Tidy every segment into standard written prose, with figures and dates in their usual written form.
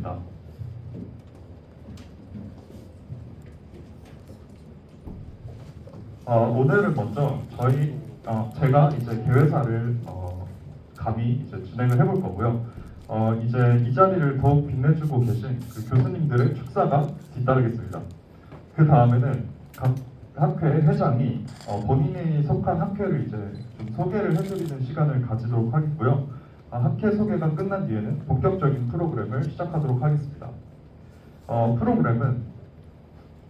부탁드립니다. 오늘은 먼저 제가 이제 개회사를 감히 이제 진행을 해볼 거고요. 이제 이 자리를 더욱 빛내주고 계신 그 교수님들의 축사가 뒤따르겠습니다. 그 다음에는 각 학회 회장이 본인이 속한 학회를 이제 좀 소개를 해드리는 시간을 가지도록 하겠고요. 학회 소개가 끝난 뒤에는 본격적인 프로그램을 시작하도록 하겠습니다. 프로그램은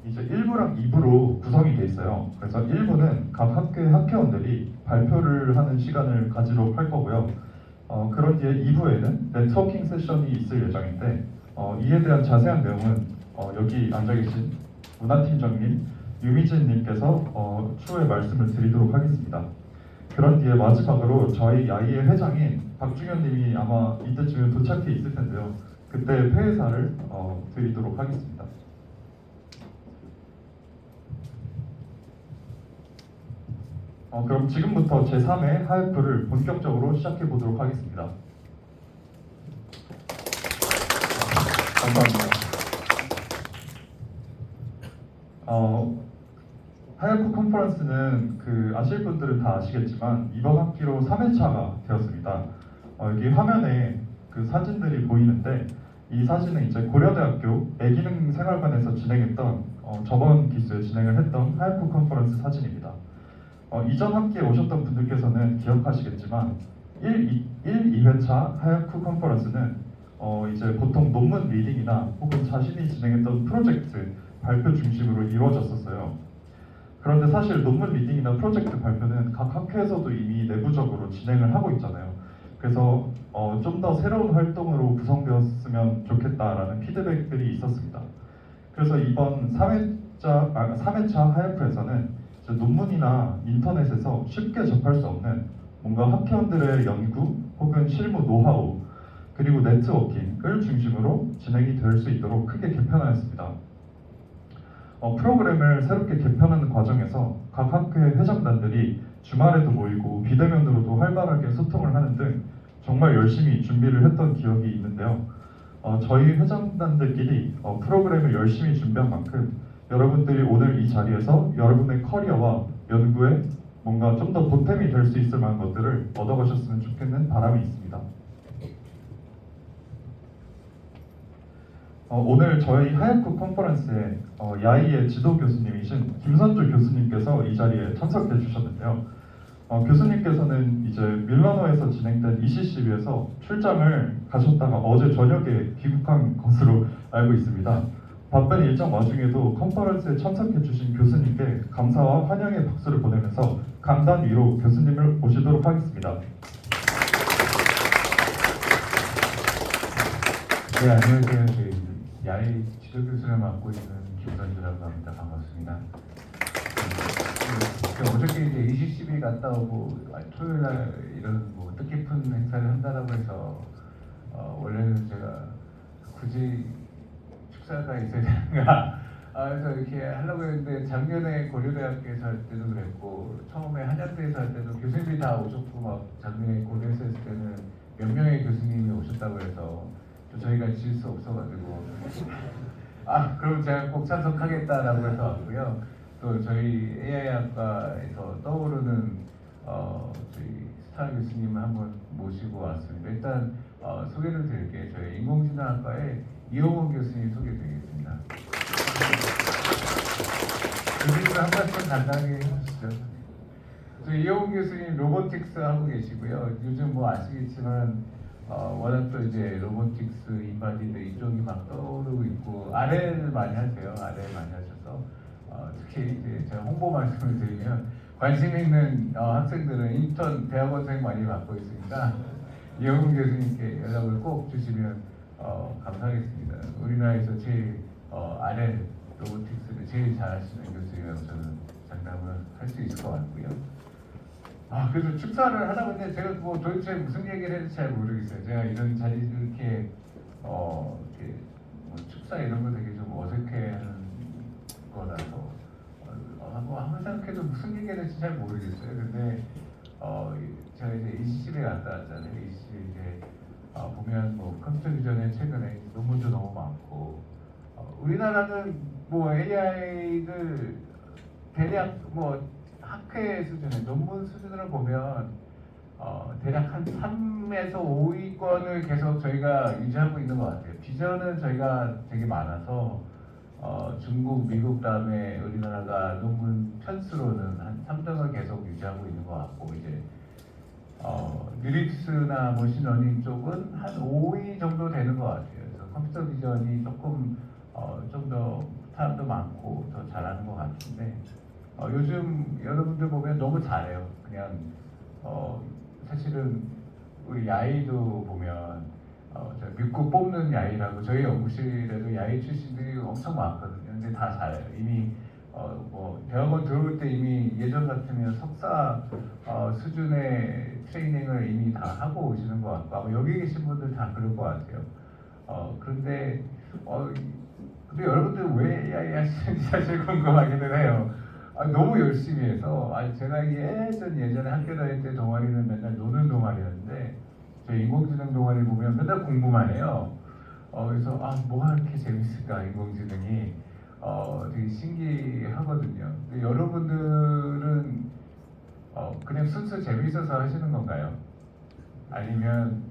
이제 1부랑 2부로 구성이 돼 있어요. 그래서 1부는 각 학회 학회원들이 발표를 하는 시간을 가지도록 할 거고요. 그런 뒤에 2부에는 네트워킹 세션이 있을 예정인데 이에 대한 자세한 내용은 여기 앉아 계신 문화팀장님, 유미진님께서 추후에 말씀을 드리도록 하겠습니다. 그런 뒤에 마지막으로 저희 야이의 회장인 박중현님이 아마 이때쯤에 도착해 있을 텐데요. 그때 폐회사를 드리도록 하겠습니다. 그럼 지금부터 제3회 하이프를 본격적으로 시작해 보도록 하겠습니다. 감사합니다. 하이프 컨퍼런스는 아실 분들은 다 아시겠지만 이번 학기로 3회차가 되었습니다. 여기 화면에 그 사진들이 보이는데 이 사진은 이제 고려대학교 애기능 생활관에서 진행했던 저번 기수에 진행을 했던 하이프 컨퍼런스 사진입니다. 이전 학기에 오셨던 분들께서는 기억하시겠지만 2회차 하이프 컨퍼런스는 이제 보통 논문 리딩이나 혹은 자신이 진행했던 프로젝트 발표 중심으로 이루어졌었어요. 그런데 사실 논문 리딩이나 프로젝트 발표는 각 학회에서도 이미 내부적으로 진행을 하고 있잖아요. 그래서 좀 더 새로운 활동으로 구성되었으면 좋겠다라는 피드백들이 있었습니다. 그래서 이번 3회차 하이프에서는 논문이나 인터넷에서 쉽게 접할 수 없는 뭔가 학회원들의 연구 혹은 실무 노하우 그리고 네트워킹을 중심으로 진행이 될 수 있도록 크게 개편하였습니다. 프로그램을 새롭게 개편하는 과정에서 각 학회 회장단들이 주말에도 모이고 비대면으로도 활발하게 소통을 하는 등 정말 열심히 준비를 했던 기억이 있는데요. 저희 회장단들끼리 프로그램을 열심히 준비한 만큼 여러분들이 오늘 이 자리에서 여러분의 커리어와 연구에 뭔가 좀 더 보탬이 될 수 있을 만한 것들을 얻어가셨으면 좋겠는 바람이 있습니다. 오늘 저희 하이프 컨퍼런스에 야이의 지도 교수님이신 김선주 교수님께서 이 자리에 참석해 주셨는데요. 교수님께서는 이제 밀라노에서 진행된 ECCB에서 출장을 가셨다가 어제 저녁에 귀국한 것으로 알고 있습니다. 바쁜 일정 와중에도 컨퍼런스에 참석해 주신 교수님께 감사와 환영의 박수를 보내면서 강단 위로 교수님을 모시도록 하겠습니다. 네, 안녕하세요. 저희 야이 지도교수를 맡고 있는 김선주라고 합니다. 반갑습니다. 어저께 이제 ECCB 갔다 오고 토요일 날 이런 뭐 뜻깊은 행사를 한다라고 해서 원래는 제가 굳이 축사가 있어야 되는가 그래서 이렇게 하려고 했는데 작년에 고려대학교에서 할 때도 그랬고 처음에 한양대에서 할 때도 교수님들이 다 오셨고 막 작년에 고대에서 했을 때는 몇 명의 교수님이 오셨다고 해서 또 저희가 질 수 없어가지고 그럼 제가 꼭 참석하겠다라고 해서 왔고요. 또 저희 AI학과에서 떠오르는 저희 스타 교수님을 한번 모시고 왔습니다. 일단 소개를 드릴게요. 저희 인공지능학과의 이용원 교수님 소개드리겠습니다. 교수님 한 말씀 간단하게 해주시죠. 저희 이용원 교수님 로보틱스 하고 계시고요. 요즘 뭐 아시겠지만 워낙 또 이제 로보틱스, 인바디드 이쪽이 막 떠오르고 있고 RL을 많이 하세요. RL 많이 하셔서 특히 이제 제가 홍보 말씀을 드리면 관심 있는 학생들은 인턴 대학원생 많이 받고 있으니까 이영훈 교수님께 연락을 꼭 주시면 감사하겠습니다. 우리나라에서 제일 RL 로보틱스를 제일 잘하시는 교수님이라고 저는 장담을 할 수 있을 것 같고요. 그래서 축사를 하다 보니 제가 뭐 도대체 무슨 얘기를 해야 될지 잘 모르겠어요. 제가 이런 자리를 이렇게 뭐 축사 이런 거 되게 좀 어색해하는 거라서 뭐 아무리 생각해도 무슨 얘기를 해야 될지 잘 모르겠어요. 근데 제가 이제 ECCB에 갔다 왔잖아요. ECCB 이제 보면 뭐 컴퓨터 기전에 최근에 논문도 너무 우리나라는 뭐 AI를 대략 뭐 학회 수준의 논문 수준으로 보면 대략 한 3에서 5위권을 계속 저희가 유지하고 있는 것 같아요. 비전은 저희가 되게 많아서 중국, 미국 다음에 우리나라가 논문 편수로는 한 3등을 계속 유지하고 있는 것 같고 이제 뉴릭스나 머신러닝 쪽은 한 5위 정도 되는 것 같아요. 그래서 컴퓨터 비전이 조금 좀 더 사람도 많고 더 잘하는 것 같은데 요즘 여러분들 보면 너무 잘해요. 그냥 사실은 우리 야이도 보면 저 믿고 뽑는 야이라고 저희 연구실에도 야이 출신들이 엄청 많거든요. 근데 다 잘해요. 이미 뭐 대학원 들어올 때 이미 예전 같으면 석사 수준의 트레이닝을 이미 다 하고 오시는 것 같고 아마 여기 계신 분들 다 그럴 것 같아요. 그런데 근데 여러분들 왜 AI 하시는지 사실 궁금하기는 해요. 너무 열심히 해서 제가 예전에 학교 다닐 때 동아리는 맨날 노는 동아리였는데 저 인공지능 동아리 보면 맨날 공부만 해요. 그래서 뭐가 이렇게 재밌을까 인공지능이 되게 신기하거든요. 근데 여러분들은 그냥 순수 재미있어서 하시는 건가요? 아니면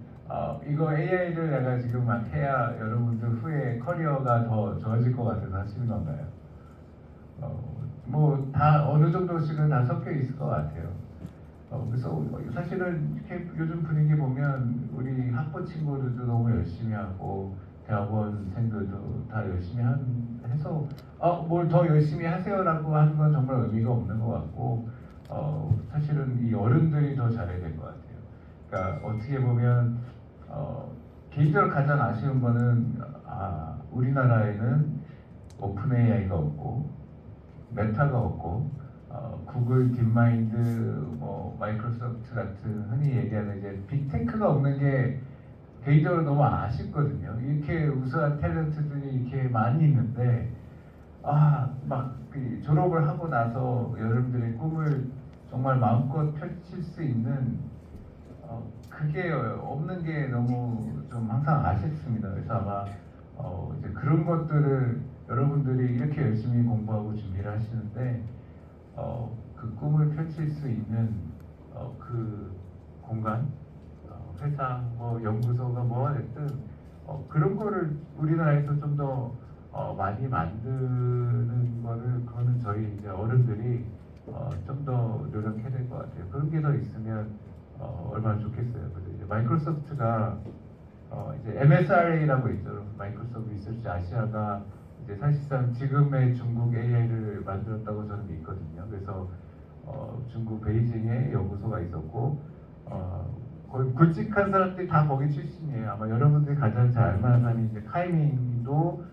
이거 AI를 내가 지금 막 해야 여러분들 후에 커리어가 더 좋아질 것 같아서 하시는 건가요? 뭐 다 어느 정도씩은 다 섞여 있을 것 같아요. 그래서 사실은 이렇게 요즘 분위기 보면 우리 학부 친구들도 너무 열심히 하고 대학원생들도 다 열심히 해서 뭘 더 열심히 하세요라고 하는 건 정말 의미가 없는 것 같고 사실은 이 어른들이 더 잘해야 될 것 같아요. 그러니까 어떻게 보면 개인적으로 가장 아쉬운 거는 우리나라에는 오픈 AI가 없고 메타가 없고 구글, 딥마인드, 뭐 마이크로소프트 같은 흔히 얘기하는 이제 빅테크가 없는 게 개인적으로 너무 아쉽거든요. 이렇게 우수한 탤런트들이 이렇게 많이 있는데 막그 졸업을 하고 나서 여러분들의 꿈을 정말 마음껏 펼칠 수 있는 그게 없는 게 너무 좀 항상 아쉽습니다. 그래서 아마 이제 그런 것들을 여러분들이 이렇게 열심히 공부하고 준비를 하시는데 그 꿈을 펼칠 수 있는 그 공간, 회사, 뭐 연구소가 뭐가 됐든 그런 거를 우리나라에서 좀 더 많이 만드는 거를 그거는 저희 이제 어른들이 좀 더 노력해야 될 것 같아요. 그런 게 더 있으면 얼마나 좋겠어요. 그래서 이제 마이크로소프트가 이제 MSRA라고 있죠. 마이크로소프트 리서치 아시아가 이제 사실상 지금의 중국 AI를 만들었다고 저는 믿거든요. 그래서 중국 베이징에 연구소가 있었고 거의 굵직한 사람들이 다 거기 출신이에요. 아마 여러분들이 가장 잘 알만한 사람이 이제 카이밍도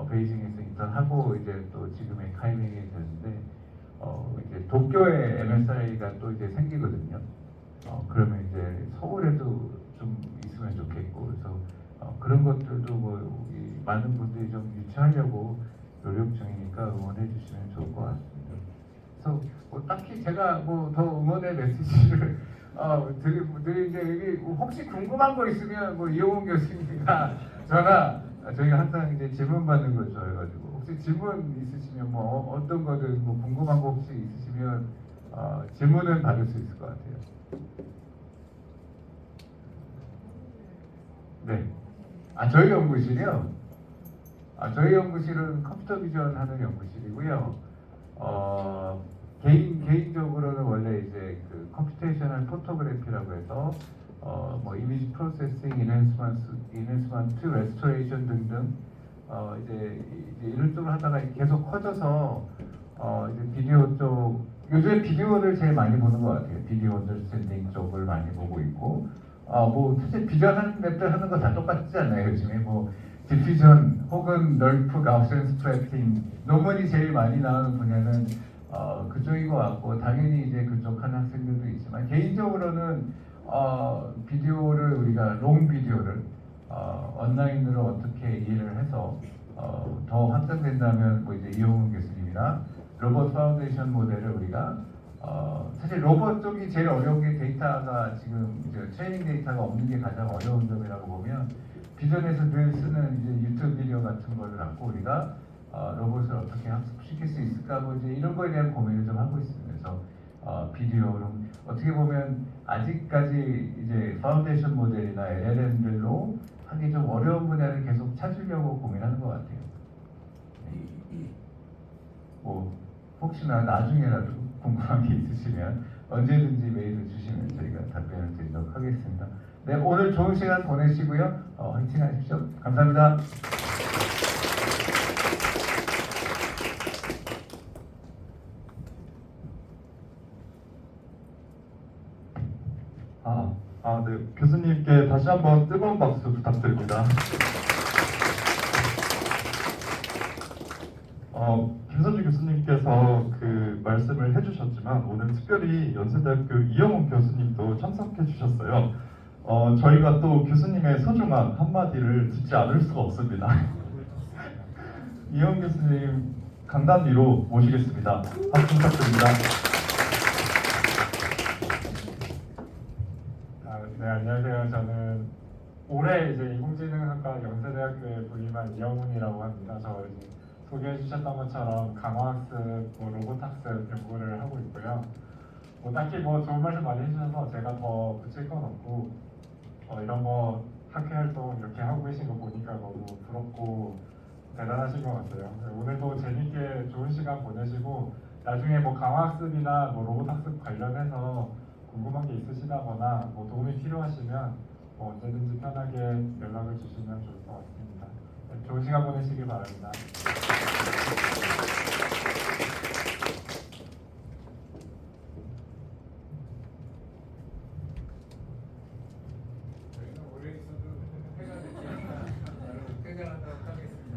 베이징에서 인턴하고 이제 또 지금의 카이밍이 되는데 이제 도쿄에 MSRA가 또 이제 생기거든요. 그러면 이제 서울에도 좀 있으면 좋겠고 그래서 그런 것들도 뭐 많은 분들이 좀 유치하려고 노력 중이니까 응원해 주시면 좋을 것 같습니다. 그래서 뭐 딱히 제가 뭐 더 응원의 메시지를 드리는데 여기 혹시 궁금한 거 있으면 뭐 이용훈 교수님이나 저희가 항상 이제 질문 받는 걸 좋아해가지고 혹시 질문 있으시면 뭐 어떤 거든 뭐 궁금한 거 혹시 있으시면 질문을 받을 수 있을 것 같아요. 네. 저희 연구실이요? 저희 연구실은 컴퓨터 비전 하는 연구실이고요. 개인적으로는 원래 이제 그 컴퓨테이셔널 포토그래피라고 해서 뭐 이미지 프로세싱, 인핸스먼트, 레스토레이션 등등 이제 이런 쪽을 하다가 계속 커져서 이제 비디오 쪽 요즘에 비디오를 제일 많이 보는 것 같아요. 비디오 언더스탠딩 쪽을 많이 보고 있고 뭐 사실 비전 하는 맵들 하는 거 다 똑같지 않나요? 요즘에 뭐 디퓨전 혹은 널프 가우시안 스프레딩 논문이 제일 많이 나오는 분야는 그쪽인 것 같고 당연히 이제 그쪽 하는 학생들도 있지만 개인적으로는 비디오를 우리가 롱 비디오를 온라인으로 어떻게 이해를 해서 더 확장된다면 뭐 이제 이용훈 교수님이나 로봇 파운데이션 모델을 우리가 사실 로봇 쪽이 제일 어려운 게 데이터가 지금 이제 트레이닝 데이터가 없는 게 가장 어려운 점이라고 보면 비전에서 늘 쓰는 이제 유튜브 비디오 같은 거를 갖고 우리가 로봇을 어떻게 학습시킬 수 있을까 뭐 이제 이런 거에 대한 고민을 좀 하고 있습니다. 그래서 비디오로 어떻게 보면 아직까지 이제 파운데이션 모델이나 LLM들로 하기 좀 어려운 분야를 계속 찾으려고 고민하는 것 같아요. 뭐 혹시나 나중에라도 궁금한 게 있으시면 언제든지 메일을 주시면 저희가 답변을 드리도록 하겠습니다. 네, 오늘 좋은 시간 보내시고요. 화이팅 하십시오. 감사합니다. 네. 교수님께 다시 한번 뜨거운 박수 부탁드립니다. 김선주 교수님께서 그 말씀을 해주셨지만 오늘 특별히 연세대학교 이영훈 교수님도 참석해 주셨어요. 저희가 또 교수님의 소중한 한마디를 듣지 않을 수가 없습니다. 이영훈 교수님 강단 위로 모시겠습니다. 박수 부탁드립니다. 네, 안녕하세요. 저는 올해 이제 인공지능학과 연세대학교에 부임한 이영훈이라고 합니다. 저 이제 소개해 주셨던 것처럼 강화학습, 로봇학습 연구를 하고 있고요. 딱히 좋은 말씀 많이 해주셔서 제가 더 붙일 건 없고 이런 거 학회 활동 이렇게 하고 계신 거 보니까 너무 부럽고 대단하신 것 같아요. 오늘도 재밌게 좋은 시간 보내시고 나중에 강화학습이나 로봇학습 관련해서 궁금한 게 있으시다거나 도움이 필요하시면 언제든지 편하게 연락을 주시면 좋을 것 같습니다. 네, 좋은 시간 보내시길 바랍니다.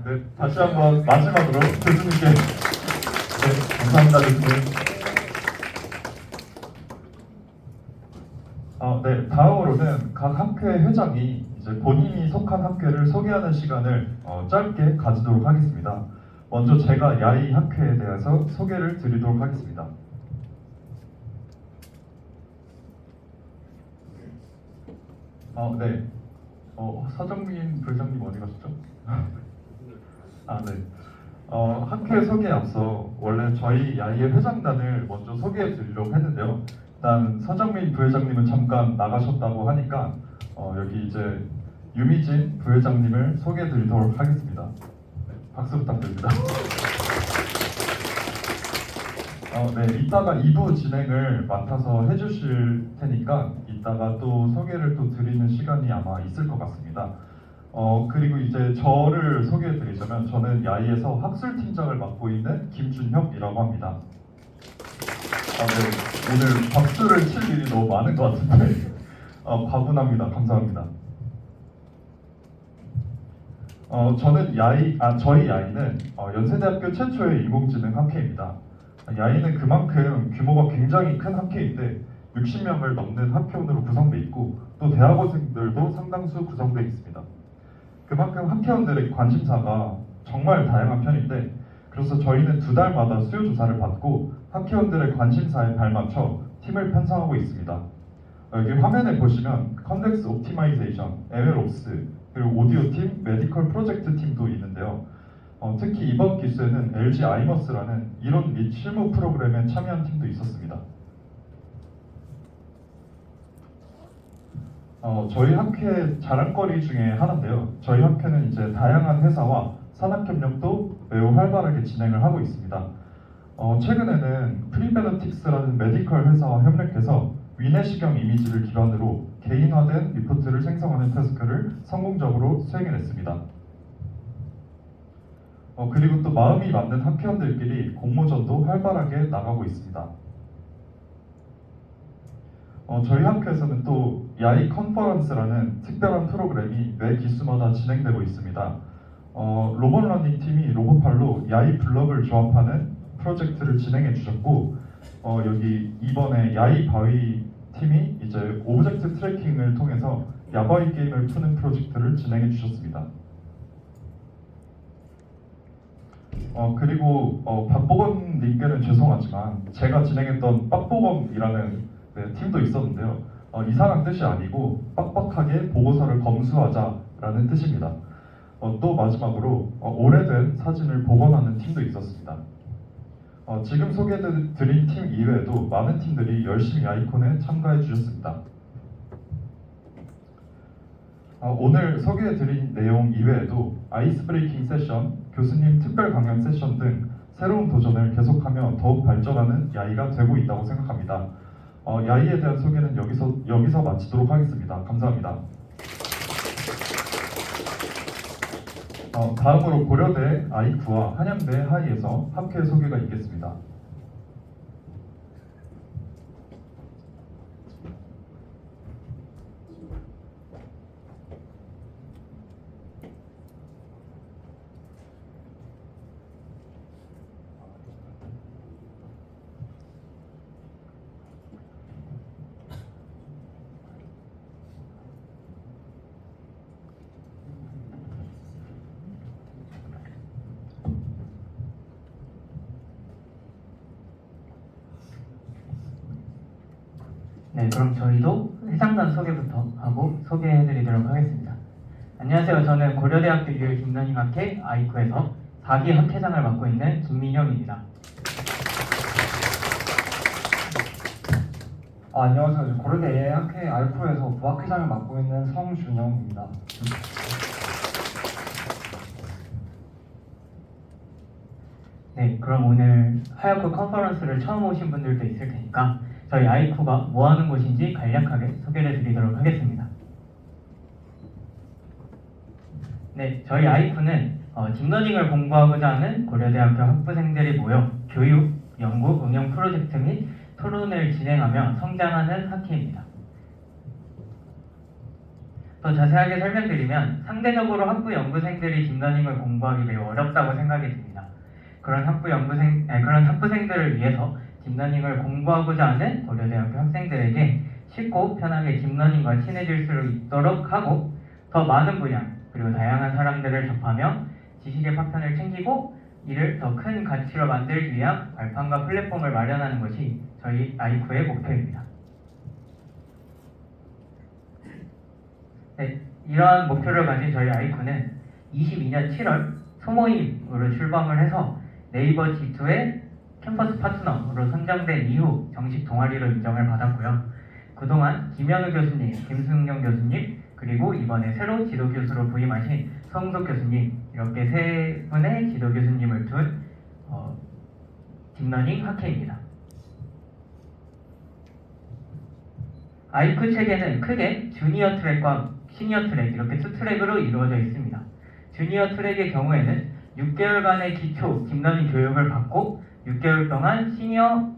네, 다시 한번 마지막으로 교수님께 네, 감사합니다, 교수님. 네, 다음으로는 각 학회 회장이 이제 본인이 속한 학회를 소개하는 시간을 짧게 가지도록 하겠습니다. 먼저 제가 야이 학회에 대해서 소개를 드리도록 하겠습니다. 네. 서정민 부회장님 어디 가셨죠? 네. 학회 소개에 앞서 원래 저희 야이의 회장단을 먼저 소개해 드리려고 했는데요. 일단 서정민 부회장님은 잠깐 나가셨다고 하니까 여기 이제 유미진 부회장님을 소개해 드리도록 하겠습니다. 네, 박수 부탁드립니다. 네, 이따가 2부 진행을 맡아서 해주실 테니까 이따가 또 소개를 또 드리는 시간이 아마 있을 것 같습니다. 그리고 이제 저를 소개해 드리자면 저는 야이에서 학술팀장을 맡고 있는 김준혁이라고 합니다. 네, 오늘 박수를 칠 일이 너무 많은 것 같은데 과분합니다. 감사합니다. 저는 저희 야이는 연세대학교 최초의 인공지능 학회입니다. 야이는 그만큼 규모가 굉장히 큰 학회인데 60명을 넘는 학회원으로 구성되어 있고 또 대학원생들도 상당수 구성되어 있습니다. 그만큼 학회원들의 관심사가 정말 다양한 편인데 그래서 저희는 2달마다 수요 조사를 받고 학회원들의 관심사에 발맞춰 팀을 편성하고 있습니다. 여기 화면에 보시면 컨텍스트 옵티마이제이션, MLOps, 그리고 오디오 팀, 메디컬 프로젝트 팀도 있는데요. 특히 이번 기수에는 LG 아이머스라는 이론 및 실무 프로그램에 참여한 팀도 있었습니다. 저희 학회 자랑거리 중에 하나인데요. 저희 학회는 이제 다양한 회사와 산학협력도 매우 활발하게 진행을 하고 있습니다. 최근에는 프리베너틱스라는 메디컬 회사와 협력해서 위내시경 이미지를 기반으로 개인화된 리포트를 생성하는 태스크를 성공적으로 수행해냈습니다. 그리고 또 마음이 맞는 학회원들끼리 공모전도 활발하게 나가고 있습니다. 저희 학교에서는 또 야이 컨퍼런스라는 특별한 프로그램이 매 기수마다 진행되고 있습니다. 로봇러닝 팀이 로봇팔로 야이 블럭을 조합하는 프로젝트를 진행해 주셨고 여기 이번에 야이 바위 팀이 이제 오브젝트 트래킹을 통해서 야바위 게임을 푸는 프로젝트를 진행해 주셨습니다. 그리고 박보검 님께는 죄송하지만 제가 진행했던 빡보검이라는 팀도 있었는데요. 이상한 뜻이 아니고 빡빡하게 보고서를 검수하자 라는 뜻입니다. 또 마지막으로 오래된 사진을 복원하는 팀도 있었습니다. 지금 소개해드린 팀 이외에도 많은 팀들이 열심히 아이콘에 참가해 주셨습니다. 오늘 소개해드린 내용 이외에도 아이스 브레이킹 세션, 교수님 특별 강연 세션 등 새로운 도전을 계속하며 더욱 발전하는 야이가 되고 있다고 생각합니다. 야이에 대한 소개는 여기서 마치도록 하겠습니다. 감사합니다. 다음으로 고려대 아이쿠와 한양대 하이에서 학회 소개가 있겠습니다. 네, 그럼 저희도 회장단 소개부터 하고 소개해드리도록 하겠습니다. 안녕하세요. 저는 고려대학교 유일 김러닝학회 아이쿠에서 4기 학회장을 맡고 있는 김민영입니다. 안녕하세요. 저 고려대 학회 아이쿠에서 부학회장을 맡고 있는 성준영입니다. 네, 그럼 오늘 하야쿠 컨퍼런스를 처음 오신 분들도 있을 테니까 저희 아이쿠가 뭐 하는 곳인지 간략하게 소개를 드리도록 하겠습니다. 네, 저희 아이쿠는 딥러닝을 공부하고자 하는 고려대학교 학부생들이 모여 교육, 연구, 응용 프로젝트 및 토론을 진행하며 성장하는 학회입니다. 더 자세하게 설명드리면 상대적으로 학부 연구생들이 딥러닝을 공부하기 매우 어렵다고 생각이 듭니다. 그런 학부생들을 위해서 딥러닝을 공부하고자 하는 고려대학교 학생들에게 쉽고 편하게 딥러닝과 친해질 수 있도록 하고 더 많은 분야 그리고 다양한 사람들을 접하며 지식의 파편을 챙기고 이를 더 큰 가치로 만들기 위한 발판과 플랫폼을 마련하는 것이 저희 아이쿠의 목표입니다. 네, 이러한 목표를 가진 저희 아이쿠는 22년 7월 소모임으로 출범을 해서 네이버 G2의 캠퍼스 파트너로 선정된 이후 정식 동아리로 인정을 받았고요. 그동안 김현우 교수님, 김승용 교수님, 그리고 이번에 새로 지도교수로 부임하신 성석 교수님 이렇게 세 분의 지도교수님을 둔 딥러닝 학회입니다. 아이쿠 체계는 크게 주니어 트랙과 시니어 트랙 이렇게 두 트랙으로 이루어져 있습니다. 주니어 트랙의 경우에는 6개월간의 기초 딥러닝 교육을 받고 6개월 동안 시니어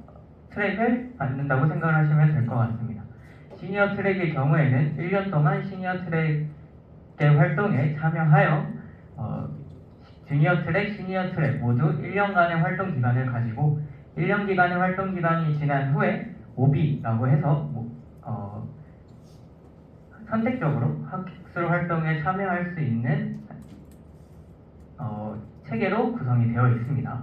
트랙을 받는다고 생각하시면 될 것 같습니다. 시니어 트랙의 경우에는 1년 동안 시니어 트랙의 활동에 참여하여 주니어 트랙, 시니어 트랙 모두 1년간의 활동 기간을 가지고 1년 기간의 활동 기간이 지난 후에 OB라고 해서 선택적으로 학술 활동에 참여할 수 있는 체계로 구성이 되어 있습니다.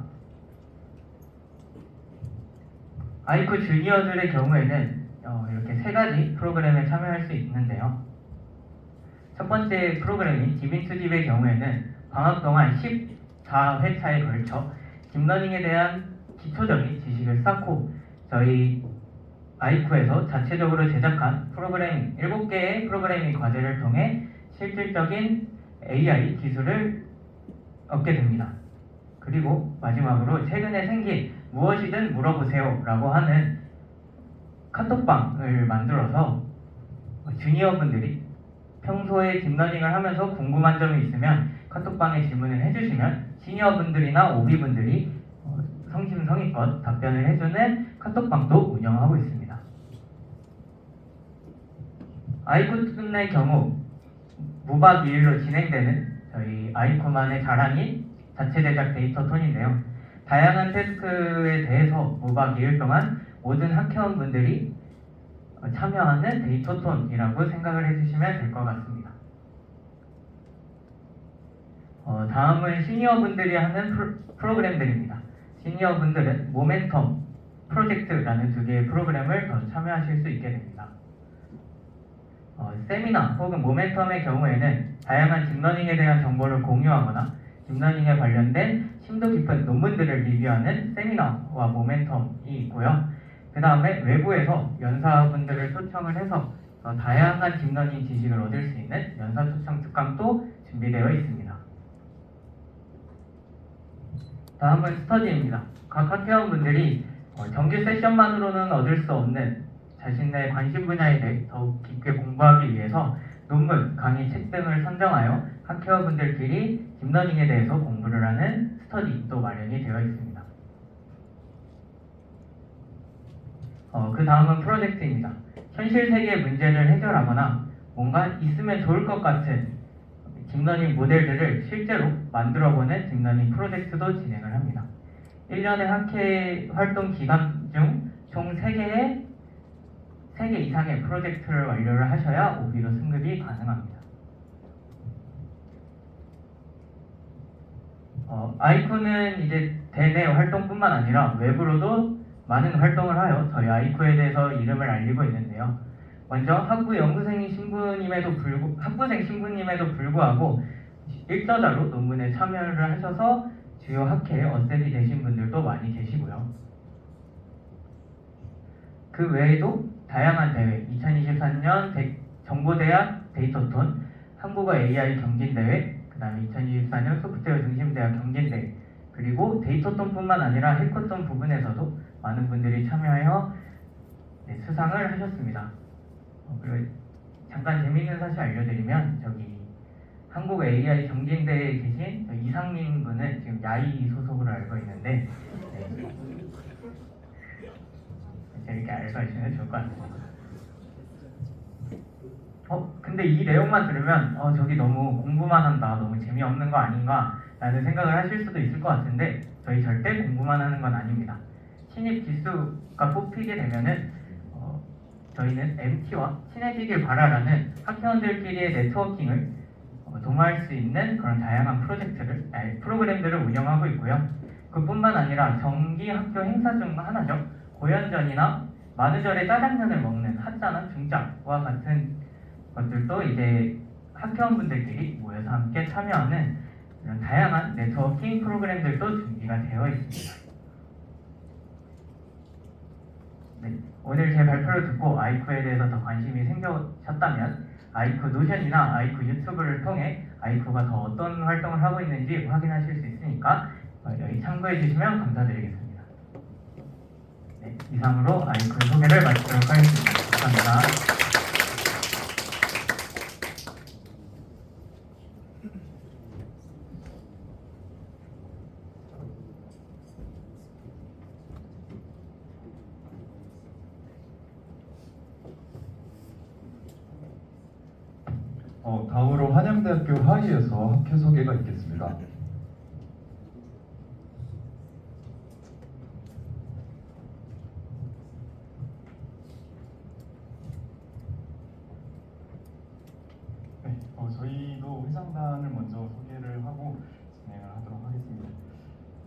아이쿠 주니어들의 경우에는 이렇게 세 가지 프로그램에 참여할 수 있는데요. 첫 번째 프로그램인 딥인투딥의 경우에는 방학 동안 14회차에 걸쳐 딥러닝에 대한 기초적인 지식을 쌓고 저희 아이쿠에서 자체적으로 제작한 프로그래밍 7개의 프로그래밍 과제를 통해 실질적인 AI 기술을 얻게 됩니다. 그리고 마지막으로 최근에 생긴 무엇이든 물어보세요 라고 하는 카톡방을 만들어서 주니어분들이 평소에 딥러닝을 하면서 궁금한 점이 있으면 카톡방에 질문을 해주시면 시니어분들이나 오비분들이 성심성의껏 답변을 해주는 카톡방도 운영하고 있습니다. 아이쿠의 경우 무박 2일로 진행되는 저희 아이쿠만의 자랑인 자체 제작 데이터 톤인데요. 다양한 태스크에 대해서 무박 2일 동안 모든 학회원분들이 참여하는 데이터 톤이라고 생각을 해주시면 될 것 같습니다. 다음은 시니어분들이 하는 프로그램들입니다. 시니어분들은 모멘텀 프로젝트라는 두 개의 프로그램을 더 참여하실 수 있게 됩니다. 세미나 혹은 모멘텀의 경우에는 다양한 딥러닝에 대한 정보를 공유하거나 딥러닝에 관련된 심도 깊은 논문들을 리뷰하는 세미나와 모멘텀이 있고요. 그 다음에 외부에서 연사분들을 초청을 해서 다양한 딥러닝 지식을 얻을 수 있는 연사 초청 특강도 준비되어 있습니다. 다음은 스터디입니다. 각 학회원분들이 정규 세션만으로는 얻을 수 없는 자신의 관심 분야에 대해 더욱 깊게 공부하기 위해서 논문, 강의, 책 등을 선정하여 학회원분들끼리 딥러닝에 대해서 공부를 하는 스터디도 마련이 되어 있습니다. 그 다음은 프로젝트입니다. 현실 세계의 문제를 해결하거나 뭔가 있으면 좋을 것 같은 딥러닝 모델들을 실제로 만들어보는 딥러닝 프로젝트도 진행을 합니다. 1년의 학회 활동 기간 중 총 3개 이상의 프로젝트를 완료를 하셔야 OB로 승급이 가능합니다. 아이쿠는 이제 대내 활동뿐만 아니라 외부로도 많은 활동을 하여 저희 아이쿠에 대해서 이름을 알리고 있는데요. 먼저 학부생 신부님에도 불구하고 일저자로 논문에 참여를 하셔서 주요 학회에 어셉이 되신 분들도 많이 계시고요. 그 외에도 다양한 대회, 2023년 정보대학 데이터톤, 한국어 AI 경진대회, 그 다음에 2024년 소프트웨어 중심대학 경진대회, 그리고 데이터톤뿐만 아니라 해커톤 부분에서도 많은 분들이 참여하여 수상을 하셨습니다. 그리고 잠깐 재미있는 사실 알려드리면 저기 한국 AI 경진대회에 계신 이상민 분은 지금 야이 소속으로 알고 있는데 이렇게 알고하시면 좋을 것 같습니다. 근데 이 내용만 들으면 저기 너무 공부만 한다, 너무 재미없는 거 아닌가 라는 생각을 하실 수도 있을 것 같은데 저희 절대 공부만 하는 건 아닙니다. 신입 기수가 뽑히게 되면은 저희는 MT와 친해지길 바라라는 학회원들끼리의 네트워킹을 도모할 수 있는 그런 다양한 프로그램들을 운영하고 있고요. 그뿐만 아니라 정기 학교 행사 중 하나죠. 고연전이나 만우절에 짜장면을 먹는 핫짜나 중짜와 같은 것들도 이제 학회원분들끼리 모여서 함께 참여하는 이런 다양한 네트워킹 프로그램들도 준비가 되어 있습니다. 네, 오늘 제 발표를 듣고 아이쿠에 대해서 더 관심이 생기셨다면 아이쿠 노션이나 아이쿠 유튜브를 통해 아이쿠가 더 어떤 활동을 하고 있는지 확인하실 수 있으니까 여기 참고해 주시면 감사드리겠습니다. 네, 이상으로 아이쿠 소개를 마치도록 하겠습니다. 감사합니다. 다음으로 한양대학교 하이에서 학회 소개가 있겠습니다. 네, 저희도 회장단을 먼저 소개를 하고 진행을 하도록 하겠습니다.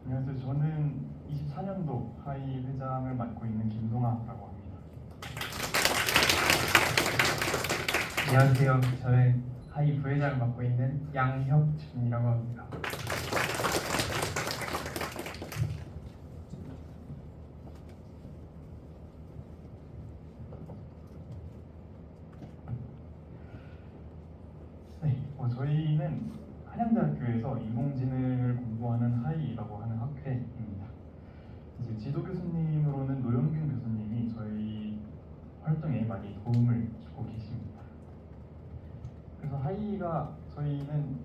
안녕하세요. 저는 24년도 하이 회장을 맡고 있는 김동아라고 합니다. 안녕하세요. 저는 하이 부회장을 맡고 있는 양혁준이라고 합니다. 네, 저희는 한양대학교에서 인공지능을 공부하는 하이라고 하는 학회입니다. 이제 지도 교수님으로는 노영균 교수님이 저희 활동에 많이 도움을 주고 계십니다. 그래서 하이가 저희는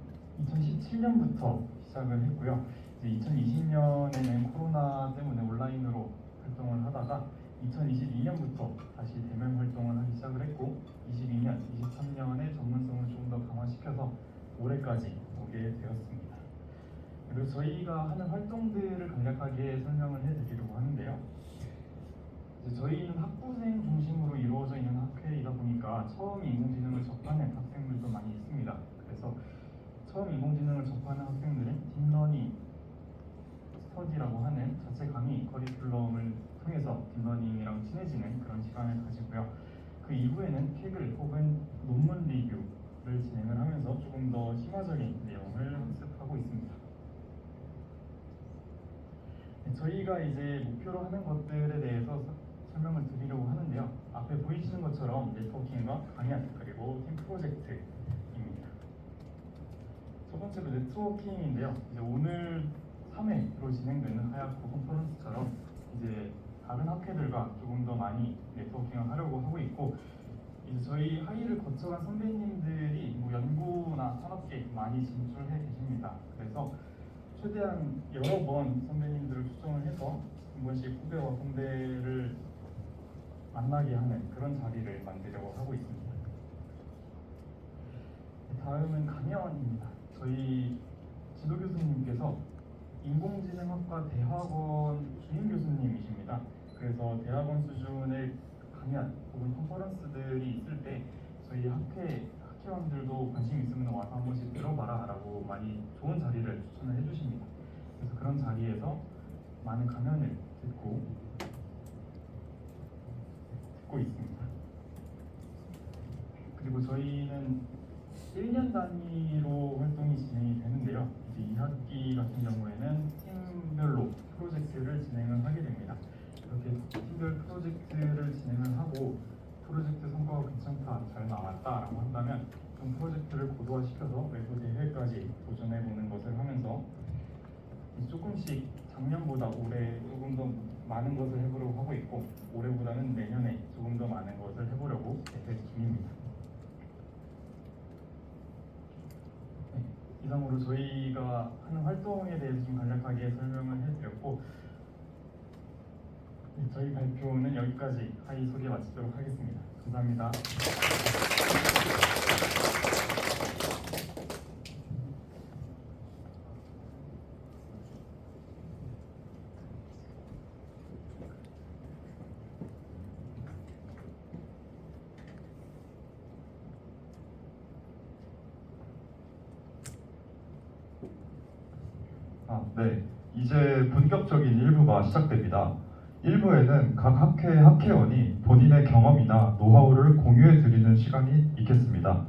2017년부터 시작을 했고요. 이제 2020년에는 코로나 때문에 온라인으로 활동을 하다가 2022년부터 다시 대면 활동을 하기 시작을 했고 22년, 23년에 전문성을 조금 더 강화시켜서 올해까지 오게 되었습니다. 그리고 저희가 하는 활동들을 간략하게 설명을 해드리려고 하는데요. 이제 저희는 학부생 중심으로 이루어져 있는 학회이다 보니까 처음 인공지능을 접하는 학생들도 많이 있습니다. 그래서 처음 인공지능을 접하는 학생들은 딥러닝 스터디라고 하는 자체 강의 커리큘럼을 통해서 딥러닝이랑 친해지는 그런 시간을 가지고요. 그 이후에는 책을 혹은 논문 저희가 이제 목표로 하는 것들에 대해서 설명을 드리려고 하는데요. 앞에 보이시는 것처럼 네트워킹과 강연 그리고 팀 프로젝트입니다. 첫 번째로 네트워킹인데요. 이제 오늘 3회로 진행되는 하야코 컨퍼런스처럼 이제 다른 학회들과 조금 더 많이 네트워킹을 하려고 하고 있고, 이제 저희 하이를 거쳐간 선배님들이 뭐 연구나 산업계 많이 진출해 계십니다. 그래서 최대한 여러 번 선배님들을 초청을 해서 한 번씩 후배와 선배를 만나게 하는 그런 자리를 만들려고 하고 있습니다. 다음은 강연입니다. 저희 지도 교수님께서 인공지능학과 대학원 주임 교수님이십니다. 그래서 대학원 수준의 강연 혹은 컨퍼런스들이 있을 때 저희 학회원들도 관심 있으면 와서 한 번씩 들어봐라 라고 많이 좋은 자리를 추천을 해주십니다. 그래서 그런 자리에서 많은 강연을 듣고 있습니다. 그리고 저희는 1년 단위로 활동이 진행이 되는데요. 이제 2학기 같은 경우에는 팀별로 프로젝트를 진행을 하게 됩니다. 이렇게 팀별 프로젝트를 진행을 하고 프로젝트 성과가 괜찮다, 잘 나왔다라고 한다면 좀 프로젝트를 고도화시켜서 외부 대회까지 도전해보는 것을 하면서 조금씩 작년보다 올해 조금 더 많은 것을 해보려고 하고 있고, 올해보다는 내년에 조금 더 많은 것을 해보려고 계획 중입니다. 네, 이상으로 저희가 하는 활동에 대해서 좀 간략하게 설명을 해드렸고, 네, 저희 발표는 여기까지 하이 소개 마치도록 하겠습니다. 감사합니다. 네. 이제 본격적인 1부가 시작됩니다. 1부에는 각 학회원이 본인의 경험이나 노하우를 공유해 드리는 시간이 있겠습니다.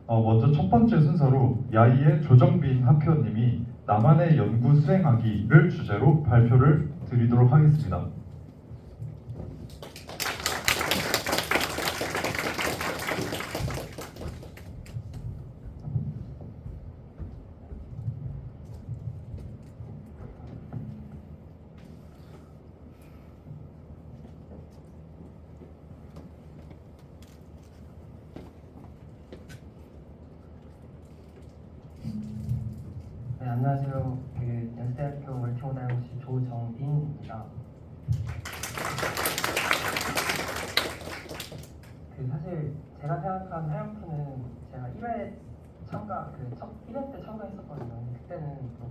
먼저 첫 번째 순서로 야이의 조정빈 학회원님이 나만의 연구 수행하기를 주제로 발표를 드리도록 하겠습니다. 네, 안녕하세요. 연세대학교 멀티모달고시 조정빈입니다. 사실 제가 생각한 하얀프는 제가 1회 참가, 첫 1회 때 참가했었거든요. 근데 그때는 또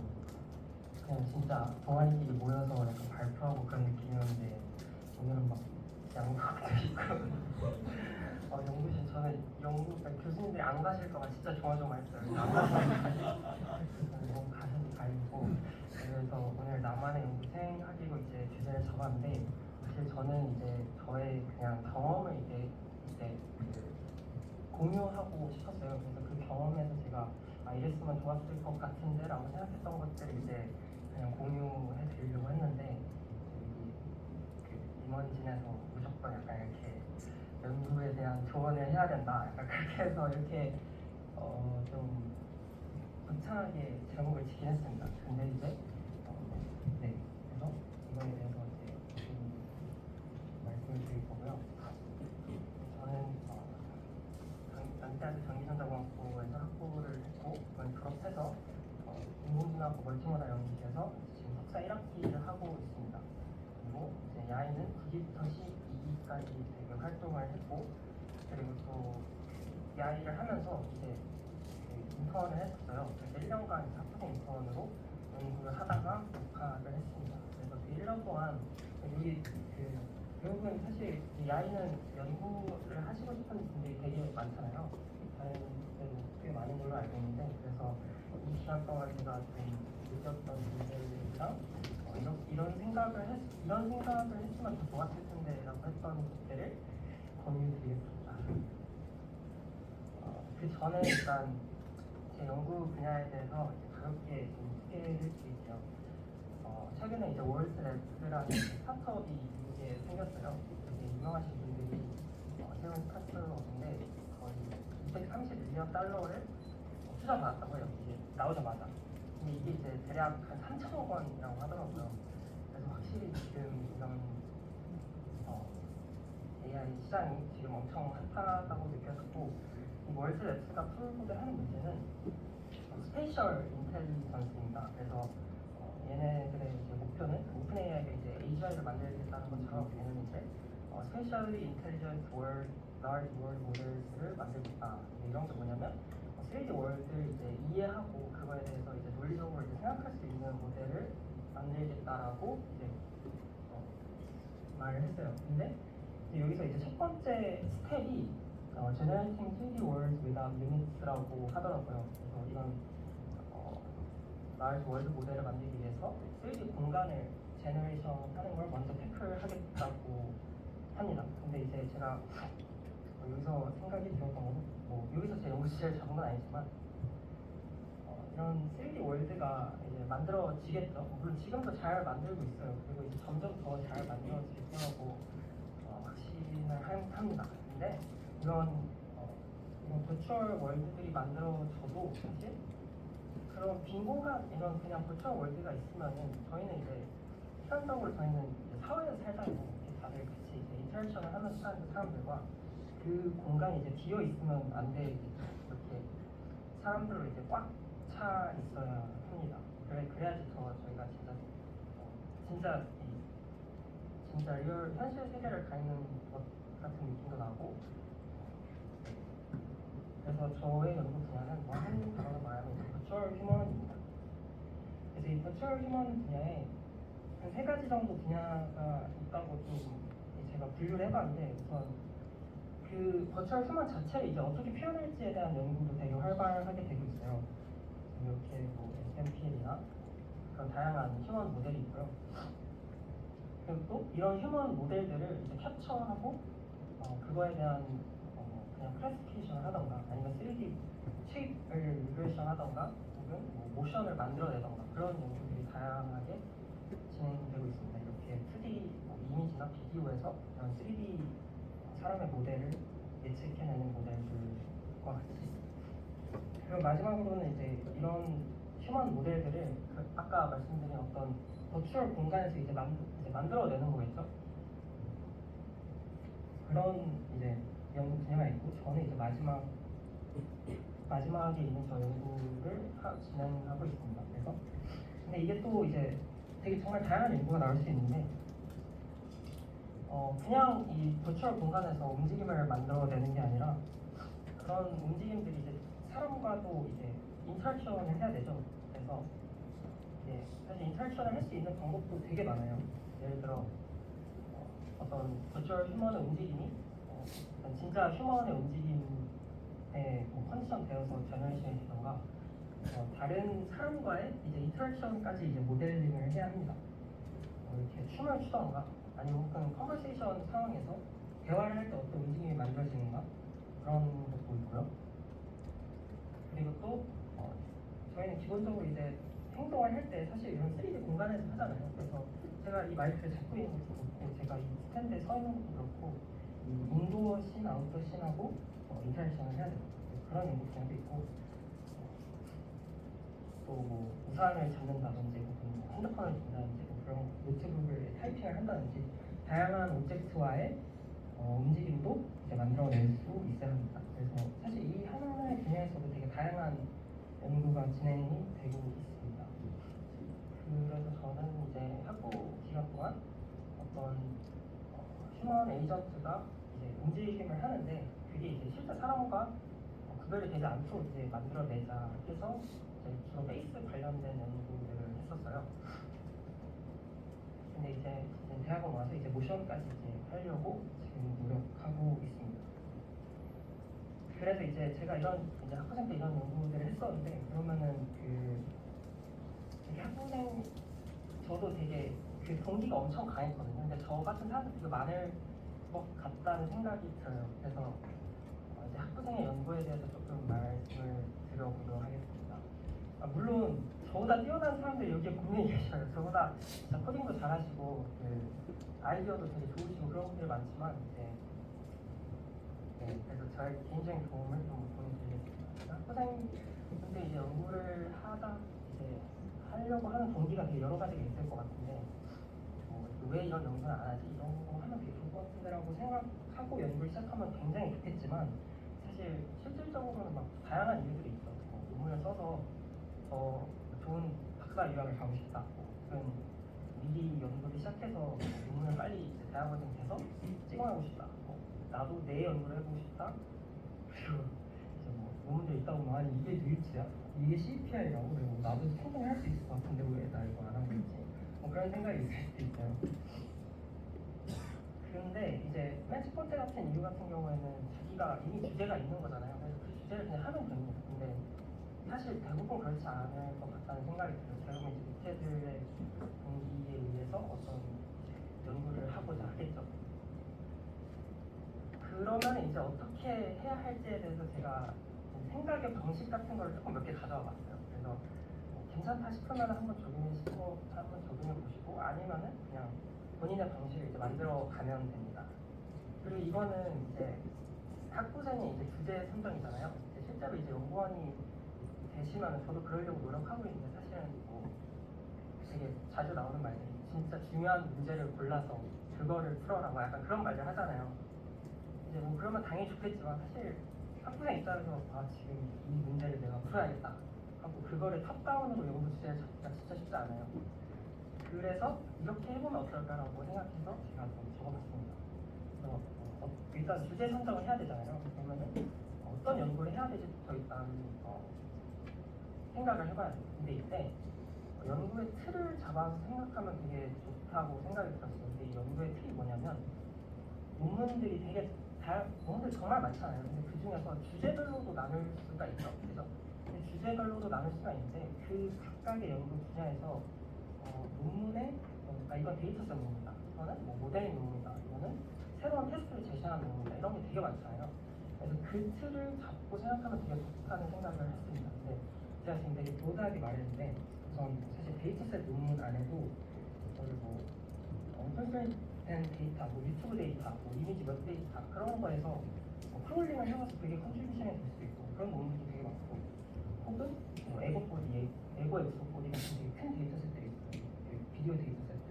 그냥 진짜 동아리끼리 모여서 약간 발표하고 그런 느낌이었는데, 오늘은 막 양국도 있고 연구실, 저는 교수님들이 안 가실까봐 진짜 조마조마했어요. 안 가셔도 가시고, 그래서 오늘 나만의 연구생 하기로 이제 주제를 잡았는데, 사실 저는 이제 저의 그냥 경험을 이제 공유하고 싶었어요. 그래서 그 경험에서 제가 이랬으면 좋았을 것 같은데라고 생각했던 것들을 이제 그냥 공유해 드리려고 했는데, 임원진에서 무조건 약간 이렇게 연구에 대한 조언을 해야 된다, 약간 그렇게 해서 이렇게 좀 거창하게 제목을 지긴 했습니다. 근데 이제 네, 그래서 이거에 대해서 이제 좀 말씀을 드릴 거고요. 저는 연세대학교 전기전자공학부에서 학부를 했고, 이번 졸업해서 인공지능학과 멀티모달 연구실에서 지금 석사 1학기를 하고 있습니다. 그리고 이제 야이는 9기부터 12기까지 되게 활동을 했고, 그리고 또 야이를 하면서 이제 인턴을 했었어요. 그래서 1년간 학부 인턴으로 연구를 하다가 복학을 했습니다. 그래서 그 1년 동안 여기 결국은 사실 야이는 연구를 하시고 싶은 분들이 되게 많잖아요. 다른 데도 꽤 많은 걸로 알고 있는데, 그래서 이 시간 동안 제가 좀 느꼈던 분들이랑 이런 생각을 했으면 더 좋았을 텐데라고 했던 것들을 공유드리겠습니다. 그 전에 일단 제 연구 분야에 대해서 가볍게 좀 소개를 드릴게요. 최근에 이제 월스 랩스라는 스타트업이 미국에 생겼어요. 되게 유명하신 분들이 세운 스타트업인데 거의 231억 달러를 투자받았다고요. 이게 나오자마자. 근데 이게 이제 대략 한 3천억 원이라고 하더라고요. 그래서 확실히 지금 이런 AI 시장이 지금 엄청 핫하다고 느꼈고, 이 월스 랩스가 풀고자 하는 문제는 스페이셜 인텔리전스입니다. 그래서 얘네들의 이제 목표는 오픈 AI가 이제 AGI를 만들겠다는 것처럼 얘는 이제 스페셜리 인텔리전트 월 large world models를 만들겠다. 이런 게 뭐냐면 3D 월드를 이제 이해하고 그거에 대해서 이제 논리적으로 이제 생각할 수 있는 모델을 만들겠다라고 이제 말을 했어요. 근데 이제 여기서 이제 첫 번째 스텝이 Generating 3D Worlds Without Limits라고 하더라고요. 그래서 이런 large world 모델을 만들기 위해서 3D 공간을 제너레이션 하는 걸 먼저 태클하겠다고 합니다. 근데 이제 제가 여기서 생각이 들었던 거는 여기서 제 연구실을 잡은 건 아니지만 이런 3D 월드가 이제 만들어지겠죠. 물론 지금도 잘 만들고 있어요. 그리고 이제 점점 더 잘 만들어질 거라고 확신을 합니다. 근데 이런 버추얼 월드들이 만들어져도 사실 그런 빈 공간 이런 그냥 버추얼 월드가 있으면은 저희는 이제 시간적으로 저희는 이제 사회에서 살잖아요. 다들 같이 이제 인터랙션을 하면서 사는 사람들과 그 공간이 이제 비어 있으면 안 되겠죠. 이렇게 사람들로 이제 꽉 차 있어야 합니다. 그래야지 더 저희가 진짜 리얼 현실 세계를 갖는 것 같은 느낌도 나고. 그래서 저의 연구 분야는 한 단어로 말하면 버추얼 휴먼입니다. 그래서 이 버추얼 휴먼 분야에 한 3가지 정도 분야가 있다고 좀 제가 분류를 해봤는데, 우선 그 버추얼 휴먼 자체를 이제 어떻게 표현할지에 대한 연구도 되게 활발하게 되고 있어요. 이렇게 SMPL이나 그런 다양한 휴먼 모델이 있고요. 그리고 또 이런 휴먼 모델들을 이제 캡처하고 그거에 대한 그냥 클래시피케이션을 하던가 아니면 3D 쉐입을 리그레이션 하던가 혹은 모션을 만들어내던가 그런 연구들이 다양하게 진행되고 있습니다. 이렇게 2D 이미지나 비디오에서 이런 3D 사람의 모델을 예측해내는 모델들과 같이. 그리고 마지막으로는 이제 이런 휴먼 모델들을 아까 말씀드린 어떤 버추얼 공간에서 이제 만들어내는 거겠죠. 그런 이제 연구 분야가 있고, 저는 이제 마지막에 있는 저 연구를 진행하고 있습니다. 그래서 근데 이게 또 이제 되게 정말 다양한 연구가 나올 수 있는데 그냥 이 버추얼 공간에서 움직임을 만들어내는 게 아니라 그런 움직임들이 이제 사람과도 이제 인터랙션을 해야 되죠. 그래서 사실 인터랙션을 할 수 있는 방법도 되게 많아요. 예를 들어 어떤 버추얼 휴먼의 움직임이 진짜 휴먼의 움직임에 컨디션 되어서 제너레이션이 되던가 다른 사람과의 이제 인터랙션까지 이제 모델링을 해야 합니다. 이렇게 춤을 추던가 아니면 혹은 컨버세이션 상황에서 대화를 할 때 어떤 움직임이 만들어지는가 그런 것도 있고요. 그리고 또 저희는 기본적으로 이제 행동을 할 때 사실 이런 3D 공간에서 하잖아요. 그래서 제가 이 마이크를 잡고 있는 것도 그렇고 제가 이 스탠드에 서 있는 것도 그렇고 인도어 씬, 아웃도어 씬하고 인터랙션을 해야 돼요. 그런 연구 분야도 있고 또 우산을 잡는다든지 혹은 핸드폰을 든다든지 그런 노트북을 타이핑을 한다든지 다양한 오브젝트와의 움직임도 이제 만들어낼 수 있어야 합니다. 그래서 사실 이 하나의 분야에서도 되게 다양한 연구가 진행이 되고 있습니다. 그래서 저는 이제 학부 기간 동안 어떤 휴먼 에이전트가 이제 움직임을 하는데 그게 이제 실제 사람과 구별이 되지 않도록 이제 만들어내자 해서 이제 주로 베이스 관련된 연구들을 했었어요. 근데 이제 대학원 와서 이제 모션까지 이제 하려고 지금 노력하고 있습니다. 그래서 이제 제가 이런 이제 학부생 때 이런 연구들을 했었는데 그러면은 되게 학부생 저도 되게 그 동기가 엄청 강했거든요. 근데 저 같은 사람들 되게 많을 것 같다는 생각이 들어요. 그래서 이제 학부생의 연구에 대해서 조금 말씀을 드려보도록 하겠습니다. 물론 저보다 뛰어난 사람들이 여기에 분명히 계셔요. 저보다 진짜 코딩도 잘하시고 그 아이디어도 되게 좋으시고 그런 분들이 많지만 이제 네, 그래서 저의 개인적인 경험을 좀 보여드리겠습니다. 학부생 근데 이제 연구를 하다 이제 하려고 하는 동기가 되게 여러 가지가 있을 것 같은데 왜 이런 연구는 안 하지? 이런 거 하면 되게 좋을 것 같은데라고 생각하고 연구를 시작하면 굉장히 좋겠지만 사실 실질적으로는 막 다양한 이유들이 있어. 논문을 써서 더 좋은 박사 유학을 가고 싶다. 혹은 미리 연구를 시작해서 논문을 빨리 이제 대학원생 돼서 찍어내고 싶다. 나도 내 연구를 해보고 싶다. 그리고 이제 뭐 논문들 있다 보면 아니 이게 뉴이츠야? 이게 CPI라고 그리고 나도 충분히 할 수 있을 것 같은데 왜 나 이거 안 하고 있지? 뭐 그런 생각이 있을 수도 있어요. 그런데 이제 맨 첫 번째 같은 이유 같은 경우에는 자기가 이미 주제가 있는 거잖아요. 그래서 그 주제를 그냥 하면 됩니다. 근데 사실 대부분 그렇지 않을 것 같다는 생각이 들어요. 결국은 이제 밑에들의 동기에 의해서 어떤 연구를 하고자 하겠죠. 그러면 이제 어떻게 해야 할지에 대해서 제가 생각의 방식 같은 걸 조금 몇 개 가져와 봤어요. 그래서 괜찮다 싶으면 한번 적용해 보시고 아니면은 그냥 본인의 방식을 이제 만들어 가면 됩니다. 그리고 이거는 이제 학부생의 이제 주제 선정이잖아요. 실제로 이제 연구원이 되시면 저도 그러려고 노력하고 있는데 사실은 뭐 되게 자주 나오는 말들이 진짜 중요한 문제를 골라서 그거를 풀어라 뭐 약간 그런 말들 하잖아요. 이제 뭐 그러면 당연히 좋겠지만 사실 학부생 입장에서 아 지금 이 문제를 내가 풀어야겠다 하고 그거를 탑다운으로 연구 주제를 잡기가 진짜 쉽지 않아요. 그래서 이렇게 해보면 어떨까라고 생각해서 제가 좀 적어봤습니다. 그래서 일단 주제 선정을 해야 되잖아요. 그러면은 어떤 연구를 해야 될지부터 일단 생각을 해봐야 돼요. 근데 이때 연구의 틀을 잡아서 생각하면 되게 좋다고 생각이 들었어요. 근데 이 연구의 틀이 뭐냐면 논문들이 되게 논문들 정말 많잖아요. 근데 그 중에서 주제별로도 나눌 수가 있죠. 그죠? 근데 주제별로도 나눌 수가 있는데 그 각각의 연구 분야에서 논문에 이건 데이터셋 논문이다. 이거는 뭐 모델링 논문이다. 이거는 새로운 테스트를 제시하는 논문이다. 이런 게 되게 많잖아요. 그래서 그 틀을 잡고 생각하면 되게 좋다는 생각을 했습니다. 근데 제가 지금 되게 broad하게 말했는데 우선 사실 데이터셋 논문 안에도 컨설된 데이터, 뭐 유튜브 데이터, 뭐 이미지 웹 데이터 그런 거에서 크롤링을 해서 되게 컨트리뷰션이 될 수도 있고 그런 논문도 되게 많고 혹은 뭐 에고 엑소 보디 같은 되게 큰 데이터셋들이 있어요. 비디오 데이터셋들.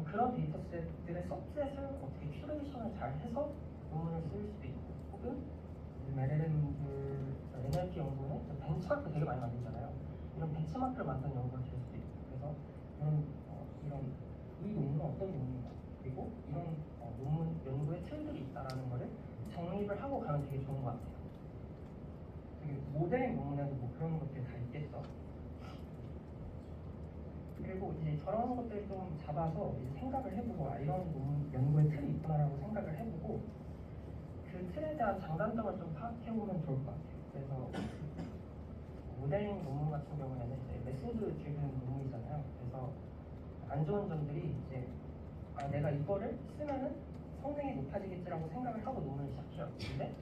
그런 데이터셋들의 서브셋을 어떻게 큐레이션을 잘 해서 논문을 쓸 수도 있고 혹은 NLP 연구는 벤치마크 되게 많이 만들잖아요. 이런 벤치마크를 만든 연구가 될 수도 있고 그래서 이 논문은 어떤 논문인가 그리고 이런 논문 연구의 틀들이 있다라는 거를 정립을 하고 가면 되게 좋은 것 같아요. 되게 모델링 논문에도 뭐 그런 것들이 다 있겠죠. 그리고 이제 저런 것들을 좀 잡아서 이제 생각을 해보고 이런 논문 연구의 틀이 있구나라고 생각을 해보고 그 틀에 대한 장단점을 좀 파악해보면 좋을 것 같아요. 그래서 모델링 논문 같은 경우에는 이제 메소드 드리븐 논문이잖아요. 그래서 안 좋은 점들이 이제 내가 이거를 쓰면은 성능이 높아지겠지라고 생각을 하고 논문을 시작해요. 근데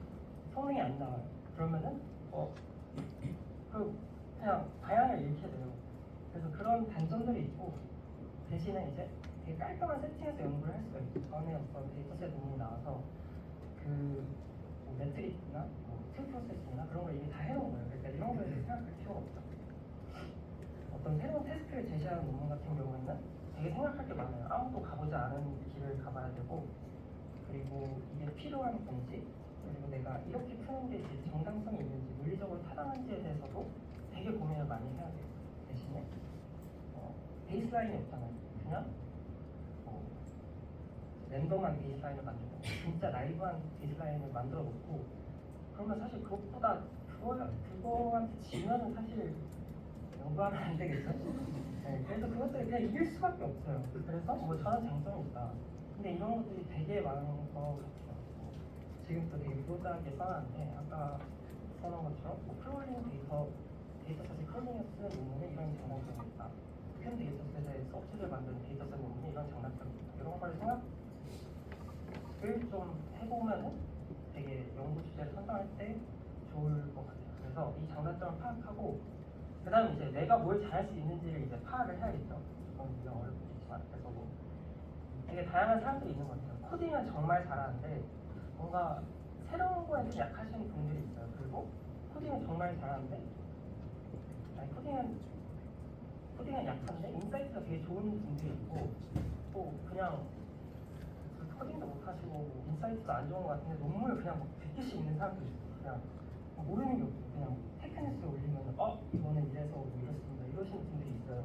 성능이 안 나와요. 그러면은 그냥 방향을 잃게 돼요. 그래서 그런 단점들이 있고 대신에 이제 되게 깔끔한 세팅에서 연구를 할 수가 있어요. 전에 어떤 데이터셋 논문이 나와서 뭐 매트릭이나 툴 프로세싱이나 그런 걸 이미 다 해놓은 거예요. 그러니까 이런 거에 대해서 생각할 필요가 없죠. 어떤 새로운 테스트를 제시하는 논문 같은 경우에는 되게 생각할 게 많아요. 아무도 가보지 않은 길을 가봐야 되고 그리고 이게 필요한 건지 그리고 내가 이렇게 푸는 게 이제 정당성이 있는지 물리적으로 타당한지에 대해서도 되게 고민을 많이 해야 돼요. 대신에 베이스라인이 없잖아요. 그냥 랜덤한 베이스라인을 만들고 진짜 라이브한 베이스라인을 만들어 놓고 그러면 사실 그것보다 그거한테 지면은 사실 연구하면 안 되겠죠? 네, 그래서 그것들이 그냥 이길 수밖에 없어요. 그래서 뭐 저런 장점이 있다. 근데 이런 것들이 되게 많은 것 같아요. 지금도 되게 브로드하게 써놨는데 아까 써놓은 것처럼 크롤링 데이터셋을 크롤링해서 쓰는 논문에 이런 장단점이 있다. 큰 데이터셋에 서치를 만드는 데이터셋 논문에 이런 장단점이 있다. 이런 걸 생각을 좀 해보면은 되게 연구 주제를 선정할 때 좋을 것 같아요. 그래서 이 장단점을 파악하고 그다음에 이제 내가 뭘 잘할 수 있는지를 이제 파악을 해야겠죠. 이게 어렵겠지만 그래서 뭐 되게 다양한 사람들이 있는 것 같아요. 코딩은 정말 잘하는데 뭔가 새로운 거에 좀 약하신 분들이 있어요. 그리고 코딩은 정말 잘하는데 아니 코딩은 약한데 인사이트가 되게 좋은 분들이 있고 또 그냥 코딩도 못하시고 뭐 인사이트도 안 좋은 것 같은데 논문을 그냥 막 100개씩 읽는 사람도 있어요. 그냥 모르는 게 없어요. 그냥 테크니스 올리면 이거는 이래서 뭐 이렇습니다 이러시는 분들이 있어요.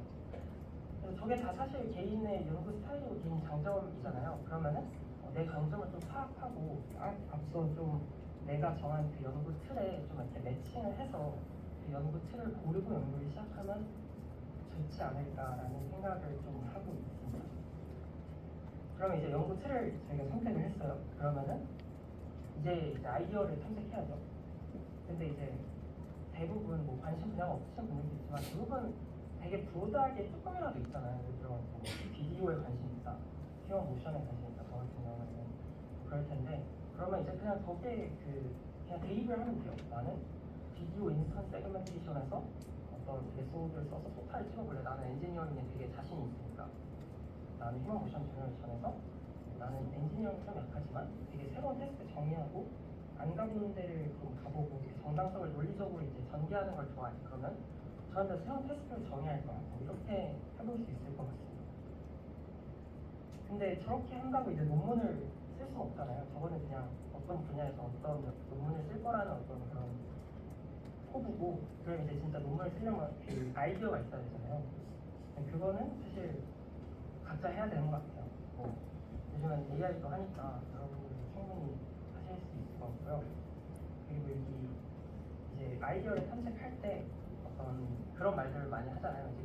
그래서 저게 다 사실 개인의 연구 스타일이고 개인 장점이잖아요. 그러면은 내 강점을 좀 파악하고 앞서 좀 내가 정한 그 연구 틀에 좀 이렇게 매칭을 해서 그 연구 틀을 고르고 연구를 시작하면 좋지 않을까라는 생각을 좀 하고 있습니다. 그러면 이제 연구 틀을 저희가 선택을 했어요. 그러면은 이제 아이디어를 탐색해야죠. 근데 이제 대부분 뭐 관심 분야가 없으신 분들도 있지만 대부분 되게 브로드하게 조금이라도 있잖아요. 예를 들어 뭐 비디오에 관심 있다, 휴먼 모션에 관심 있다, 저 같은 경우는 그럴 텐데 그러면 이제 그냥 거기에 그냥 대입을 하면 돼요. 나는 비디오 인스턴스 세그멘테이션에서 어떤 메소드를 써서 소타를 찍어볼래. 나는 엔지니어링에 되게 자신이 있으니까. 나는 휴먼 모션 제너레이션에서 나는 엔지니어링이 좀 약하지만 되게 새로운 테스트 정의하고 안 가보는 데를 좀 가보고 정당성을 논리적으로 이제 전개하는 걸 좋아해. 그러면 저한테 새로운 테스트를 정의할 거야. 뭐 이렇게 해볼 수 있을 것 같습니다. 근데 저렇게 한다고 이제 논문을 쓸 수는 없잖아요. 저거는 그냥 어떤 분야에서 어떤 논문을 쓸 거라는 어떤 그런 포부고, 그럼 이제 진짜 논문을 쓰려면 그 아이디어가 있어야 되잖아요. 그거는 사실 각자 해야 되는 것 같아요. 뭐 요즘은 AI도 하니까 여러분들이 충분히 하실 수 있을 것 같고요. 그리고 여기 이제 아이디어를 탐색할 때 어떤 그런 말들을 많이 하잖아요. 이제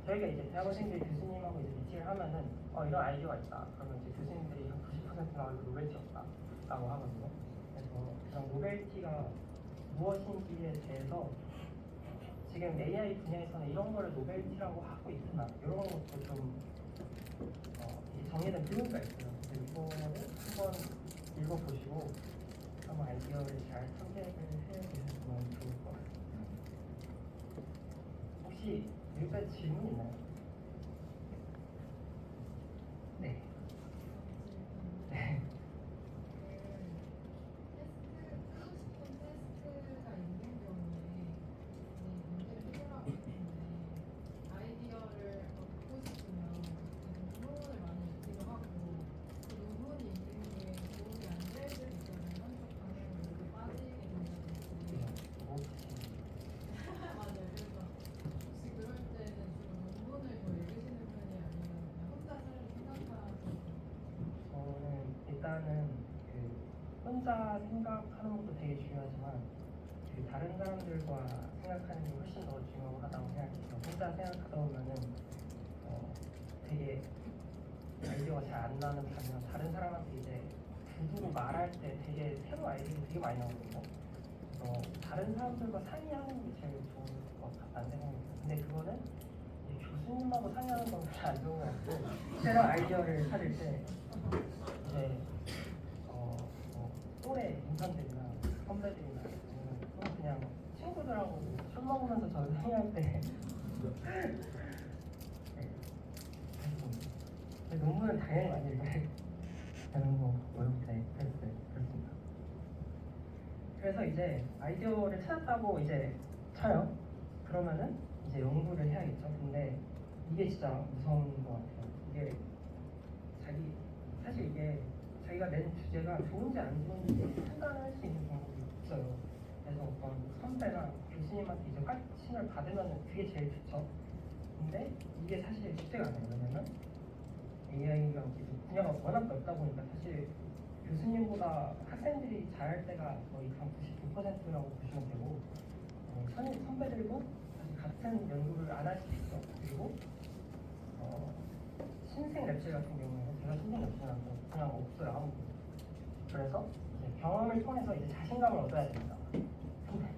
저희가 이제 대학원생들이 교수님하고 이제 미팅을 하면은 이런 아이디어가 있다. 그러면 이제 교수님들이 한 90%가 이거 노벨티였다라고 하거든요. 그래서 그런 노벨티가 무엇인지에 대해서 지금 AI 분야에서는 이런 거를 노벨티라고 하고 있구나. 이런 것도 좀 정리된 표현가 있어요. 이거를 한번 읽어보시고 한번 아이디어를 잘 탐색을 해보시면 좋을 것 같습니다. 혹시 여기까지 질문 있나요? 네. 네. 테스트가 있는 경우에 문제를 해결하고 싶은데 아이디어를 얻고 싶으면 논문을 많이 읽기도 하고 그 논문이 읽는 게 도움이 안 될 때도 있잖아요. 한쪽 방향으로 이렇게 빠지게 된다든지. 맞아요. 그래서 혹시 그럴 때는 주로 논문을 더 읽으시는 편이 아니면 그냥 혼자 생각하세요? 저는 일단은 혼자 생각하는 것도 되게 중요하지만 다른 사람들과 생각하는 게 훨씬 더 중요하다고 생각해요. 혼자 생각하다 보면은 되게 아이디어가 잘 안 나는 반면 다른 사람한테 이제 두고 말할 때 되게 새로운 아이디어가 되게 많이 나오거든요. 그래서 다른 사람들과 상의하는 게 제일 좋을 것 같다는 생각이 들어요. 근데 그거는 교수님하고 상의하는 건 잘 안 좋은 것 같고 새로운 아이디어를 찾을 때 이제 또래 인턴들이나 선배들이나 아니면 그냥 친구들하고 술 먹으면서 저를 상의할 때 논문은 당연히 많이 읽어야 되는 거고요. 네, 그렇습니다. 그래서 이제 아이디어를 찾았다고 이제 쳐요. 그러면은 이제 연구를 해야겠죠. 근데 이게 진짜 무서운 것 같아요. 이게 사실 이게 자기가 낸 주제가 좋은지 안 좋은지 판단할 수 있는 방법이 없어요. 그래서 어떤 선배나 교수님한테 이제 확신을 받으면 그게 제일 좋죠. 근데 이게 사실 쉽지가 않아요. 왜냐면 AI가 분야가 워낙 넓다 보니까 사실 교수님보다 학생들이 잘할 때가 거의 한 99%라고 보시면 되고 선배들도 사실 같은 연구를 안 할 수도 있죠. 그리고 신생 랩실 같은 경우에는 제가 신생 랩실한테 그냥 없어요. 아무도. 그래서 이제 경험을 통해서 이제 자신감을 얻어야 됩니다. 근데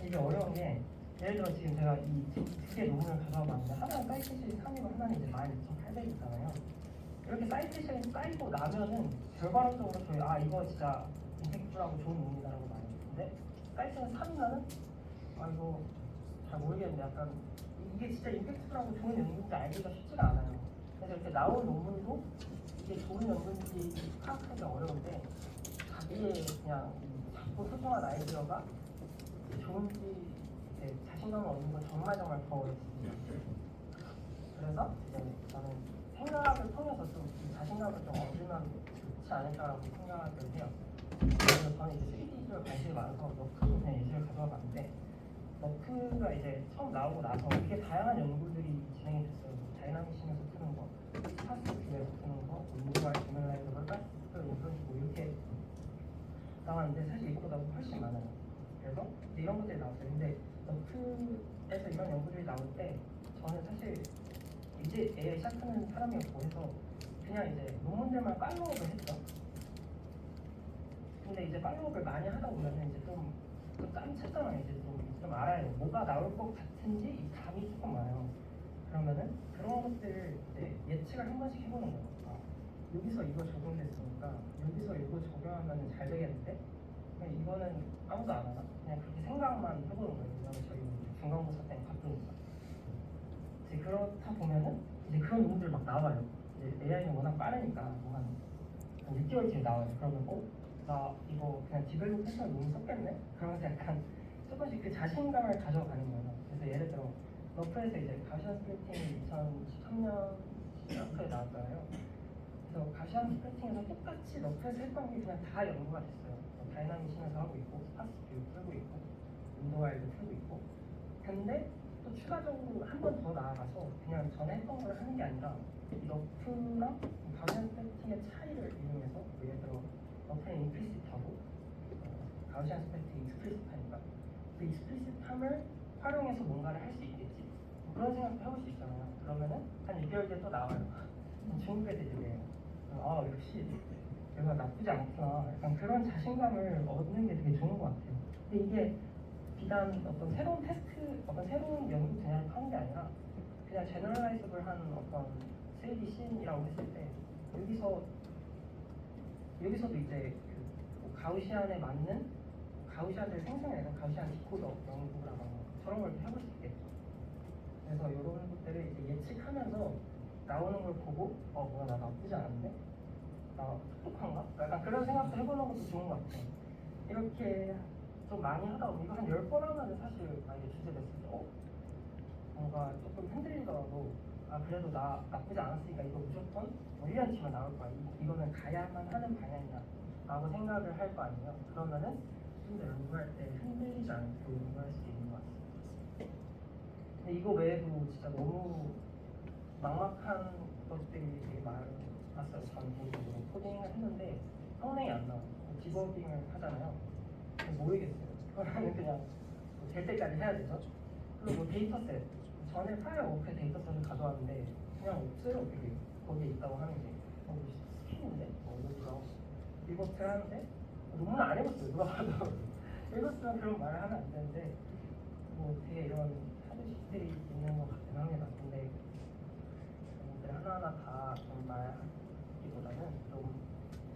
이게 어려운 게 예를 들어 지금 제가 이 두 개 논문을 가져와 봤는데 하나는 사이트실이 3이고 하나는 이제 12,800이잖아요. 이렇게 사이트실이 쌓이고 나면은 결과론적으로 저희 이거 진짜 임팩트하고 좋은 논문이다라고 많이 했는데 사이트는 3이면은 이거 잘 모르겠는데 약간 이게 진짜 임팩트라고 좋은 연구인지 알기가 쉽지가 않아요. 그래서 이렇게 나온 논문도 이게 좋은 연구인지 파악하기 어려운데 자기의 그냥 작고 소중한 아이디어가 좋은지 자신감을 얻는 건 정말 더 어렵습니다. 그래서 이제 저는 생각을 통해서 좀 자신감을 좀 얻으면 좋지 않을까라고 생각을 해요. 그래서 저는 이제 3D에 관심이 많아서 너프 그냥 예시를 가져와 봤는데 너프가 이제 처음 나오고 나서 되게 다양한 연구들이 진행이 됐어요. 뭐 다이나믹심에서 푸는 거, 스파스큐에서 푸는 거, 인도와의 제너라이저블 가스 인프런스 뭐 이렇게 나왔는데 사실 이거보다 훨씬 많아요. 그래서 이제 이런 것들이 나왔어요. 근데 너프에서 이런 연구들이 나올 때 저는 사실 이제 AI 시작하는 사람이었고 해서 그냥 이제 논문들만 팔로우업을 했죠. 근데 이제 팔로우업을 많이 하다 보면 이제 좀 짬찼잖아요. 이제 좀 알아요. 뭐가 나올 것 같은지 이 감이 조금 와요. 그러면은 그런 것들을 이제 예측을 한 번씩 해보는 거예요. 여기서 이거 적용됐으니까 여기서 이거 적용하면 잘 되겠는데 그냥 이거는 아무도 안 하나? 그냥 그렇게 생각만 해보는 거예요. 왜냐면 저희 중간고사 때는 바쁘니까. 이제 그렇다 보면은 이제 그런 논문들 막 나와요. 이제 AI는 워낙 빠르니까 뭐 한 6개월 뒤에 나와요. 그러면 나 이거 그냥 디벨롭 해서 논문 썼겠네? 그러면서 약간 조금씩 그 자신감을 가져가는 거예요. 그래서 예를 들어 너프에서 이제 가시안 스플리팅이 2013년 시작에 나왔잖아요. 그래서 가시안 스플리팅에서 똑같이 너프에서 했던 게 그냥 다 연구가 됐어요. 다이나믹심에서 하고 있고 스파스뷰 풀고 있고 인도와일드 풀고 있고 근데 또 추가적으로 한 번 더 나아가서 그냥 전에 했던 걸 하는 게 아니라 이 너프랑 가시안 스플리팅의 차이를 이용해서 예를 들어 너프는 임플리시트하고 가우시안 스플리팅이 익스플리시트하니까 그 익스플리시트함을 활용해서 뭔가를 할 수 있겠지 뭐 그런 생각도 해볼 수 있잖아요. 그러면은 한 6개월 뒤에 또 나와요. 중국 애들이 그래요. 역시 내가 나쁘지 않구나. 약간 그런 자신감을 얻는 게 되게 좋은 것 같아요. 근데 이게 비단 어떤 새로운 테스트, 어떤 새로운 연구 분야를 파는 게 아니라 그냥 제너럴라이즈블한 어떤 3D 씬이라고 했을 때 여기서도 이제 그 가우시안에 맞는 가우시안을 생성해내는 가우시안 디코더 연구라던가 저런 걸 해볼 수 있겠죠. 그래서 이런 것들을 이제 예측하면서 나오는 걸 보고 뭐야 나 나쁘지 않은데? 나 똑똑한가? 약간 그런 생각도 해보는 것도 좋은 것 같아요. 이렇게 좀 많이 하다 보면 이거 한 10번 하면 사실 만약에 주제 됐을 때 뭔가 조금 흔들리더라도 그래도 나 나쁘지 않았으니까 이거 무조건 1년 뒤면 나올 거야. 이거는 가야만 하는 방향이야 라고 생각을 할 거 아니에요. 그러면은 좀 더 연구할 때 흔들리지 않고 연구할 수 있는 것 같습니다. 근데 이거 외에도 진짜 너무 막막한 것들이 되게 많았어요. 저는 개인적으로 코딩을 했는데 성능이 안 나와요. 디버깅을 하잖아요. 모르겠어요. 그거는 그냥 될 때까지 해야 되죠. 그리고 뭐 데이터셋 전에 파이어 워크에 데이터셋을 가져왔는데 그냥 없어요. 그게 거기에 있다고 하는 게 스킨인데 뭐라고 리버트 하는데 논문 안 해봤어요. 누가 봐도 읽었으면 그런 말을 하면 안 되는데 뭐 되게 이런 하드식들이 있는 것 같긴 합니다. 근데 하나하나 다 좀 말하기보다는 좀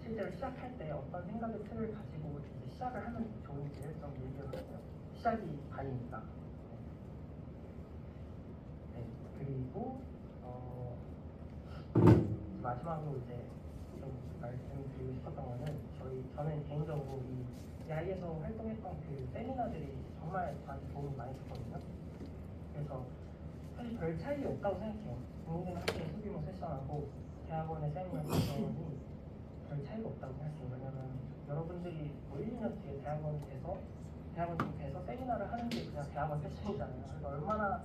실제로 시작할 때 어떤 생각의 틀을 가지고 이제 시작을 하면 좋은지를 좀 얘기를 하고요. 시작이 반이니까. 네. 그리고 마지막으로 이제 좀 말씀드리고 싶었던 거는 저는 개인적으로 이 야이에서 활동했던 그 세미나들이 정말 저한테 도움이 많이 줬거든요. 그래서 사실 별 차이 없다고 생각해요. 국민대는 학교의 소규모 세션하고 대학원의 세미나 세션이 별 차이가 없다고 생각해요. 왜냐면 여러분들이 뭐 1, 2년 뒤에 대학원 좀 돼서 세미나를 하는 게 그냥 대학원 세션이잖아요. 그래서 얼마나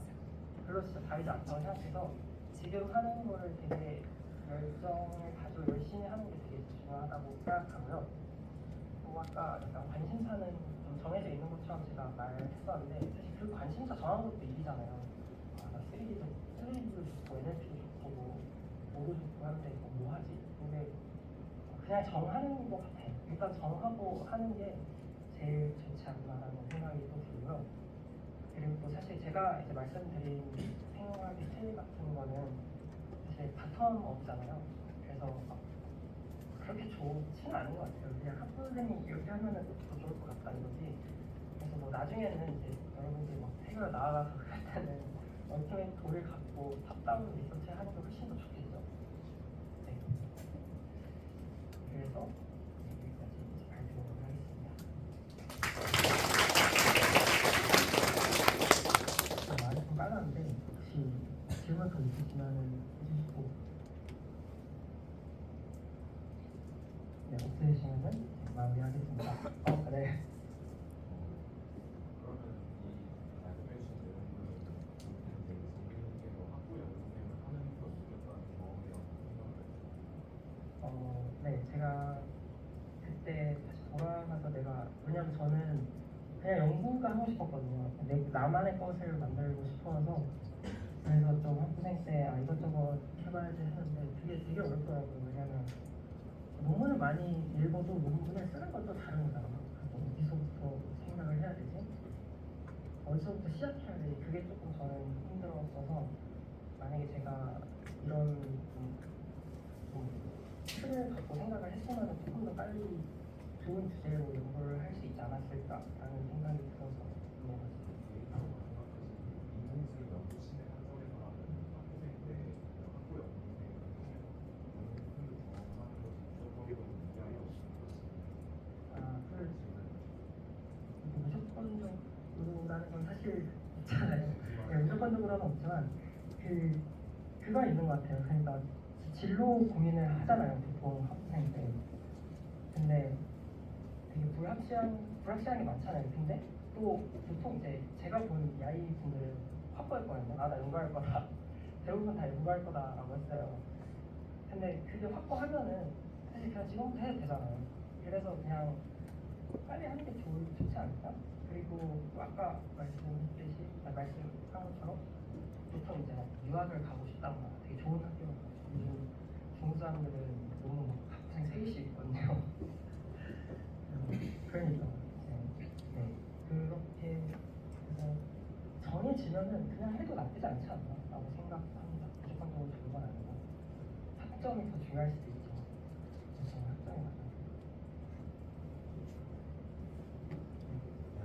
별로 진짜 다르지 않다고 생각해서 지금 하는 거를 되게 열정을 가지고 열심히 하는 게 되게 중요하다고 생각하고요. 또 아까 약간 관심사는 좀 정해져 있는 것처럼 제가 말했었는데 사실 그 관심사 정한 것도 일이잖아요. 나 3D도 좋고 NLP도 좋고 뭐도 좋고 하는데 뭐 하지? 근데 그냥 정하는 것 같아요. 일단 정하고 하는 게 제일 좋지 않나라는 생각이 또 들고요. 그리고 또 사실 제가 이제 말씀드린 생활의 스타일 같은 거는 사실 바텀업이잖아요. 그래서 그렇게 좋지는 않은 것 같아요. 그냥 학부생이 이렇게 하면은 더 좋을 것 같다 이거지. 그래서 뭐 나중에는 이제 여러분들이 막 해외로 나아가서 그럴 때는 얼티메이트 돌을 갖고 탑다운 리서치 하는 게 훨씬 더 좋겠죠. 네. 그래서 여기까지 이제 발표를 하겠습니다. 말이 좀 빨랐는데 혹시 질문 더 있으시면 해주시고, 네, 없으시면은 마무리하겠습니다. 네. 그러면 이 말씀해 주신 내용들은 이제 선생님께서 학부 연구생을 하는 교수였다는 경험이 어떠신가요? 네, 제가 그때 다시 돌아가서 왜냐면 저는 그냥 연구가 하고 싶었거든요. 나만의 것을 만들고 싶어서. 그래서 좀 학부생 때 이것저것 해봐야지 했는데 그게 되게 어렵더라고요. 왜냐면 논문을 많이 읽어도 논문을 쓰는 건 또 다른 거잖아요. 어디서부터 생각을 해야 되지? 어디서부터 시작해야 되지? 그게 조금 저는 힘들었어서, 만약에 제가 이런 틀을 갖고 생각을 했으면 조금 더 빨리 좋은 주제로 연구를 할 수 있지 않았을까라는 생각이 들어서 물어봤습니다. 인공지능 연구 진행하면서 하는 학부생 때 학부 연구생을 경험하는 것이 무조건 굉장히 무조건적으로라는 건 사실 있잖아요. 네, 무조건적으로는 없지만 그건 있는 것 같아요. 그러니까 진로 고민을 하잖아요, 보통 학부생 때. 근데 되게 불확실한 게 많잖아요. 근데 또 보통 이제 제가 본 야이 분들은 확고했거든요. 나 연구할 거다. 대부분 다 연구할 거다라고 했어요. 근데 그게 확고하면은 사실 그냥 지금부터 해도 되잖아요. 그래서 그냥 빨리 하는 게 좋지 않을까? 그리고 아까 말씀한 것처럼 보통 이제 유학을 가고 싶다거나 되게 좋은 학교를 가고 싶고, 중국 사람들은 너무 막 학생 3개씩 있거든요. 그러니까 네, 그렇게 해서 정해지면은 그냥 해도 나쁘지 않지 않나라고 생각합니다. 무조건적으로 좋은 건 아니고 학점이 더 중요할 수도 있죠. 그래서 학점이 맞아요.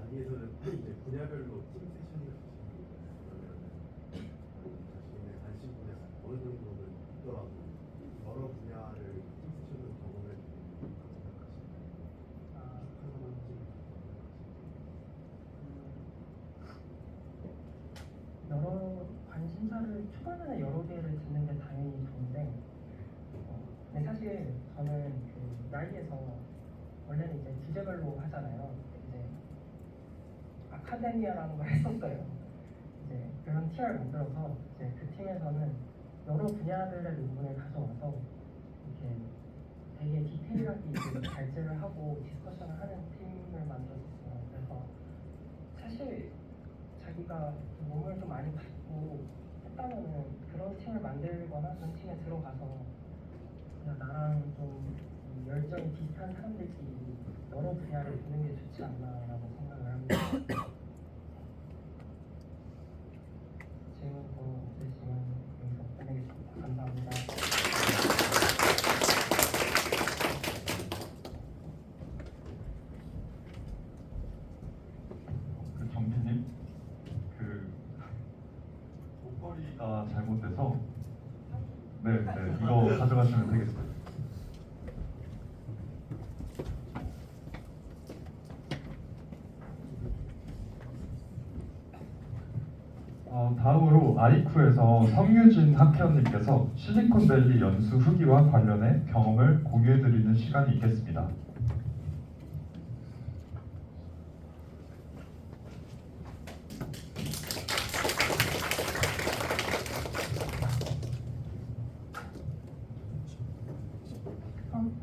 여기에서는 이제 분야별로 팀 세션을 주시는 거잖아요. 그러면 자신의 관심 분야가 어느 정도는 있더라도 여러 분야를 팀 세션으로 경험해 주는 거 생각하시나요? 여러 관심사를 초반에는 여러 개를 듣는 게 당연히 좋은데, 근데 사실 저는 그 나이에서 원래는 이제 주제별로 하잖아요. 이제 아카데미아라는 걸 했었어요. 이제 그런 팀을 만들어서 이제 그 팀에서는 여러 분야들의 논문을 가져와서 이렇게 되게 디테일하게 이제 발제를 하고 디스커션을 하는 팀을 만들었어요. 그래서 사실 자기가 몸을 좀 많이 갖고 했다면은 그런 팀을 만들거나 그런 팀에 들어가서 그냥 나랑 좀 열정이 비슷한 사람들끼리 여러 분야를 보는 게 좋지 않나라고 생각을 합니다. 질문 더 없으시면 여기서 끝내겠습니다. 감사합니다. 정빈님, 목걸이가 잘못돼서 네, 이거 가져가시면 되겠어요. 다음으로 아이쿠에서 성유진 학회원님께서 실리콘밸리 연수 후기와 관련해 경험을 공유해드리는 시간이 있겠습니다.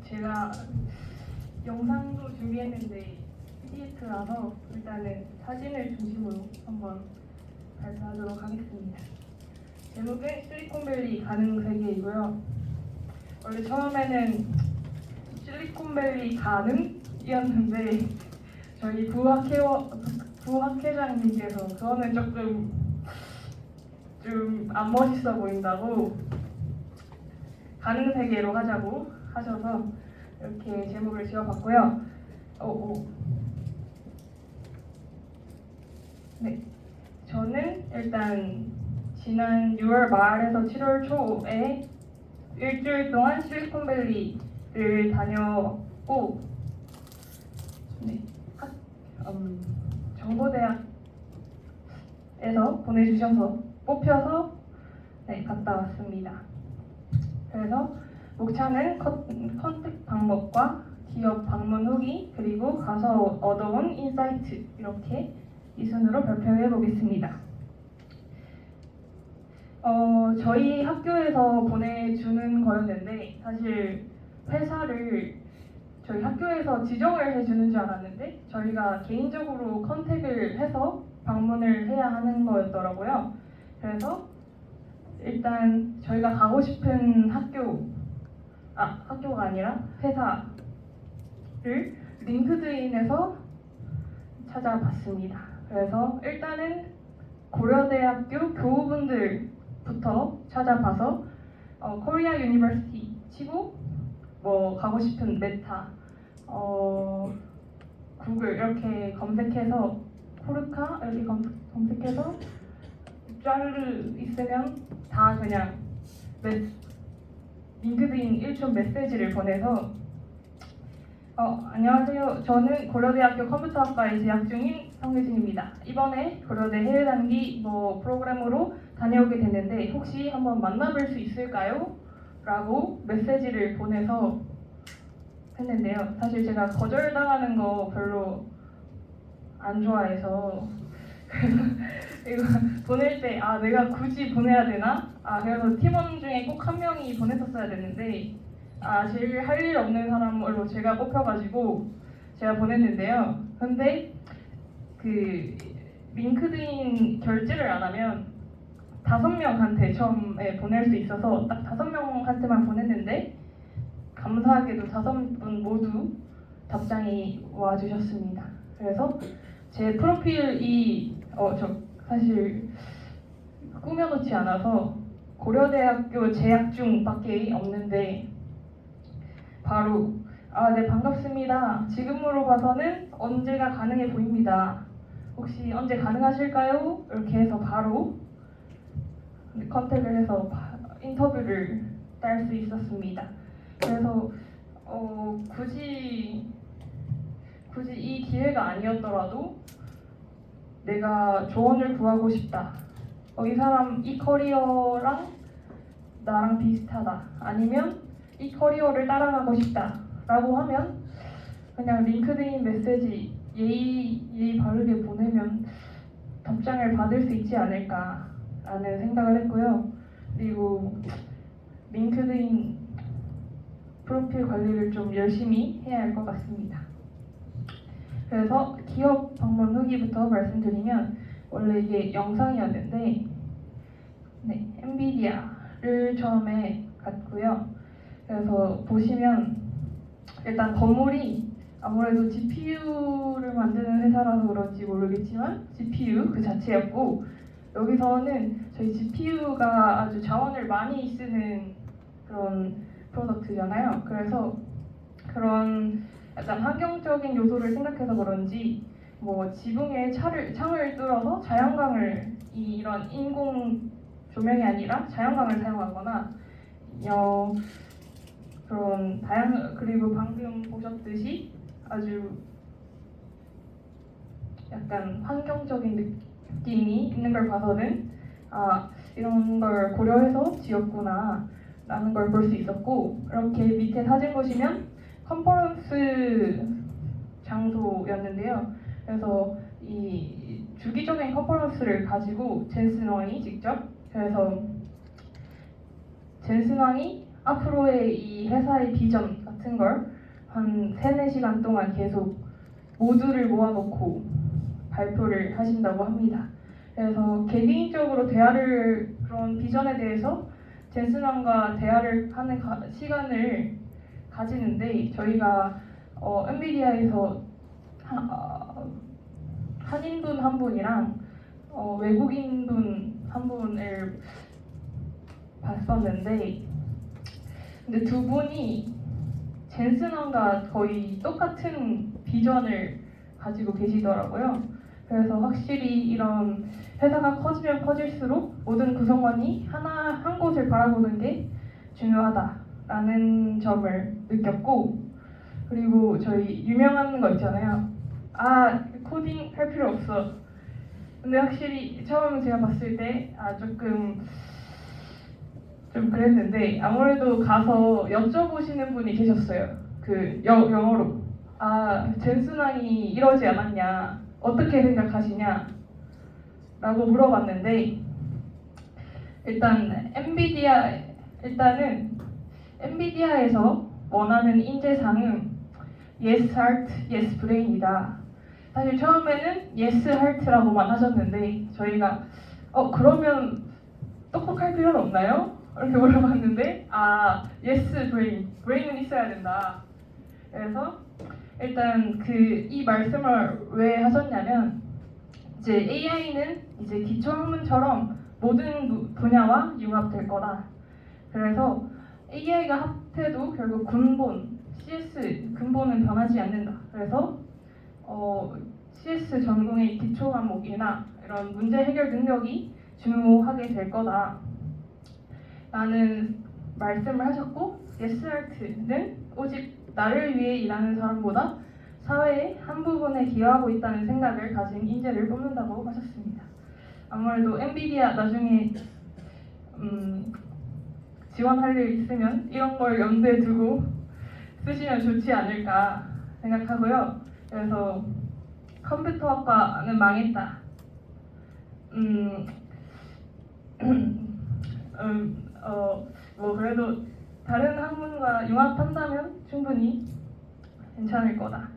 제가 영상도 준비했는데 PDF라서 일단은 사진을 중심으로 한번 발표하도록 하겠습니다. 제목은 실리콘밸리 가능 세계이고요. 원래 처음에는 실리콘밸리 가능이었는데 저희 부학회장님께서 그거는 좀 안 멋있어 보인다고 가능 세계로 하자고 하셔서 이렇게 제목을 지어봤고요. 네, 저는 일단 지난 6월 말에서 7월 초에 일주일 동안 실리콘밸리를 다녀왔고, 네, 정보대학에서 보내주셔서 뽑혀서 네, 갔다 왔습니다. 그래서 목차는 컨택 방법과 기업 방문 후기 그리고 가서 얻어온 인사이트 이렇게 이 순으로 발표해 보겠습니다. 저희 학교에서 보내주는 거였는데 사실 회사를 저희 학교에서 지정을 해주는 줄 알았는데 저희가 개인적으로 컨택을 해서 방문을 해야 하는 거였더라고요. 그래서 일단 저희가 가고 싶은 학교가 아니라 회사를 링크드인에서 찾아봤습니다. 그래서 일단은 고려대학교 교우분들부터 찾아봐서 코리아 유니버시티 치고 뭐 가고 싶은 메타, 구글 이렇게 검색해서 코르카 이렇게 검색해서 짤 있으면 다 그냥 링크드인 1초 메시지를 보내서 안녕하세요. 저는 고려대학교 컴퓨터학과에 재학 중인 성혜진입니다. 이번에 고려대 해외 단기 프로그램으로 다녀오게 됐는데 혹시 한번 만나뵐 수 있을까요? 라고 메시지를 보내서 했는데요. 사실 제가 거절당하는 거 별로 안 좋아해서 이거 보낼 때 내가 굳이 보내야 되나? 그래서 팀원 중에 꼭 한 명이 보냈었어야 됐는데 제일 할 일 없는 사람으로 제가 뽑혀가지고 제가 보냈는데요. 근데 그 링크드인 결제를 안 하면 5명한테 처음에 보낼 수 있어서 딱 5명한테만 보냈는데 감사하게도 5분 모두 답장이 와주셨습니다. 그래서 제 프로필이 저 사실 꾸며놓지 않아서 고려대학교 재학 중밖에 없는데 바로 네 반갑습니다. 지금으로 봐서는 언제가 가능해 보입니다. 혹시 언제 가능하실까요? 이렇게 해서 바로 컨택을 해서 인터뷰를 딸 수 있었습니다. 그래서 굳이 이 기회가 아니었더라도 내가 조언을 구하고 싶다. 이 사람 이 커리어랑 나랑 비슷하다. 아니면 이 커리어를 따라가고 싶다. 라고 하면 그냥 링크드인 메시지 예의 바르게 보내면 답장을 받을 수 있지 않을까 라는 생각을 했고요. 그리고 링크드인 프로필 관리를 좀 열심히 해야 할 것 같습니다. 그래서 기업 방문 후기부터 말씀드리면 원래 이게 영상이었는데 엔비디아를 처음에 갔고요. 그래서 보시면 일단 건물이 아무래도 GPU를 만드는 회사라서 그런지 모르겠지만 GPU 그 자체였고 여기서는 저희 GPU가 아주 자원을 많이 쓰는 그런 프로덕트잖아요. 그래서 그런 약간 환경적인 요소를 생각해서 그런지 지붕에 창을 뚫어서 자연광을 이런 인공 조명이 아니라 자연광을 사용하거나 그런 그리고 방금 보셨듯이 아주 약간 환경적인 느낌이 있는 걸 봐서는 이런 걸 고려해서 지었구나 라는 걸 볼 수 있었고 이렇게 밑에 사진 보시면 컨퍼런스 장소였는데요. 그래서 이 주기적인 컨퍼런스를 가지고 젠슨 왕이 직접 그래서 젠슨 왕이 앞으로의 이 회사의 비전 같은 걸 한 3-4시간 동안 계속 모두를 모아놓고 발표를 하신다고 합니다. 그래서 개개인적으로 그런 비전에 대해서 젠슨 왕과 대화를 하는 시간을 가지는데 저희가 엔비디아에서 한인분 한 분이랑 외국인분 한 분을 봤었는데 근데 두 분이 젠슨 왕과 거의 똑같은 비전을 가지고 계시더라고요. 그래서 확실히 이런 회사가 커지면 커질수록 모든 구성원이 한 곳을 바라보는 게 중요하다라는 점을 느꼈고, 그리고 저희 유명한 거 있잖아요. 아, 코딩 할 필요 없어. 근데 확실히 처음 제가 봤을 때 좀 그랬는데, 아무래도 가서 여쭤보시는 분이 계셨어요. 그 영어로 젠슨왕이 이러지 않았냐, 어떻게 생각하시냐 라고 물어봤는데, 일단은 엔비디아에서 원하는 인재상은 yes heart, yes brain이다. 사실 처음에는 yes heart라고만 하셨는데, 저희가 그러면 똑똑할 필요는 없나요? 이렇게 물어봤는데 yes brain은 있어야 된다. 그래서 일단 이 말씀을 왜 하셨냐면, 이제 AI는 이제 기초학문처럼 모든 분야와 융합될 거다. 그래서 AI가 합해도 결국 CS 근본은 변하지 않는다. 그래서 CS 전공의 기초 과목이나 이런 문제 해결 능력이 중요하게 될 거다 라는 말씀을 하셨고, 예스아트는 오직 나를 위해 일하는 사람보다 사회의 한 부분에 기여하고 있다는 생각을 가진 인재를 뽑는다고 하셨습니다. 아무래도 엔비디아 나중에 지원할 일 있으면 이런 걸 염두에 두고 쓰시면 좋지 않을까 생각하고요. 그래서 컴퓨터학과는 망했다. 그래도 다른 학문과 융합한다면 충분히 괜찮을 거다.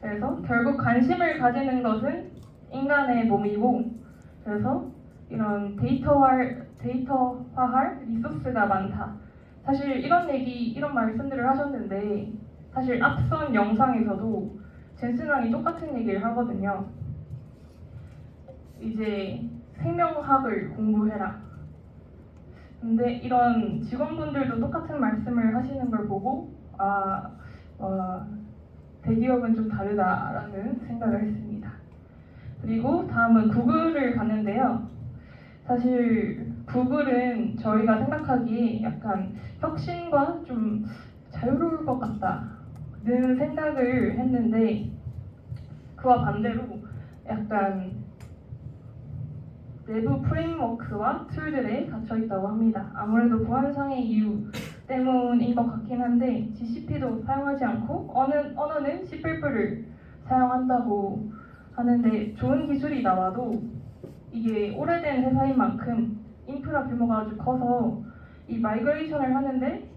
그래서 결국 관심을 가지는 것은 인간의 몸이고, 그래서 이런 데이터화할 리소스가 많다. 사실 이런 말씀들을 하셨는데, 사실 앞선 영상에서도 젠슨왕이 똑같은 얘기를 하거든요. 이제 생명학을 공부해라. 근데 이런 직원분들도 똑같은 말씀을 하시는 걸 보고 대기업은 좀 다르다라는 생각을 했습니다. 그리고 다음은 구글을 갔는데요. 사실 구글은 저희가 생각하기에 약간 혁신과 좀 자유로울 것 같다는 생각을 했는데, 그와 반대로 약간 내부 프레임워크와 툴들에 갇혀있다고 합니다. 아무래도 보안상의 이유 때문인 것 같긴 한데, GCP도 사용하지 않고 언어는 C++을 사용한다고 하는데, 좋은 기술이 나와도 이게 오래된 회사인 만큼 인프라 규모가 아주 커서 이 마이그레이션을 하는데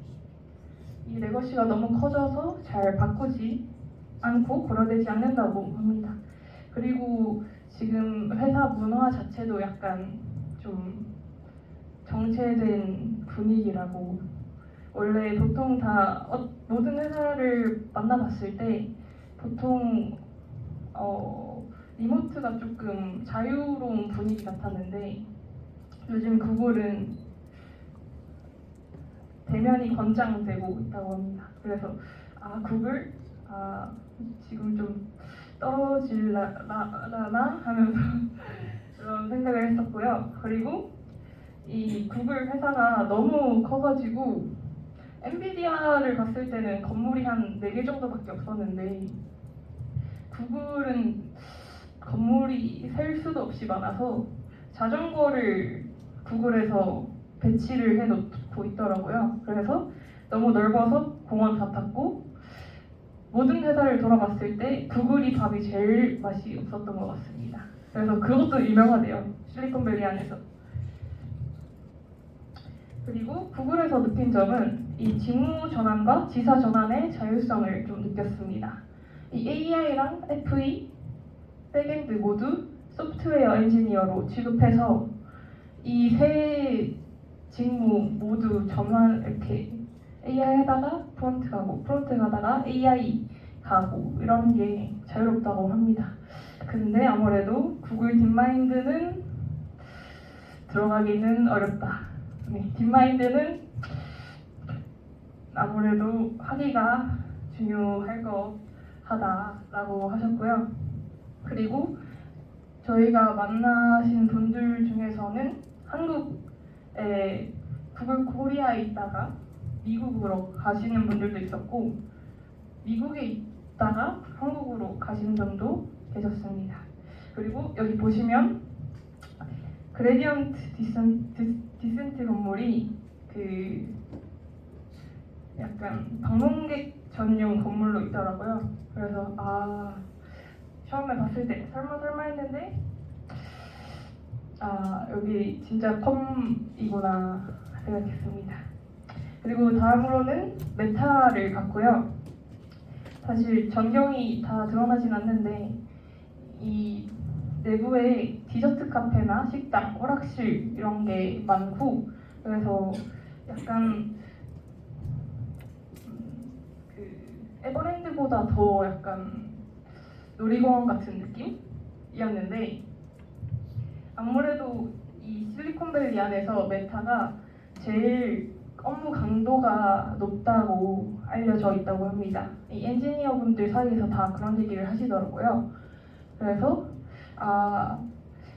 이 레거시가 너무 커져서 잘 바꾸지 않고 고려되지 않는다고 합니다. 그리고 지금 회사 문화 자체도 약간 좀 정체된 분위기라고. 원래 보통 다 모든 회사를 만나봤을 때 보통 리모트가 조금 자유로운 분위기 같았는데, 요즘 구글은 대면이 권장되고 있다고 합니다. 그래서 구글 지금 좀 떨어질라나 하면서 그런 생각을 했었고요. 그리고 이 구글 회사가 너무 커가지고 엔비디아를 갔을 때는 건물이 한 4개 정도밖에 없었는데, 구글은 건물이 셀 수도 없이 많아서 자전거를 구글에서 배치를 해놓고 있더라고요. 그래서 너무 넓어서 공원 같았고, 모든 회사를 돌아봤을 때 구글이 밥이 제일 맛이 없었던 것 같습니다. 그래서 그것도 유명하대요, 실리콘밸리 안에서. 그리고 구글에서 느낀 점은 이 직무 전환과 지사 전환의 자율성을 좀 느꼈습니다. 이 AI랑 FE, 백엔드 모두 소프트웨어 엔지니어로 취급해서 이 세 직무 모두 전환, 이렇게 AI 하다가 프론트 가고, 프론트 가다가 AI 가고, 이런 게 자유롭다고 합니다. 근데 아무래도 구글 딥마인드는 들어가기는 어렵다. 딥마인드는 아무래도 하기가 중요할 것 하다라고 하셨고요. 그리고 저희가 만나신 분들 중에서는 한국에 구글 코리아에 있다가 미국으로 가시는 분들도 있었고 미국에 있다가 한국으로 가시는 분도 계셨습니다. 그리고 여기 보시면 그레디언트 디센트 건물이 그 약간 방문객 전용 건물로 있더라고요. 그래서 처음에 봤을 때 설마 했는데 여기 진짜 컴이구나 생각했습니다. 그리고 다음으로는 메타를 봤고요. 사실 전경이 다 드러나진 않는데 이 내부에 디저트 카페나 식당, 오락실 이런 게 많고 그래서 약간 그 에버랜드보다 더 약간 놀이공원 같은 느낌이었는데 아무래도 이 실리콘밸리 안에서 메타가 제일 업무 강도가 높다고 알려져 있다고 합니다. 이 엔지니어 분들 사이에서 다 그런 얘기를 하시더라고요. 그래서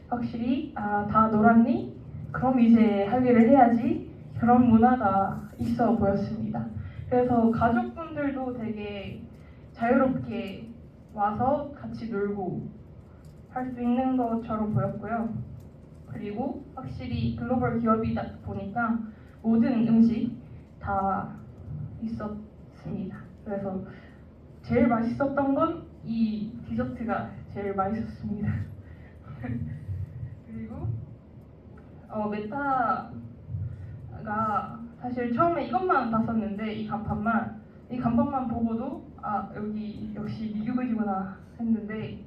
확실히 다 놀았니? 그럼 이제 할 일을 해야지. 그런 문화가 있어 보였습니다. 그래서 가족분들도 되게 자유롭게 와서 같이 놀고 할 수 있는 것처럼 보였고요. 그리고 확실히 글로벌 기업이다 보니까 모든 음식 다 있었습니다. 그래서 제일 맛있었던 건 이 디저트가 제일 맛있었습니다. 그리고 메타가 사실 처음에 이것만 봤었는데 이 간판만 보고도 여기 역시 미국이구나 했는데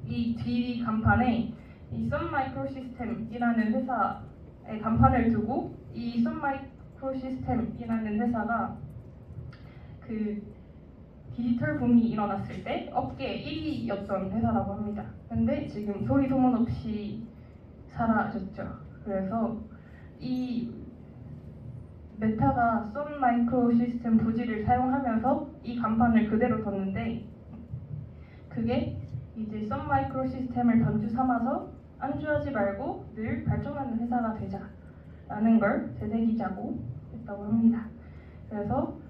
이 뒤 간판에 이 썬마이크로시스템이라는 회사의 간판을 두고 이 썬마이크로시스템이라는 회사가 그 디지털 붐이 일어났을 때 업계 1위였던 회사라고 합니다. 근데 지금 소리 소문 없이 사라졌죠. 그래서 이 메타가 썬마이크로시스템 부지를 사용하면서 이 간판을 그대로 뒀는데 그게 이제 썬마이크로시스템을 변주 삼아서 안주하지 말고 늘 발전하는 회사가 되자라는 걸 되새기자고 했다고 합니다. 그래서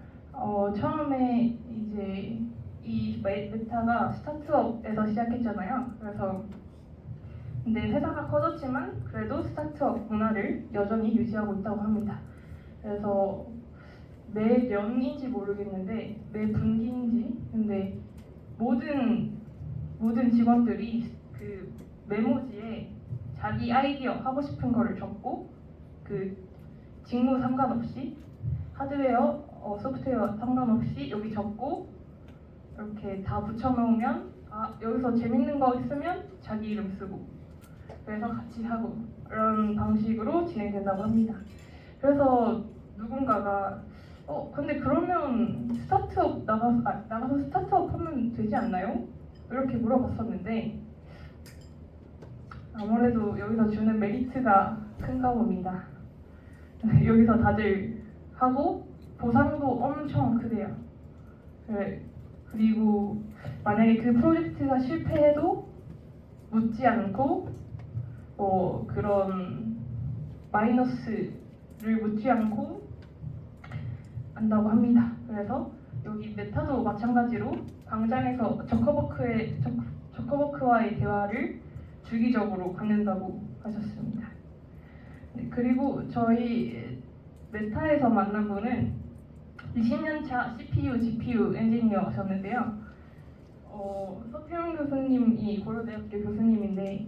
처음에 이제 이 메타가 스타트업에서 시작했잖아요. 그래서 근데 회사가 커졌지만 그래도 스타트업 문화를 여전히 유지하고 있다고 합니다. 그래서 매 년인지 모르겠는데 매 분기인지 근데 모든 직원들이 그 메모지에 자기 아이디어 하고 싶은 거를 적고 그 직무 상관없이 하드웨어, 소프트웨어 상관없이 여기 적고 이렇게 다 붙여놓으면 여기서 재밌는 거 있으면 자기 이름 쓰고 그래서 같이 하고 이런 방식으로 진행된다고 합니다. 그래서 누군가가 근데 그러면 스타트업 나가서 스타트업 하면 되지 않나요? 이렇게 물어봤었는데 아무래도 여기서 주는 메리트가 큰가 봅니다. 여기서 다들 하고 보상도 엄청 크대요. 그리고 만약에 그 프로젝트가 실패해도 묻지 않고 그런 마이너스를 묻지 않고 한다고 합니다. 그래서 여기 메타도 마찬가지로 광장에서 저커버크와의 대화를 주기적으로 갖는다고 하셨습니다. 네, 그리고 저희 메타에서 만난 분은 20년차 CPU, GPU 엔지니어셨는데요. 서태웅 교수님이 고려대학교 교수님인데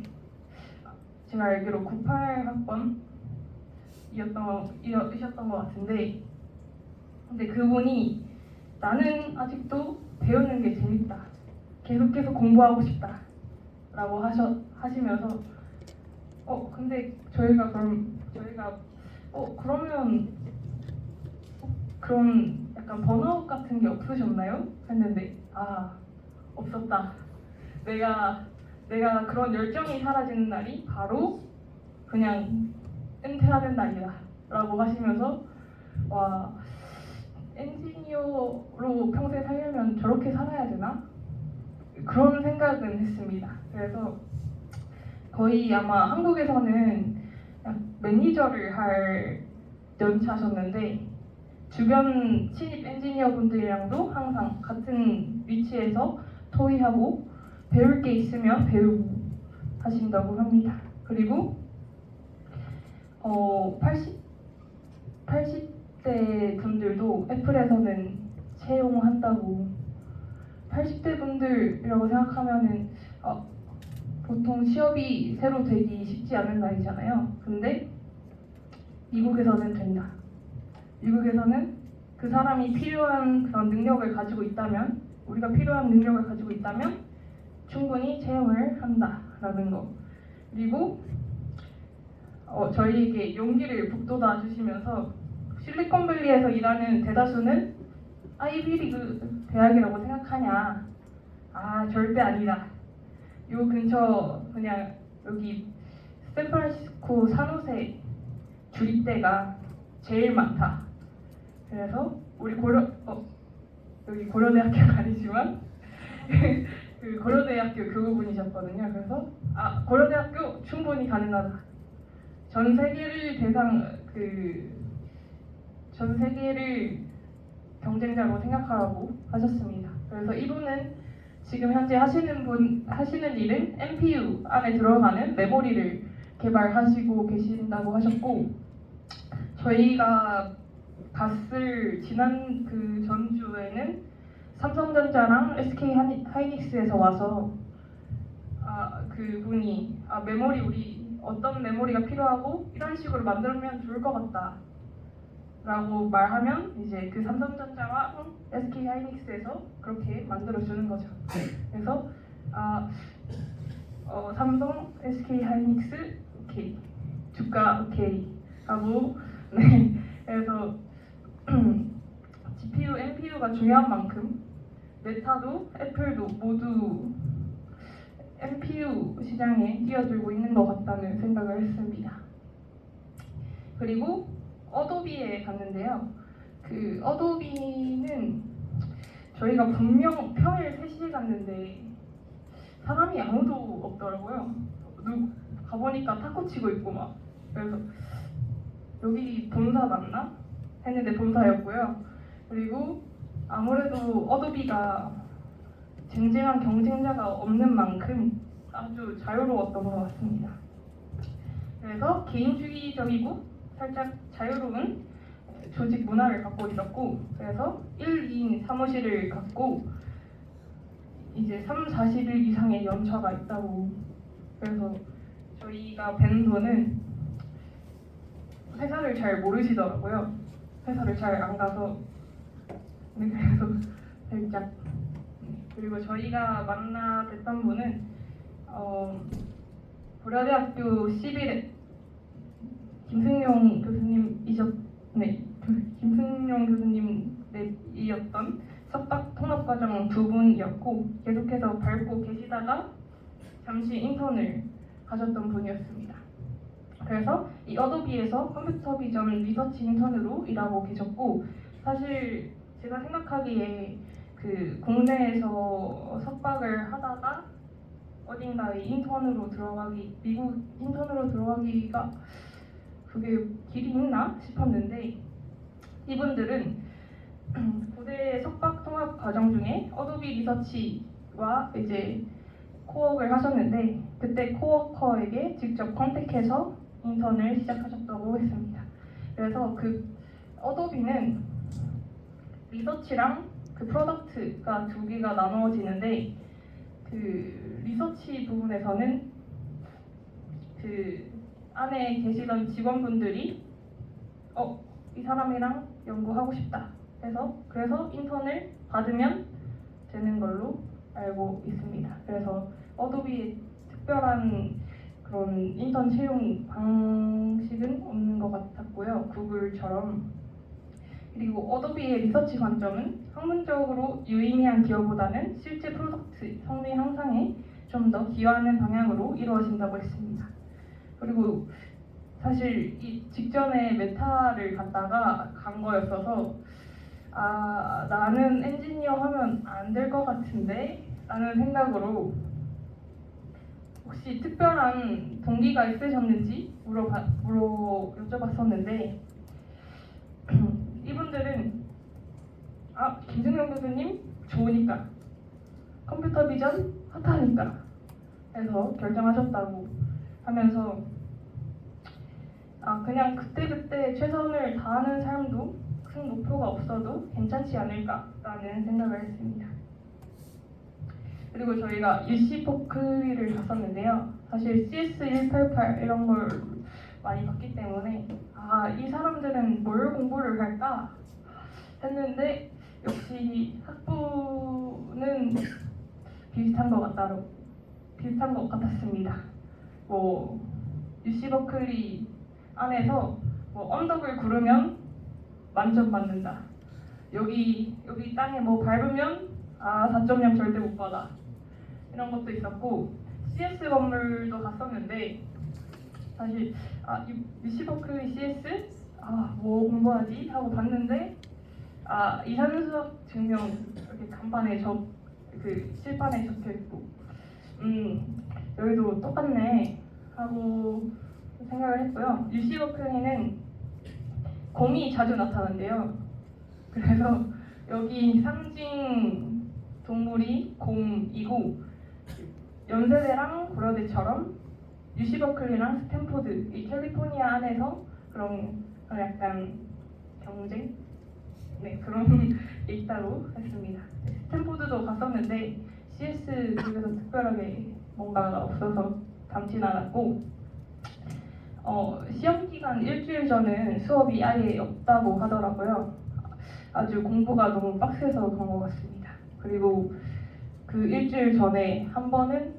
제가 알기로 98학번이셨던 것 같은데 근데 그분이 나는 아직도 배우는 게 재밌다. 계속 공부하고 싶다. 라고 하시면서 근데 저희가 그러면 그런 약간 번아웃 같은 게 없으셨나요? 했는데 없었다. 내가 그런 열정이 사라지는 날이 바로 그냥 은퇴하는 날이다. 라고 하시면서 와 엔지니어로 평생 살려면 저렇게 살아야 되나? 그런 생각은 했습니다. 그래서 거의 아마 한국에서는 매니저를 할 연차셨는데 주변 신입 엔지니어분들이랑도 항상 같은 위치에서 토의하고 배울 게 있으면 배우고 하신다고 합니다. 그리고 80대 분들도 애플에서는 채용한다고. 80대 분들이라고 생각하면은 보통 취업이 새로 되기 쉽지 않은 나이잖아요. 근데 미국에서는 된다. 미국에서는 그 사람이 필요한 그런 능력을 가지고 있다면, 우리가 필요한 능력을 가지고 있다면 충분히 채용을 한다라는 거. 그리고 저희에게 용기를 북돋아 주시면서 실리콘밸리에서 일하는 대다수는 아이비리그 대학이라고 생각하냐? 아, 절대 아니다. 요 근처 그냥 여기 샌프란시스코 산호세 주립대가 제일 많다. 그래서 우리 여기 고려대학교가 아니지만 그 고려대학교 교우분이셨거든요. 그래서 고려대학교 충분히 가능하다. 전 세계를 경쟁자로 생각하라고 하셨습니다. 그래서 이분은 지금 현재 하시는 일은 NPU 안에 들어가는 메모리를 개발하시고 계신다고 하셨고, 저희가 갔을 지난 그 전주에는 삼성전자랑 SK 하이닉스에서 와서 그분이 메모리 우리 어떤 메모리가 필요하고 이런 식으로 만들면 좋을 것 같다 라고 말하면 이제 그 삼성전자와 SK 하이닉스에서 그렇게 만들어주는 거죠. 그래서 삼성, SK 하이닉스 오케이, 주가 오케이 하고 네. 그래서 GPU, NPU가 중요한 만큼 메타도 애플도 모두 NPU 시장에 뛰어들고 있는 것 같다는 생각을 했습니다. 그리고 어도비에 갔는데요. 그 어도비는 저희가 분명 평일 3시에 갔는데 사람이 아무도 없더라고요. 가보니까 탁구 치고 있고 막. 그래서 여기 본사 맞나? 했는데 본사였고요. 그리고 아무래도 어도비가 쟁쟁한 경쟁자가 없는 만큼 아주 자유로웠던 것 같습니다. 그래서 개인주의적이고 살짝 자유로운 조직 문화를 갖고 있었고, 그래서 1, 2인 사무실을 갖고 이제 3, 40일 이상의 연차가 있다고. 그래서 저희가 뵌 분은 회사를 잘 모르시더라고요. 회사를 잘 안 가서. 네, 그래서 살짝. 그리고 저희가 만나 뵀던 분은 고려대학교 11회 김승용 교수님이었던 석박 통합과정 2분이었고, 계속해서 밟고 계시다가 잠시 인턴을 하셨던 분이었습니다. 그래서 이 어도비에서 컴퓨터 비전 리서치 인턴으로 일하고 계셨고, 사실 제가 생각하기에 그 국내에서 석박을 하다가 어딘가에 인턴으로 들어가기, 미국 인턴으로 들어가기가 그게 길이 있나 싶었는데, 이분들은 고대 석박 통합 과정 중에 어도비 리서치와 이제 코워크를 하셨는데, 그때 코워커에게 직접 컨택해서 인턴을 시작하셨다고 했습니다. 그래서 그 어도비는 리서치랑 그 프로덕트가 두 개가 나누어지는데, 그 리서치 부분에서는 그 안에 계시던 직원분들이 이 사람이랑 연구하고 싶다 해서 그래서 인턴을 받으면 되는 걸로 알고 있습니다. 그래서 어도비의 특별한 그런 인턴 채용 방식은 없는 것 같았고요. 구글처럼. 그리고 어도비의 리서치 관점은 학문적으로 유의미한 기여보다는 실제 프로덕트 성능 향상에 좀 더 기여하는 방향으로 이루어진다고 했습니다. 그리고 사실 이 직전에 메타를 갔다가 간 거였어서 나는 엔지니어 하면 안 될 것 같은데 라는 생각으로 혹시 특별한 동기가 있으셨는지 여쭤봤었는데 이분들은 김승용 교수님 좋으니까 컴퓨터 비전 핫하니까 해서 결정하셨다고 하면서 그냥 그때그때 최선을 다하는 삶도 큰 목표가 없어도 괜찮지 않을까라는 생각을 했습니다. 그리고 저희가 UC 포클리를 갔었는데요. 사실 CS188 이런 걸 많이 봤기 때문에 이 사람들은 뭘 공부를 할까 했는데 역시 학부는 비슷한 것 같았습니다. UC 버클리 안에서 언덕을 구르면 만점 받는다. 여기 땅에 밟으면 4.0 절대 못 받아. 이런 것도 있었고 CS 건물도 갔었는데 사실 UC 버클리 CS 뭐 공부하지 하고 봤는데 이산수학 증명 이렇게 간판에 실판에 적혀 있고 여기도 똑같네 하고 생각을 했고요. UC 버클리는 곰이 자주 나타난대요. 그래서 여기 상징 동물이 곰이고 연세대랑 고려대처럼 UC 버클리랑 스탠포드 이 캘리포니아 안에서 그런 약간 경쟁 그런 게 있다고 했습니다. 스탠포드도 갔었는데 CS 쪽에서 특별하게 뭔가가 없어서 담진 않았고 시험 기간 일주일 전은 수업이 아예 없다고 하더라고요. 아주 공부가 너무 빡세서 그런 것 같습니다. 그리고 그 일주일 전에 한 번은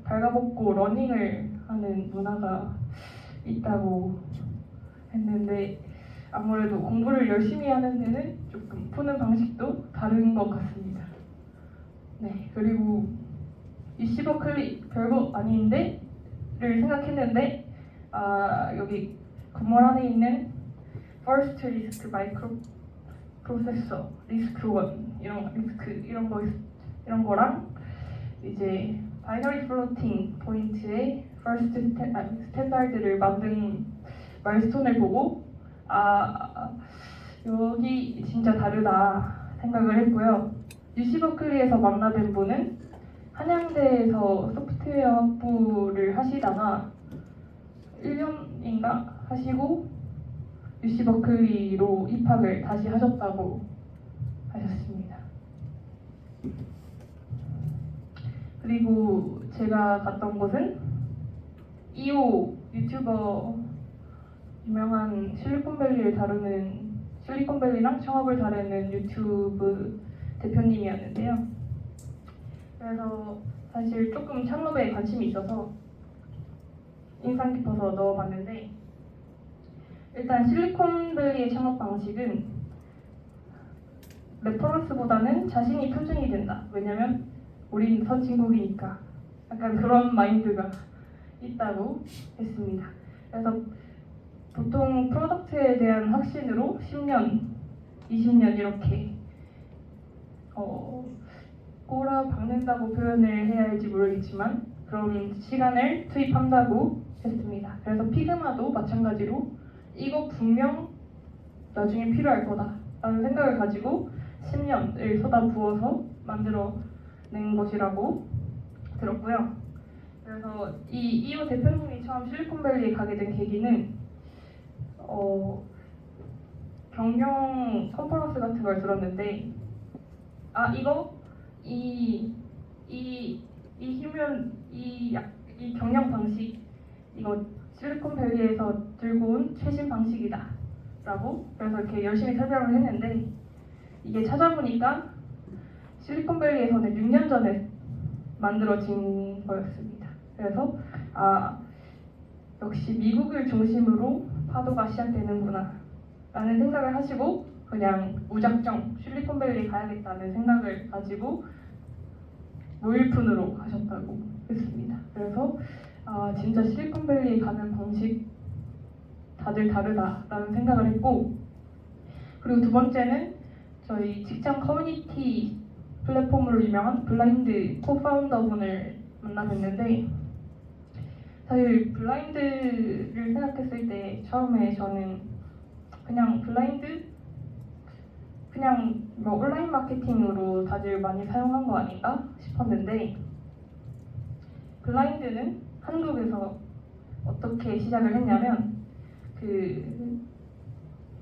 발가벗고 러닝을 하는 문화가 있다고 했는데 아무래도 공부를 열심히 하는 데는 조금 푸는 방식도 다른 것 같습니다. 네, 그리고 UC 버클리 별거 아닌데를 생각했는데 여기 건물 안에 있는 First Risk Micro Processor Risk 1 이런 거랑 이제 바이너리 플로팅 포인트의 First 스탠다드를 만든 마일스톤을 보고 여기 진짜 다르다 생각을 했고요. UC 버클리에서 만나뵌 분은 한양대에서 소프트웨어 학부를 하시다가 1년인가 하시고 UC 버클리로 입학을 다시 하셨다고 하셨습니다. 그리고 제가 갔던 곳은 이호 유튜버 유명한 실리콘밸리랑 창업을 다루는 유튜브 대표님이었는데요. 그래서 사실 조금 창업에 관심이 있어서 인상 깊어서 넣어봤는데 일단 실리콘밸리의 창업 방식은 레퍼런스보다는 자신이 표준이 된다. 왜냐면 우린 선진국이니까 약간 그런 마인드가 있다고 했습니다. 그래서 보통 프로덕트에 대한 확신으로 10년, 20년 이렇게 꼬라박는다고 표현을 해야 할지 모르겠지만 그런 시간을 투입한다고 했습니다. 그래서 피그마도 마찬가지로 이거 분명 나중에 필요할 거다 라는 생각을 가지고 10년을 쏟아부어서 만들어낸 것이라고 들었고요. 그래서 이호 대표님이 처음 실리콘밸리에 가게 된 계기는 경영 컨퍼런스 같은 걸 들었는데 이 경영 방식 이거 실리콘밸리에서 들고 온 최신 방식이다 라고 그래서 이렇게 열심히 설명을 했는데 이게 찾아보니까 실리콘밸리에서는 6년 전에 만들어진 거였습니다. 그래서 역시 미국을 중심으로 파도가 시작되는구나 라는 생각을 하시고 그냥 무작정 실리콘밸리 가야겠다는 생각을 가지고 무일푼으로 가셨다고 했습니다. 그래서 진짜 실리콘밸리 가는 방식 다들 다르다라는 생각을 했고 그리고 두 번째는 저희 직장 커뮤니티 플랫폼으로 유명한 블라인드 코파운더 분을 만나 뵀는데 사실 블라인드를 생각했을 때 처음에 저는 그냥 블라인드? 그냥 뭐 온라인 마케팅으로 다들 많이 사용한 거 아닌가 싶었는데 블라인드는 한국에서 어떻게 시작을 했냐면 그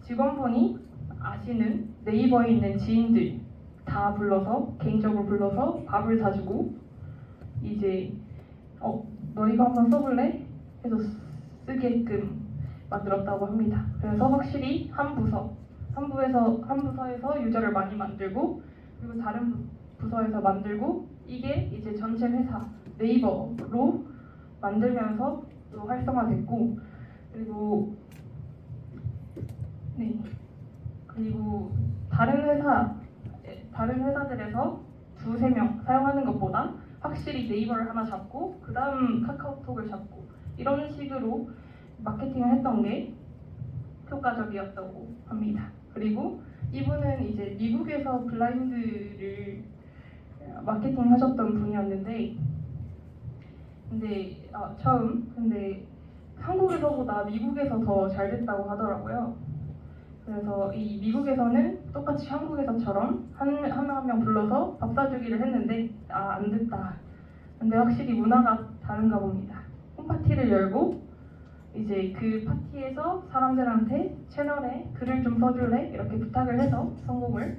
직원분이 아시는 네이버에 있는 지인들 다 불러서 개인적으로 불러서 밥을 사주고 이제 너 이거 한번 써볼래? 해서 쓰게끔 만들었다고 합니다. 그래서 확실히 한 부서에서 유저를 많이 만들고 그리고 다른 부서에서 만들고 이게 이제 전체 회사 네이버로 만들면서 또 활성화됐고 그리고 다른 회사들에서 두세 명 사용하는 것보다 확실히 네이버를 하나 잡고 그 다음 카카오톡을 잡고 이런 식으로 마케팅을 했던 게 효과적이었다고 합니다. 그리고 이분은 이제 미국에서 블라인드를 마케팅 하셨던 분이었는데 근데 한국에서보다 미국에서 더 잘 됐다고 하더라고요. 그래서 이 미국에서는 똑같이 한국에서처럼 한 명 불러서 밥 사주기를 했는데 안 됐다. 근데 확실히 문화가 다른가 봅니다. 홈파티를 열고 이제 그 파티에서 사람들한테 채널에 글을 좀 써줄래? 이렇게 부탁을 해서 성공을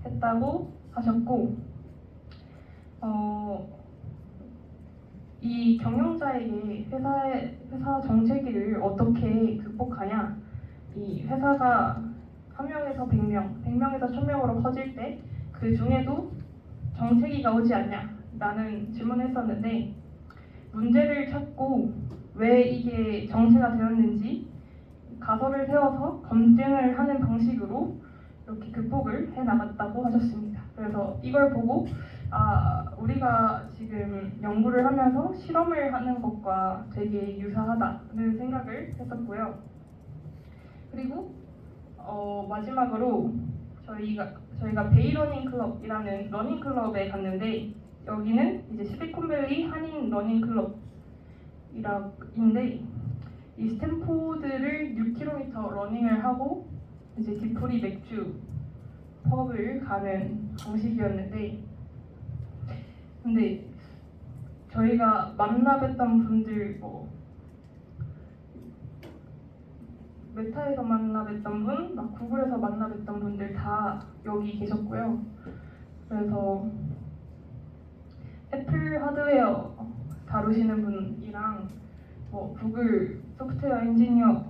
했다고 하셨고 이 경영자에게 회사 정체기를 어떻게 극복하냐 이 회사가 1명에서 100명, 100명에서 1000명으로 커질 때 그 중에도 정체기가 오지 않냐 라는 질문을 했었는데 문제를 찾고 왜 이게 정체가 되었는지 가설을 세워서 검증을 하는 방식으로 이렇게 극복을 해나갔다고 하셨습니다. 그래서 이걸 보고 우리가 지금 연구를 하면서 실험을 하는 것과 되게 유사하다는 생각을 했었고요. 그리고 마지막으로 저희가 베이러닝 클럽이라는 러닝 클럽에 갔는데 여기는 이제 실리콘밸리 한인 러닝 클럽인데 이 스탠포드를 6km 러닝을 하고 이제 디프리 맥주 펍을 가는 방식이었는데 근데 저희가 만나뵀던 분들 메타에서 만나뵀던 분, 구글에서 만나뵀던 분들 다 여기 계셨고요. 그래서 애플 하드웨어 다루시는 분이랑 구글 소프트웨어 엔지니어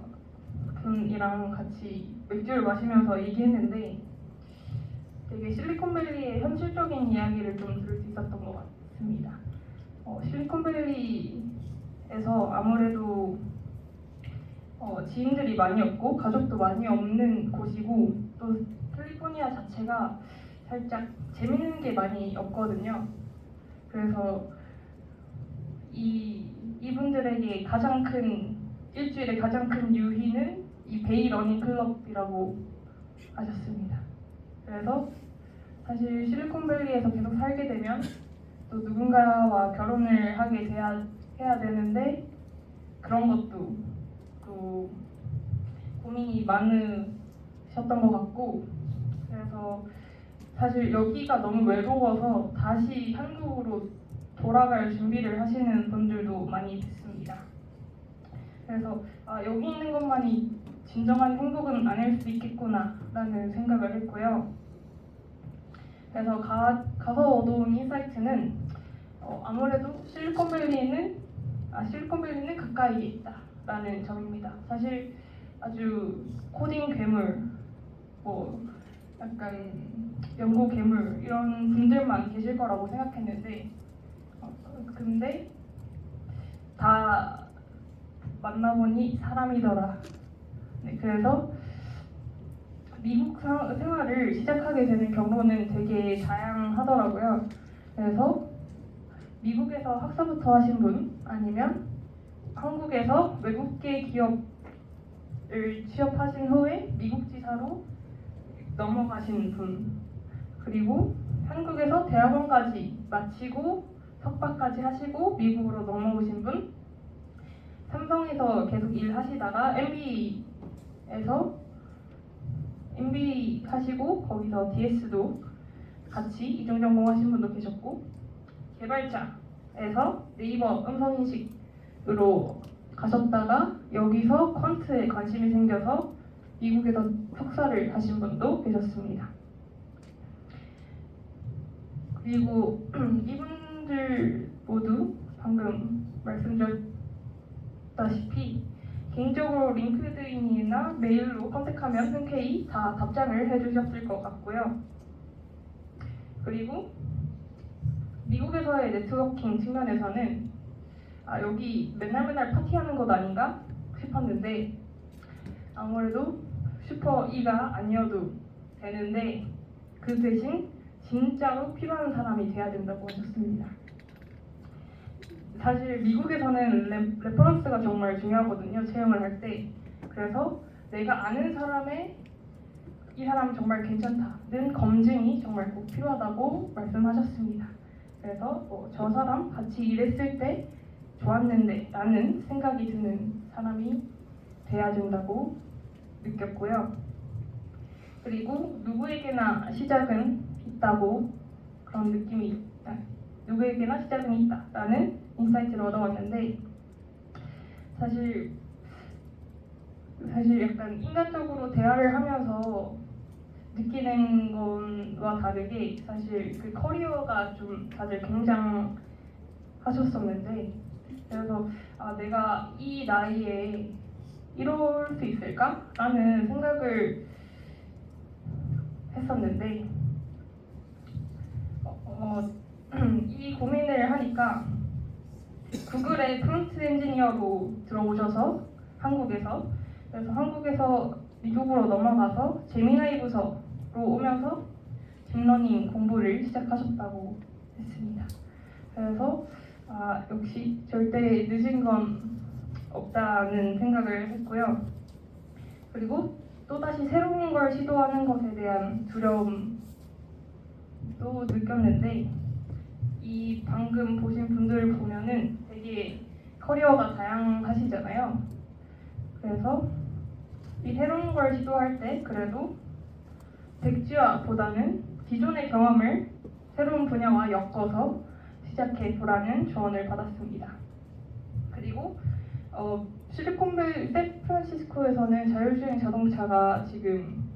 분이랑 같이 맥주를 마시면서 얘기했는데 되게 실리콘밸리의 현실적인 이야기를 좀 들을 수 있었던 것 같습니다. 실리콘밸리에서 아무래도 지인들이 많이 없고 가족도 많이 없는 곳이고 또 캘리포니아 자체가 살짝 재밌는 게 많이 없거든요. 그래서 이분들에게 일주일에 가장 큰 유희는 이 베이 러닝 클럽이라고 하셨습니다. 그래서 사실 실리콘밸리에서 계속 살게 되면 또 누군가와 결혼을 하게 해야 되는데 그런 것도 또 고민이 많으셨던 것 같고 그래서 사실 여기가 너무 외로워서 다시 한국으로 돌아갈 준비를 하시는 분들도 많이 뵀습니다. 그래서 여기 있는 것만이 진정한 행복은 아닐 수 있겠구나 라는 생각을 했고요. 그래서 가서 얻어온 인사이트는 아무래도 실리콘밸리는 가까이에 있다 라는 점입니다. 사실 아주 코딩 괴물, 약간 연구 괴물 이런 분들만 계실 거라고 생각했는데 근데 다 만나보니 사람이더라. 네, 그래서 미국 생활을 시작하게 되는 경로는 되게 다양하더라고요. 그래서 미국에서 학사부터 하신 분 아니면 한국에서 외국계 기업을 취업하신 후에 미국 지사로 넘어가신 분 그리고 한국에서 대학원까지 마치고 석박까지 하시고 미국으로 넘어오신 분, 삼성에서 계속 일하시다가 MBA 하시고 거기서 DS도 같이 이중전공 하신 분도 계셨고, 개발자에서 네이버 음성인식으로 가셨다가 여기서 퀀트에 관심이 생겨서 미국에서 석사를 하신 분도 계셨습니다. 그리고 이분들 모두 방금 말씀드렸다시피 개인적으로 링크드인이나 메일로 컨택하면 흔쾌히 다 답장을 해주셨을 것 같고요. 그리고 미국에서의 네트워킹 측면에서는 여기 맨날 파티하는 것 아닌가 싶었는데 아무래도 슈퍼 E가 아니어도 되는데 그 대신 진짜로 필요한 사람이 돼야 된다고 하셨습니다. 사실 미국에서는 레퍼런스가 정말 중요하거든요. 채용을 할 때. 그래서 내가 아는 사람의 이 사람 정말 괜찮다는 검증이 정말 꼭 필요하다고 말씀하셨습니다. 그래서 저 사람 같이 일했을 때 좋았는데 라는 생각이 드는 사람이 돼야 된다고 느꼈고요. 그리고 누구에게나 시작은 있다고 그런 느낌이 누구에게나 시작은 있다라는 인사이트를 얻어왔는데 사실 약간 인간적으로 대화를 하면서 느끼는 것과 다르게 사실 그 커리어가 좀 다들 굉장하셨었는데 그래서 내가 이 나이에 이럴 수 있을까? 라는 생각을 했었는데 이 고민을 하니까 구글의 프론트 엔지니어로 들어오셔서 그래서 한국에서 미국으로 넘어가서 제미나이 부서로 오면서 딥러닝 공부를 시작하셨다고 했습니다. 그래서 역시 절대 늦은 건 없다는 생각을 했고요. 그리고 또다시 새로운 걸 시도하는 것에 대한 두려움도 느꼈는데 이 방금 보신 분들을 보면은 되게 커리어가 다양하시잖아요. 그래서 이 새로운 걸 시도할 때 그래도 백지화보다는 기존의 경험을 새로운 분야와 엮어서 시작해 보라는 조언을 받았습니다. 그리고 실리콘밸리 샌프란시스코에서는 자율주행 자동차가 지금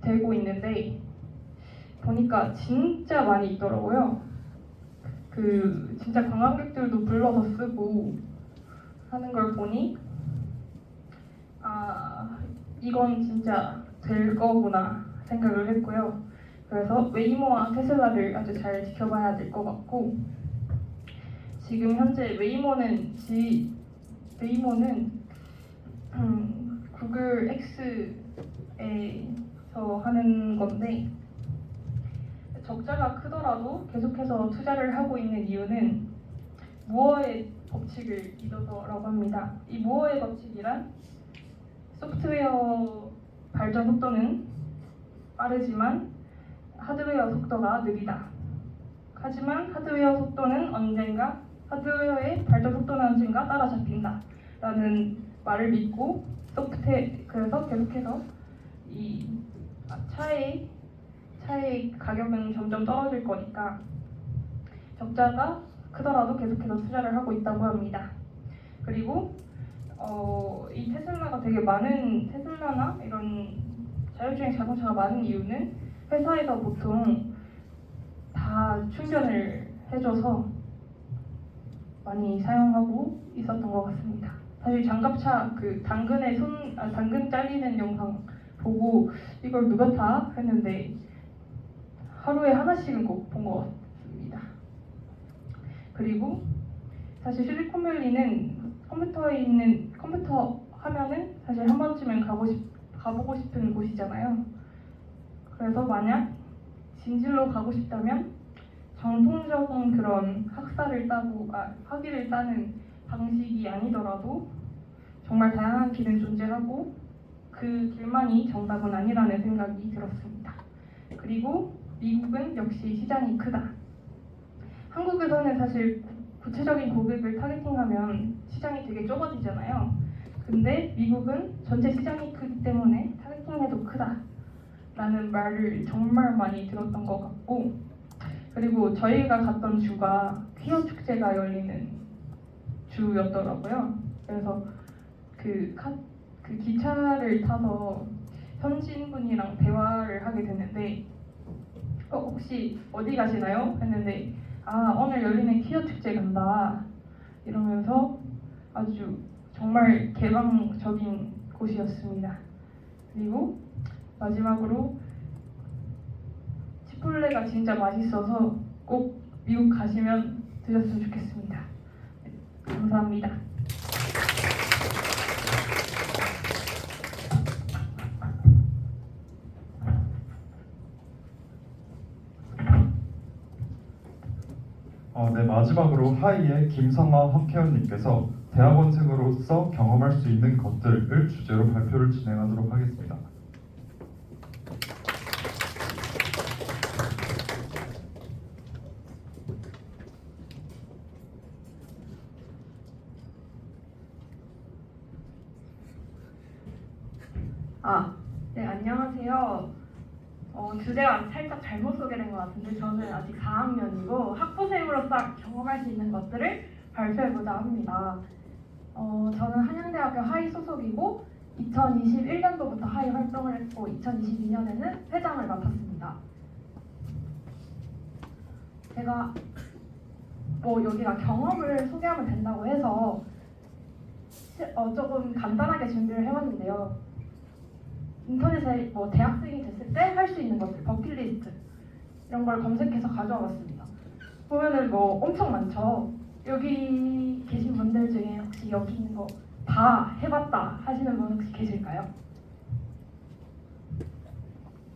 되고 있는데 보니까 진짜 많이 있더라고요. 진짜 관광객들도 불러서 쓰고 하는 걸 보니 이건 진짜 될 거구나 생각을 했고요. 그래서 웨이모와 테슬라를 아주 잘 지켜봐야 될 것 같고 지금 현재 웨이모는 구글 X에서 하는 건데 적자가 크더라도 계속해서 투자를 하고 있는 이유는 무어의 법칙을 믿어서라고 합니다. 이 무어의 법칙이란 소프트웨어 발전 속도는 빠르지만 하드웨어 속도가 느리다. 하지만 하드웨어의 발전 속도는 언젠가 따라잡힌다. 라는 말을 믿고 그래서 계속해서 이 차의 가격은 점점 떨어질 거니까 적자가 크더라도 계속해서 투자를 하고 있다고 합니다. 그리고 이 테슬라가 테슬라나 이런 자율주행 자동차가 많은 이유는 회사에서 보통 다 충전을 해줘서 많이 사용하고 있었던 것 같습니다. 사실 장갑차 당근 잘리는 영상 보고 이걸 누가 타? 했는데 하루에 하나씩은 꼭 본 것 같습니다. 그리고 사실 실리콘밸리는 컴퓨터 하면은 사실 한 번쯤은 가보고 싶은 곳이잖아요. 그래서 만약 진실로 가고 싶다면 정통적인 그런 학위를 따는 방식이 아니더라도 정말 다양한 길은 존재하고 그 길만이 정답은 아니라는 생각이 들었습니다. 그리고 미국은 역시 시장이 크다. 한국에서는 사실 구체적인 고객을 타겟팅하면 시장이 되게 좁아지잖아요. 근데 미국은 전체 시장이 크기 때문에 타겟팅해도 크다라는 말을 정말 많이 들었던 것 같고, 그리고 저희가 갔던 주가 퀴어 축제가 열리는 주였더라고요. 그래서 그 기차를 타서 현지인분이랑 대화를 하게 됐는데 혹시 어디 가시나요? 했는데 오늘 열리는 퀴어 축제 간다 이러면서 아주 정말 개방적인 곳이었습니다. 그리고 마지막으로 치폴레가 진짜 맛있어서 꼭 미국 가시면 드셨으면 좋겠습니다. 감사합니다. 네, 마지막으로 하이의 김성아 황혜원님께서 대학원생으로서 경험할 수 있는 것들을 주제로 발표를 진행하도록 하겠습니다. 네, 안녕하세요. 주제가 살짝 잘못 소개된 것 같은데 저는 아직 4학년이고 학부생으로서 경험할 수 있는 것들을 발표해보자 합니다. 저는 한양대학교 하이 소속이고 2021년도부터 하이 활동을 했고 2022년에는 회장을 맡았습니다. 제가 여기가 경험을 소개하면 된다고 해서 조금 간단하게 준비를 해봤는데요. 인터넷에 대학생이 됐을 때 할 수 있는 것들, 버킷리스트 이런 걸 검색해서 가져와 봤습니다. 보면은 엄청 많죠. 여기 계신 분들 중에 혹시 여기 있는 거 다 해봤다 하시는 분 혹시 계실까요?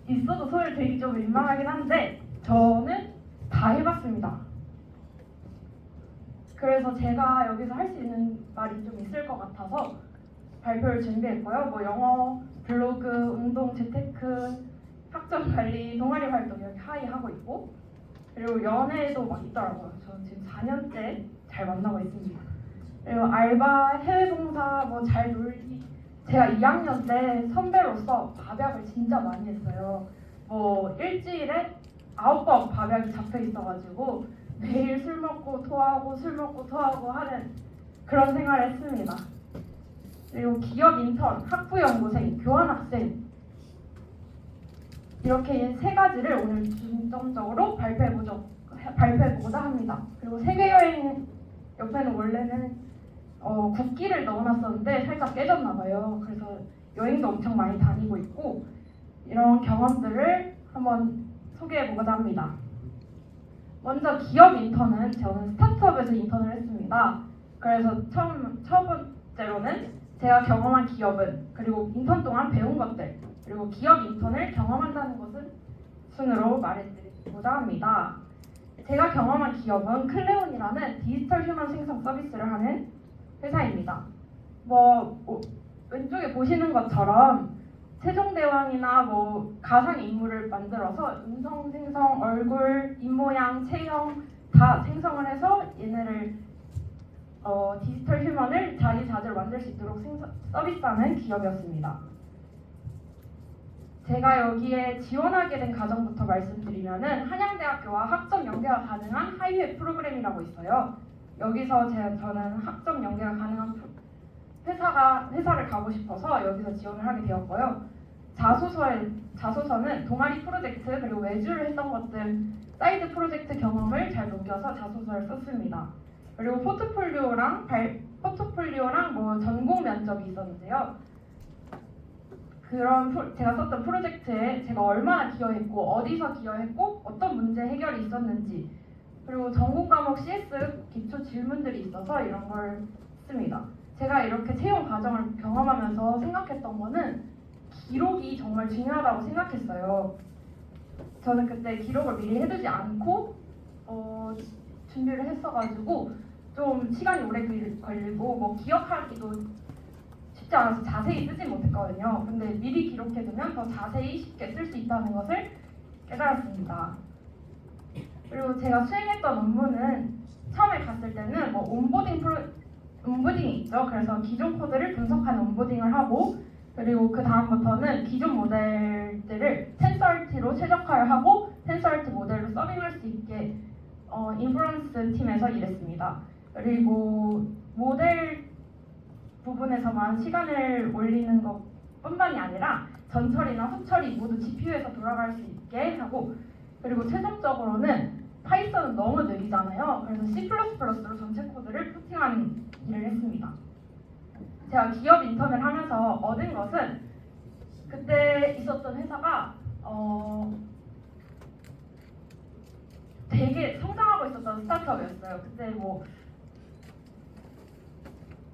있어도 손을 들기 좀 민망하긴 한데 저는 다 해봤습니다. 그래서 제가 여기서 할 수 있는 말이 좀 있을 것 같아서 발표를 준비했고요. 영어, 블로그, 운동, 재테크, 학점 관리, 동아리 활동 여기 하이 하고 있고, 그리고 연애도 막 있더라고요. 저는 지금 4년째 잘 만나고 있습니다. 그리고 알바, 해외 봉사, 잘 놀기. 제가 2학년 때 선배로서 밥약을 진짜 많이 했어요. 일주일에 9번 밥약이 잡혀 있어가지고 매일 술 먹고 토하고 술 먹고 토하고 하는 그런 생활을 했습니다. 그리고 기업 인턴, 학부연구생, 교환학생 이렇게 세 가지를 오늘 중점적으로 발표해보고자 합니다. 그리고 세계여행 옆에는 원래는 국기를 넣어놨었는데 살짝 깨졌나봐요. 그래서 여행도 엄청 많이 다니고 있고 이런 경험들을 한번 소개해보고자 합니다. 먼저 기업 인턴은 저는 스타트업에서 인턴을 했습니다. 그래서 첫 번째로는 제가 경험한 기업은, 그리고 인턴 동안 배운 것들, 그리고 기업 인턴을 경험한다는 것은 순으로 말해드리고자 합니다. 제가 경험한 기업은 클레온이라는 디지털 휴먼 생성 서비스를 하는 회사입니다. 왼쪽에 보시는 것처럼 세종대왕이나 가상 인물을 만들어서 음성 생성, 얼굴, 입모양, 체형 다 생성을 해서 얘네를 디지털 휴먼을 자리자재로 만들 수 있도록 서비스하는 기업이었습니다. 제가 여기에 지원하게 된 과정부터 말씀드리면은 한양대학교와 학점 연계가 가능한 하이웨 프로그램이라고 있어요. 여기서 저는 학점 연계가 가능한 회사를 가고 싶어서 여기서 지원을 하게 되었고요. 자소서는 동아리 프로젝트 그리고 외주를 했던 것들, 사이드 프로젝트 경험을 잘 녹여서 자소서를 썼습니다. 그리고 포트폴리오랑 전공 면접이 있었는데요. 제가 썼던 프로젝트에 제가 얼마나 기여했고 어디서 기여했고 어떤 문제 해결이 있었는지, 그리고 전공 과목 CS 기초 질문들이 있어서 이런 걸 씁니다. 제가 이렇게 채용 과정을 경험하면서 생각했던 거는 기록이 정말 중요하다고 생각했어요. 저는 그때 기록을 미리 해두지 않고 준비를 했어가지고 좀 시간이 오래 걸리고 기억하기도 쉽지 않아서 자세히 쓰진 못했거든요. 근데 미리 기록해두면 더 자세히 쉽게 쓸 수 있다는 것을 깨달았습니다. 그리고 제가 수행했던 업무는 처음에 갔을 때는 뭐 온보딩이 있죠. 그래서 기존 코드를 분석하는 온보딩을 하고 그리고 그 다음부터는 기존 모델들을 텐서알티로 최적화를 하고 텐서알티 모델로 서빙할 수 있게 인프런스 팀에서 일했습니다. 그리고 모델 부분에서만 시간을 올리는 것뿐만이 아니라 전처리나 후처리 모두 GPU에서 돌아갈 수 있게 하고 그리고 최종적으로는 파이썬은 너무 느리잖아요. 그래서 C++로 전체 코드를 포팅하는 일을 했습니다. 제가 기업 인턴을 하면서 얻은 것은 그때 있었던 회사가 되게 성장하고 있었던 스타트업이었어요. 그때 뭐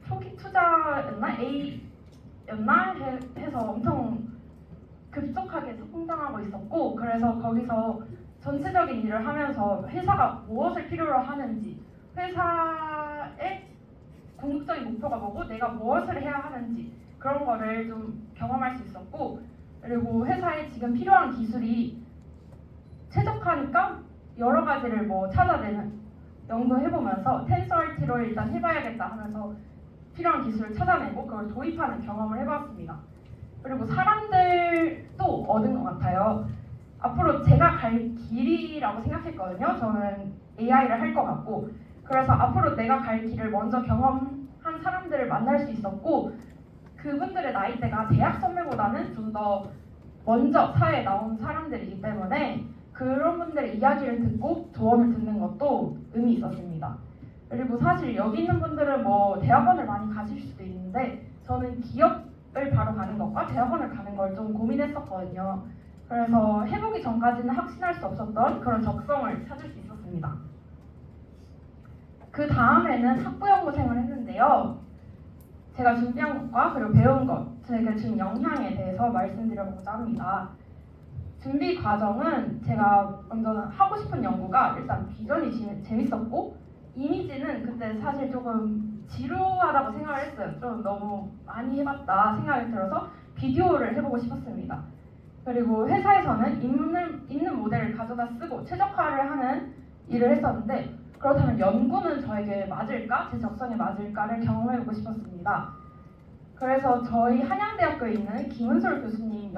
초기 투자였나? A였나? 해서 엄청 급속하게 성장하고 있었고 그래서 거기서 전체적인 일을 하면서 회사가 무엇을 필요로 하는지 회사의 궁극적인 목표가 뭐고 내가 무엇을 해야 하는지 그런 거를 좀 경험할 수 있었고 그리고 회사에 지금 필요한 기술이 최적화니까 여러 가지를 뭐 찾아내는 연구해보면서 텐서알티로 일단 해봐야겠다 하면서 필요한 기술을 찾아내고 그걸 도입하는 경험을 해봤습니다. 그리고 사람들도 얻은 것 같아요. 앞으로 제가 갈 길이라고 생각했거든요. 저는 AI를 할 것 같고 그래서 앞으로 내가 갈 길을 먼저 경험한 사람들을 만날 수 있었고 그분들의 나이대가 대학 선배보다는 좀 더 먼저 사회에 나온 사람들이기 때문에 그런 분들의 이야기를 듣고 조언을 듣는 것도 의미 있었습니다. 그리고 사실 여기 있는 분들은 뭐 대학원을 많이 가실 수도 있는데 저는 기업을 바로 가는 것과 대학원을 가는 걸 좀 고민했었거든요. 그래서 해보기 전까지는 확신할 수 없었던 그런 적성을 찾을 수 있었습니다. 그 다음에는 학부연구생을 했는데요. 제가 준비한 것과 그리고 배운 것, 제가 준 영향에 대해서 말씀드려보고자 합니다. 준비 과정은 제가 먼저 하고 싶은 연구가 일단 비전이 재밌었고 이미지는 그때 사실 조금 지루하다고 생각을 했어요. 좀 너무 많이 해봤다 생각이 들어서 비디오를 해보고 싶었습니다. 그리고 회사에서는 있는 모델을 가져다 쓰고 최적화를 하는 일을 했었는데 그렇다면 연구는 저에게 맞을까? 제 적성에 맞을까를 경험해보고 싶었습니다. 그래서 저희 한양대학교에 있는 김은솔 교수님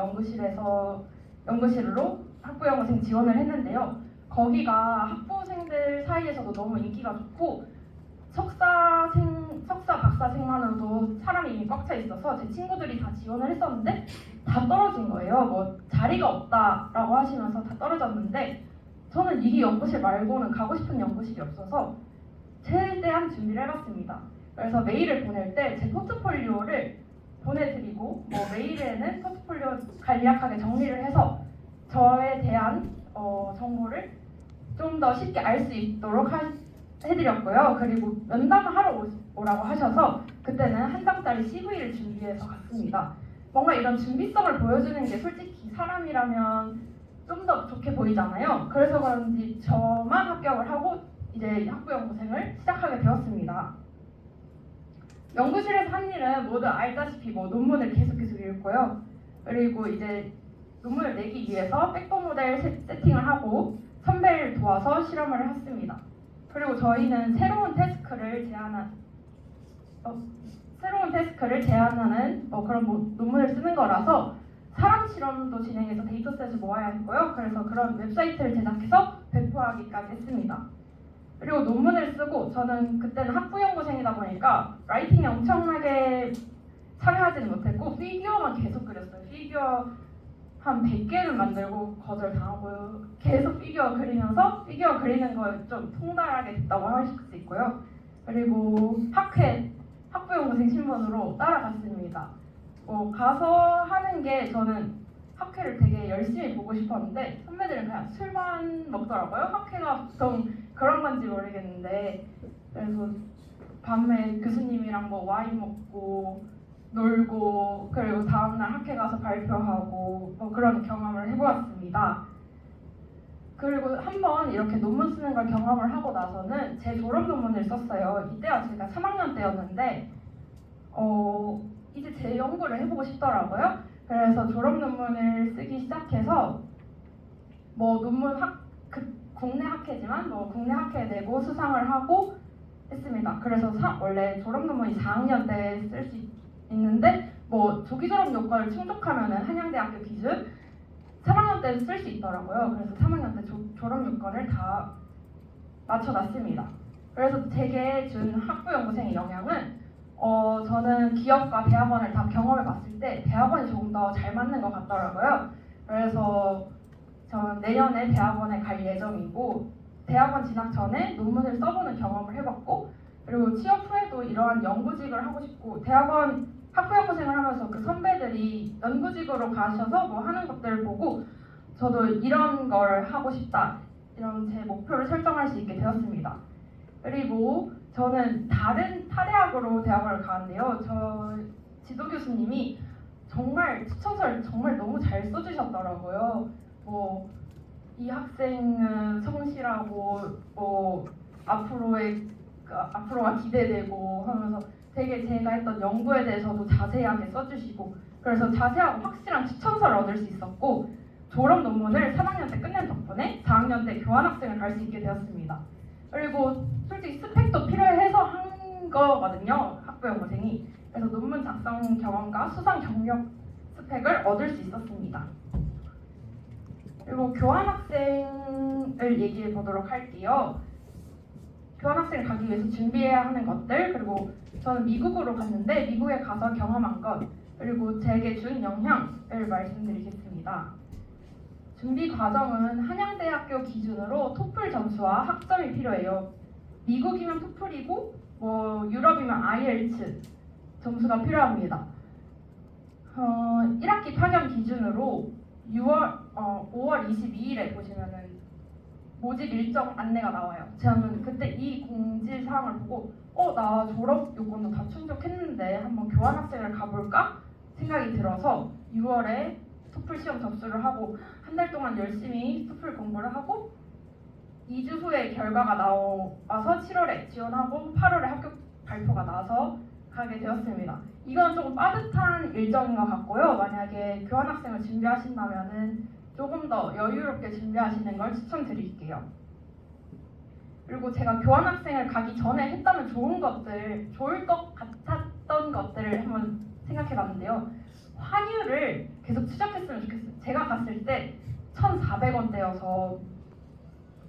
연구실로 학부연구생 지원을 했는데요. 거기가 학부생들 사이에서도 너무 인기가 좋고 석사, 박사생만으로도 사람이 이미 꽉 차 있어서 제 친구들이 다 지원을 했었는데 다 떨어진 거예요. 뭐 자리가 없다라고 하시면서 다 떨어졌는데 저는 이 연구실 말고는 가고 싶은 연구실이 없어서 최대한 준비를 해봤습니다. 그래서 메일을 보낼 때 제 포트폴리오를 보내드리고 뭐 메일에는 포트폴리오 간략하게 정리를 해서 저에 대한 정보를 좀 더 쉽게 알 수 있도록 해드렸고요. 그리고 면담을 하러 오라고 하셔서 그때는 한 장짜리 CV를 준비해서 갔습니다. 뭔가 이런 준비성을 보여주는 게 솔직히 사람이라면 좀 더 좋게 보이잖아요. 그래서 그런지 저만 합격을 하고 이제 학부연구생을 시작하게 되었습니다. 연구실에서 한 일은 모두 알다시피 뭐 논문을 계속 읽고요. 그리고 이제 논문을 내기 위해서 백본 모델 세팅을 하고 선배를 도와서 실험을 했습니다. 그리고 저희는 새로운 태스크를 제안하는 그런 논문을 쓰는 거라서 사람 실험도 진행해서 데이터셋을 모아야 했고요. 그래서 그런 웹사이트를 제작해서 배포하기까지 했습니다. 그리고 논문을 쓰고 저는 그때는 학부연구생이다 보니까 라이팅에 엄청나게 참여하지는 못했고 피규어만 계속 그렸어요. 피규어 한 100개는 만들고 거절당하고 계속 피규어 그리면서 피규어 그리는 걸 좀 통달하게 됐다고 할 수 있고요. 그리고 학부연구생 신분으로 따라갔습니다. 가서 하는 게 저는 학회를 되게 열심히 보고 싶었는데 선배들은 그냥 술만 먹더라고요. 학회가 보통 그런 건지 모르겠는데 그래서 밤에 교수님이랑 뭐 와인 먹고 놀고 그리고 다음날 학회 가서 발표하고 그런 경험을 해보았습니다. 그리고 한번 이렇게 논문 쓰는 걸 경험을 하고 나서는 제 졸업 논문을 썼어요. 이때가 제가 3학년 때였는데 이제 제 연구를 해보고 싶더라고요. 그래서 졸업 논문을 쓰기 시작해서 논문 국내 학회지만 뭐 국내 학회에 내고 수상을 하고 했습니다. 그래서 원래 졸업 논문이 4학년 때 쓸 수 있는데 뭐 조기 졸업 요건을 충족하면은 한양대학교 기준 3학년 때 쓸 수 있더라고요. 그래서 3학년 때 졸업 요건을 다 맞춰놨습니다. 그래서 제게 준 학부연구생의 영향은 저는 기업과 대학원을 다 경험해봤을 때 대학원이 조금 더 잘 맞는 것 같더라고요. 그래서 저는 내년에 대학원에 갈 예정이고 대학원 진학 전에 논문을 써보는 경험을 해봤고 그리고 취업 후에도 이러한 연구직을 하고 싶고 대학원 학부연구생을 하면서 그 선배들이 연구직으로 가셔서 뭐 하는 것들을 보고 저도 이런 걸 하고 싶다 이런 제 목표를 설정할 수 있게 되었습니다. 그리고 저는 다른 타대학으로 대학원을 가는데요. 저 지도 교수님이 정말 추천서를 정말 너무 잘 써주셨더라고요. 뭐 이 학생은 성실하고 뭐 앞으로가 기대되고 하면서 되게 제가 했던 연구에 대해서도 자세하게 써주시고 그래서 자세하고 확실한 추천서를 얻을 수 있었고 졸업 논문을 3학년 때 끝낸 덕분에 4학년 때 교환학생을 갈 수 있게 되었습니다. 그리고 솔직히 스펙도 필요해서 한 거거든요. 학부연구생이. 그래서 논문 작성 경험과 수상 경력 스펙을 얻을 수 있었습니다. 그리고 교환학생을 얘기해 보도록 할게요. 교환학생을 가기 위해서 준비해야 하는 것들 그리고 저는 미국으로 갔는데 미국에 가서 경험한 것 그리고 제게 준 영향을 말씀드리겠습니다. 준비 과정은 한양대학교 기준으로 토플 점수와 학점이 필요해요. 미국이면 토플이고 뭐 유럽이면 IELTS 점수가 필요합니다. 1학기 파견 기준으로 5월 22일에 보시면은 모집 일정 안내가 나와요. 저는 그때 이 공지사항을 보고 나 졸업 요건도 다 충족했는데 한번 교환학생을 가볼까 생각이 들어서 6월에 토플 시험 접수를 하고 한 달 동안 열심히 토플 공부를 하고 2주 후에 결과가 나와서 7월에 지원하고 8월에 합격 발표가 나서 가게 되었습니다. 이건 조금 빠듯한 일정인 것 같고요. 만약에 교환학생을 준비하신다면은 조금 더 여유롭게 준비하시는 걸 추천드릴게요. 그리고 제가 교환학생을 가기 전에 했다면 좋을 것 같았던 것들을 한번 생각해봤는데요. 환율을 계속 추적했으면 좋겠어요. 제가 갔을 때 1,400원대여서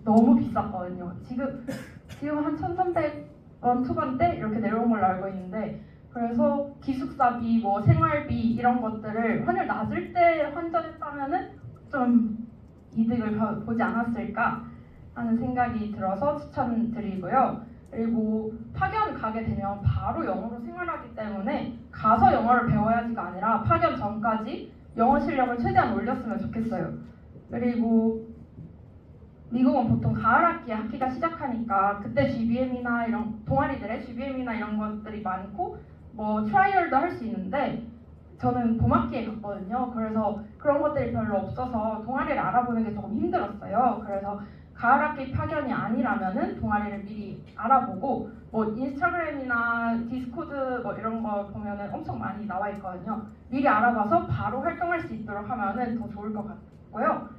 너무 비쌌거든요. 지금 한 1,300원 초반대 이렇게 내려온 걸로 알고 있는데 그래서 기숙사비, 뭐 생활비 이런 것들을 환율 낮을 때 환전했다면은 좀 이득을 보지 않았을까 하는 생각이 들어서 추천드리고요. 그리고 파견 가게 되면 바로 영어로 생활하기 때문에 가서 영어를 배워야지가 아니라 파견 전까지 영어 실력을 최대한 올렸으면 좋겠어요. 그리고 미국은 보통 가을 학기에 학기가 시작하니까 그때 GBM이나 이런 동아리들의 GBM이나 이런 것들이 많고 뭐 트라이얼도 할 수 있는데 저는 봄 학기에 갔거든요. 그래서 그런 것들이 별로 없어서 동아리를 알아보는 게 조금 힘들었어요. 그래서 가을 학기 파견이 아니라면은 동아리를 미리 알아보고 뭐 인스타그램이나 디스코드 뭐 이런 거 보면은 엄청 많이 나와 있거든요. 미리 알아봐서 바로 활동할 수 있도록 하면은 더 좋을 것 같고요.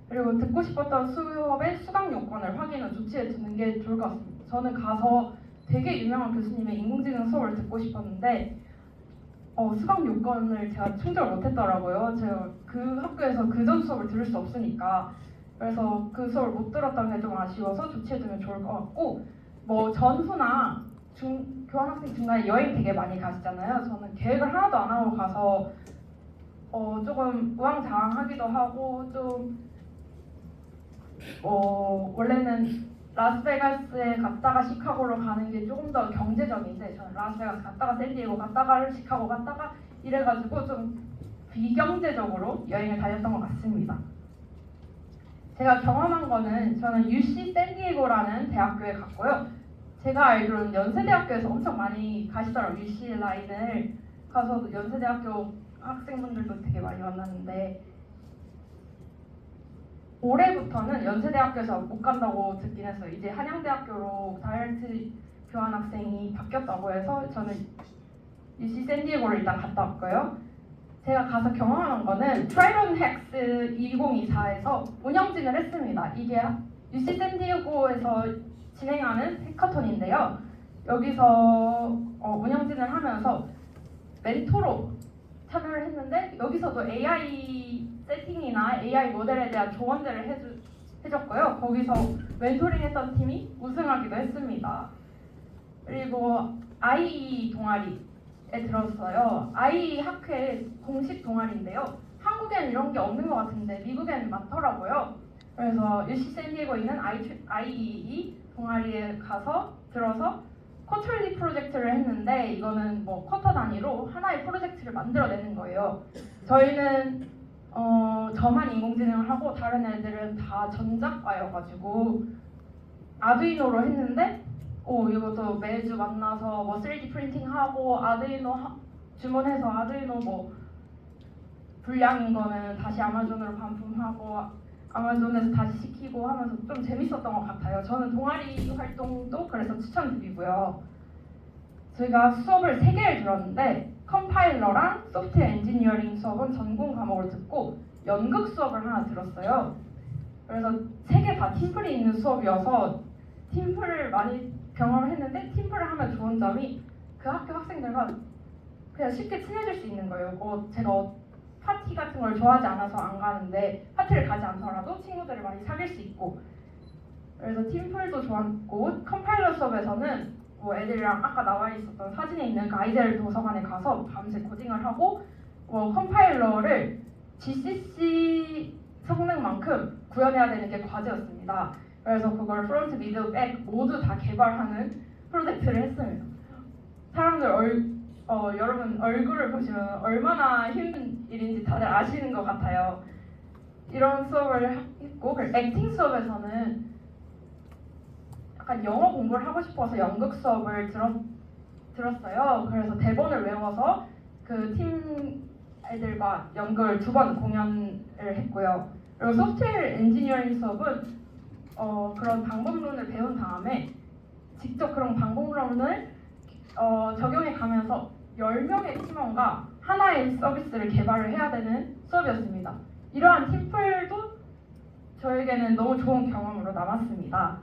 그리고 듣고 싶었던 수업의 수강 요건을 확인을 조치해 두는 게 좋을 것 같습니다. 저는 가서 되게 유명한 교수님의 인공지능 수업을 듣고 싶었는데 수강 요건을 제가 충족을 못했더라고요. 제가 그 학교에서 그 전 수업을 들을 수 없으니까 그래서 그 수업을 못 들었던 게 좀 아쉬워서 조치해두면 좋을 것 같고 뭐 전후나 교환학생 중간에 여행 되게 많이 가시잖아요. 저는 계획을 하나도 안 하고 가서 조금 우왕좌왕하기도 하고 좀 원래는 라스베가스에 갔다가 시카고로 가는 게 조금 더 경제적인데 저는 라스베가스 갔다가 샌디에고 갔다가 시카고 갔다가 이래가지고 좀 비경제적으로 여행을 다녔던 것 같습니다. 제가 경험한 거는 저는 UC 샌디에고라는 대학교에 갔고요. 제가 알기로는 연세대학교에서 엄청 많이 가시더라고요. UC 라인을 가서 연세대학교 학생분들도 되게 많이 만났는데 올해부터는 연세대학교에서 못 간다고 듣긴 했어요. 이제 한양대학교로 다이렉트 교환학생이 바뀌었다고 해서 저는 UC 샌디에고를 일단 갔다 왔고요. 제가 가서 경험한 거는 트라이론 헥스 2024에서 운영진을 했습니다. 이게 UC 샌디에고에서 진행하는 해커톤인데요. 여기서 운영진을 하면서 멘토로 참여를 했는데 여기서도 AI 세팅이나 AI 모델에 대한 조언들을 해줬고요. 거기서 멘토링했던 팀이 우승하기도 했습니다. 그리고 IE 동아리에 들었어요. IE 학회 공식 동아리인데요. 한국엔 이런 게 없는 것 같은데 미국엔 많더라고요. 그래서 UC 샌디에고에 있는 IEE 동아리에 가서 들어서 쿼터리 프로젝트를 했는데 이거는 뭐 쿼터 단위로 하나의 프로젝트를 만들어내는 거예요. 저희는 저만 인공지능을 하고 다른 애들은 다 전작과여가지고 아두이노로 했는데 이것도 매주 만나서 뭐 3D 프린팅하고 아두이노 주문해서 아두이노 뭐 불량인 거는 다시 아마존으로 반품하고 아마존에서 다시 시키고 하면서 좀 재밌었던 것 같아요. 저는 동아리 활동도 그래서 추천드리고요. 저희가 수업을 3개를 들었는데 컴파일러랑 소프트웨어 엔지니어링 수업은 전공 과목을 듣고 연극 수업을 하나 들었어요. 그래서 3개 다 팀플이 있는 수업이어서 팀플을 많이 경험을 했는데 팀플을 하면 좋은 점이 그 학교 학생들과 그냥 쉽게 친해질 수 있는 거예요. 제가 파티 같은 걸 좋아하지 않아서 안 가는데 파티를 가지 않더라도 친구들을 많이 사귈 수 있고 그래서 팀플도 좋았고 컴파일러 수업에서는 뭐 애들이랑 아까 나와 있었던 사진에 있는 그 아이들 도서관에 가서 밤새 코딩을 하고 뭐 컴파일러를 GCC 성능만큼 구현해야 되는 게 과제였습니다. 그래서 그걸 프론트, 미드, 백 모두 다 개발하는 프로젝트를 했습니다. 사람들 여러분 얼굴을 보시면 얼마나 힘든 일인지 다들 아시는 것 같아요. 이런 수업을 했고 액팅 수업에서는 약간 영어 공부를 하고 싶어서 연극 수업을 들었어요. 그래서 대본을 외워서 그 팀 애들과 연극을 2번 공연을 했고요. 그리고 소프트웨어 엔지니어링 수업은 그런 방법론을 배운 다음에 직접 그런 방법론을 적용해 가면서 10명의 팀원과 하나의 서비스를 개발을 해야 되는 수업이었습니다. 이러한 팀플도 저에게는 너무 좋은 경험으로 남았습니다.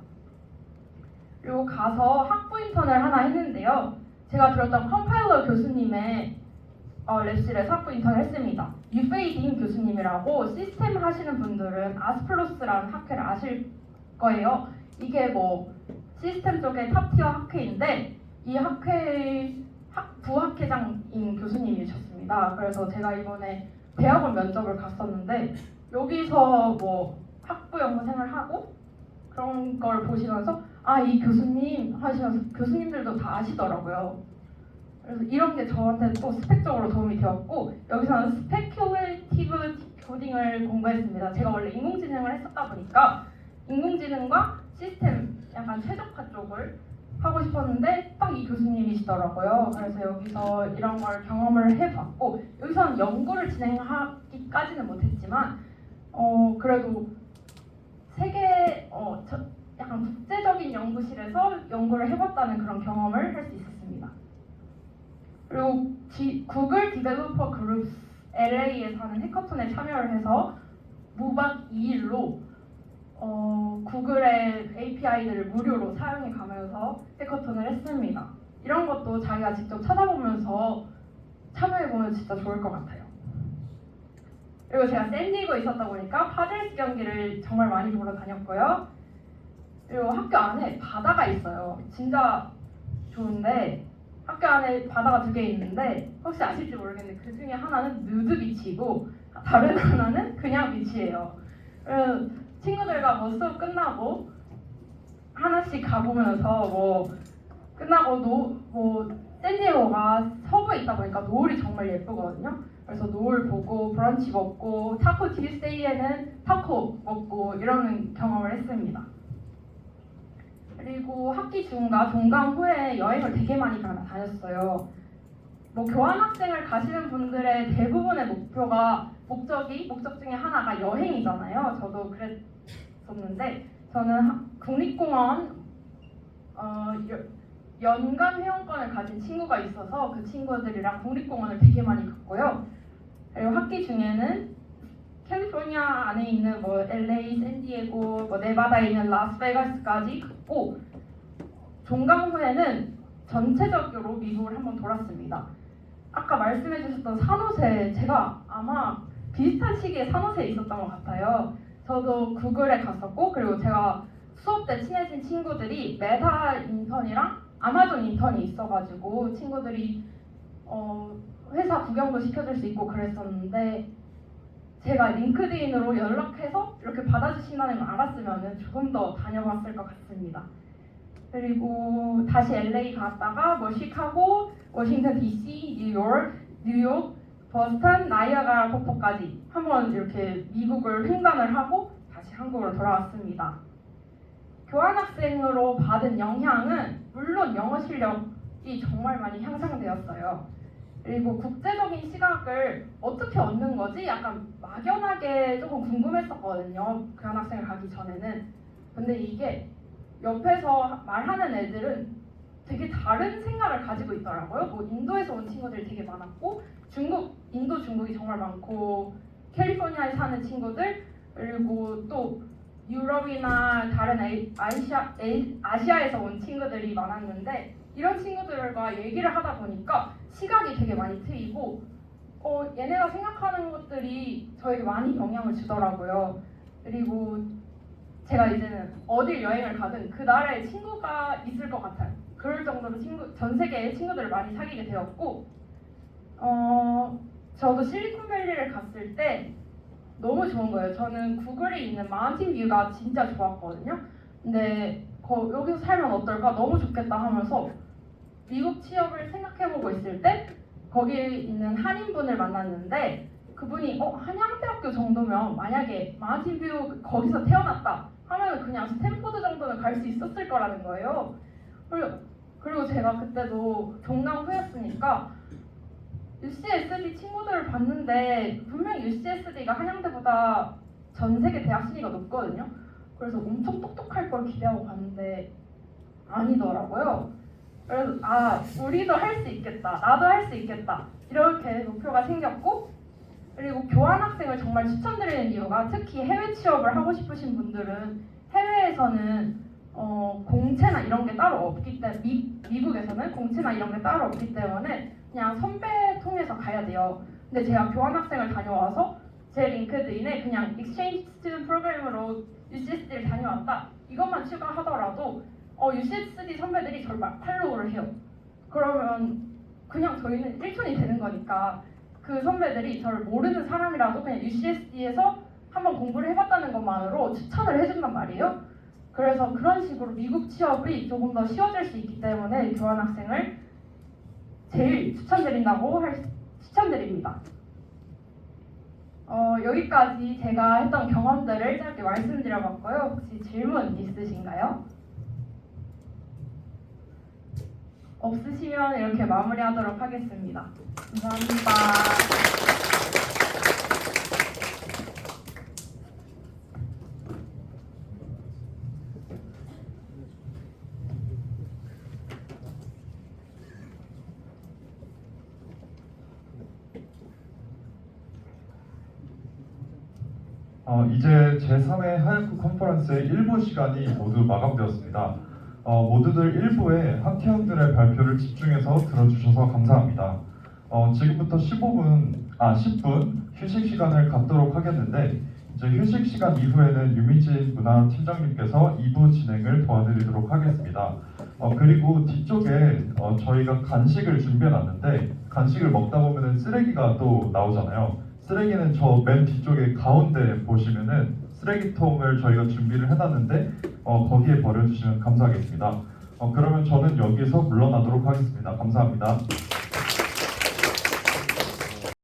그리고 가서 학부 인턴을 하나 했는데요. 제가 들었던 컴파일러 교수님의 랩실에서 학부 인턴을 했습니다. 유페이딩 교수님이라고 시스템 하시는 분들은 아스플로스라는 학회를 아실 거예요. 이게 뭐 시스템 쪽의 탑티어 학회인데 이 학회의 부학회장인 교수님이셨습니다. 그래서 제가 이번에 대학원 면접을 갔었는데 여기서 뭐 학부 연구생을 하고 그런 걸 보시면서 이 교수님 하시면서 교수님들도 다 아시더라고요. 그래서 이런 게 저한테 또 스펙적으로 도움이 되었고 여기서는 스페큘레이티브 코딩을 공부했습니다. 제가 원래 인공지능을 했었다 보니까 인공지능과 시스템 약간 최적화 쪽을 하고 싶었는데 딱 이 교수님이시더라고요. 그래서 여기서 이런 걸 경험을 해봤고 여기서는 연구를 진행하기까지는 못했지만 그래도 세계 약간 국제적인 연구실에서 연구를 해봤다는 그런 경험을 할 수 있었습니다. 그리고 구글 디벨로퍼 그룹 LA에서 하는 해커톤에 참여를 해서 무박 2일로 구글의 API들을 무료로 사용해 가면서 해커톤을 했습니다. 이런 것도 자기가 직접 찾아보면서 참여해보면 진짜 좋을 것 같아요. 그리고 제가 샌디에고에 있었다 보니까 파들스 경기를 정말 많이 보러 다녔고요. 그리고 학교 안에 바다가 있어요. 진짜 좋은데 학교 안에 바다가 2개 있는데 혹시 아실지 모르겠는데 그 중에 하나는 누드 비치고 다른 하나는 그냥 비치예요. 그래서 친구들과 뭐 수업 끝나고 하나씩 가보면서 뭐 끝나고 샌디에고가 서부에 있다 보니까 노을이 정말 예쁘거든요. 그래서 노을 보고 브런치 먹고 타코 튜스데이에는 타코 먹고 이런 경험을 했습니다. 그리고 학기 중과 종강 후에 여행을 되게 많이 다녔어요. 뭐 교환학생을 가시는 분들의 대부분의 목적 중에 하나가 여행이잖아요. 저도 그랬었는데 저는 국립공원 연간 회원권을 가진 친구가 있어서 그 친구들이랑 국립공원을 되게 많이 갔고요. 그리고 학기 중에는 캘리포니아 안에 있는 뭐 LA, 샌디에고 샌디에고, 뭐 네바다에 있는 라스베가스까지 갔고 종강 후에는 전체적으로 미국을 한번 돌았습니다. 아까 말씀해주셨던 산호세, 제가 아마 비슷한 시기에 산호세에 있었던 것 같아요. 저도 구글에 갔었고, 그리고 제가 수업 때 친해진 친구들이 메타 인턴이랑 아마존 인턴이 있어가지고 친구들이 회사 구경도 시켜줄 수 있고 그랬었는데, 제가 링크드인으로 연락해서 이렇게 받아주신다는 걸 알았으면 조금 더 다녀봤을 것 같습니다. 그리고 다시 LA 갔다가 뭐 시카고, 워싱턴 DC, 뉴욕, 버스턴, 나이아가라 폭포까지 한번 이렇게 미국을 횡단을 하고 다시 한국으로 돌아왔습니다. 교환학생으로 받은 영향은 물론 영어 실력이 정말 많이 향상되었어요. 그리고 국제적인 시각을 어떻게 얻는 거지? 약간 막연하게 조금 궁금했었거든요. 교환학생을 가기 전에는. 근데 이게 옆에서 말하는 애들은 되게 다른 생각을 가지고 있더라고요. 뭐 인도에서 온 친구들이 되게 많았고, 인도 중국이 정말 많고, 캘리포니아에 사는 친구들, 그리고 또 유럽이나 다른 아시아에서 온 친구들이 많았는데, 이런 친구들과 얘기를 하다 보니까 시각이 되게 많이 트이고 얘네가 생각하는 것들이 저에게 많이 영향을 주더라고요. 그리고 제가 이제는 어딜 여행을 가든 그 나라에 친구가 있을 것 같아요. 그럴 정도로 전 세계의 친구들을 많이 사귀게 되었고, 저도 실리콘밸리를 갔을 때 너무 좋은 거예요. 저는 구글에 있는 마운틴 뷰가 진짜 좋았거든요. 근데 여기서 살면 어떨까? 너무 좋겠다 하면서 미국 취업을 생각해보고 있을 때 거기에 있는 한인분을 만났는데, 그분이 한양대학교 정도면 만약에 마운틴 뷰 거기서 태어났다 하면 그냥 스탠포드 정도는 갈 수 있었을 거라는 거예요. 그리고 제가 그때도 종강 후였으니까 UCSD 친구들을 봤는데 분명히 UCSD가 한양대보다 전 세계 대학 순위가 높거든요. 그래서 엄청 똑똑할 걸 기대하고 갔는데 아니더라고요. 그래서 우리도 할 수 있겠다, 나도 할 수 있겠다, 이렇게 목표가 생겼고, 그리고 교환학생을 정말 추천드리는 이유가, 특히 해외 취업을 하고 싶으신 분들은 해외에서는 공채나 이런 게 따로 없기 때문에, 미국에서는 공채나 이런 게 따로 없기 때문에 그냥 선배 통해서 가야 돼요. 근데 제가 교환학생을 다녀와서 제 링크드인에 그냥 Exchange Student 프로그램으로 UCSD를 다녀왔다 이것만 추가하더라도 UCSD 선배들이 저를 막 팔로우를 해요. 그러면 그냥 저희는 1촌이 되는 거니까 그 선배들이 저를 모르는 사람이라도 그냥 UCSD에서 한번 공부를 해봤다는 것만으로 추천을 해준단 말이에요. 그래서 그런 식으로 미국 취업이 조금 더 쉬워질 수 있기 때문에 교환학생을 제일 추천드립니다. 여기까지 제가 했던 경험들을 짧게 말씀드려봤고요. 혹시 질문 있으신가요? 없으시면 이렇게 마무리하도록 하겠습니다. 감사합니다. 이제 제3회 하야쿠 컨퍼런스의 1부 시간이 모두 마감되었습니다. 모두들 1부에 학회원들의 발표를 집중해서 들어주셔서 감사합니다. 지금부터 10분 휴식 시간을 갖도록 하겠는데, 이제 휴식 시간 이후에는 유미진 문화팀장님께서 2부 진행을 도와드리도록 하겠습니다. 그리고 뒤쪽에 저희가 간식을 준비해놨는데, 간식을 먹다 보면은 쓰레기가 또 나오잖아요. 쓰레기는 저 맨 뒤쪽에 가운데 보시면은 쓰레기통을 저희가 준비를 해놨는데 거기에 버려주시면 감사하겠습니다. 그러면 저는 여기서 물러나도록 하겠습니다. 감사합니다.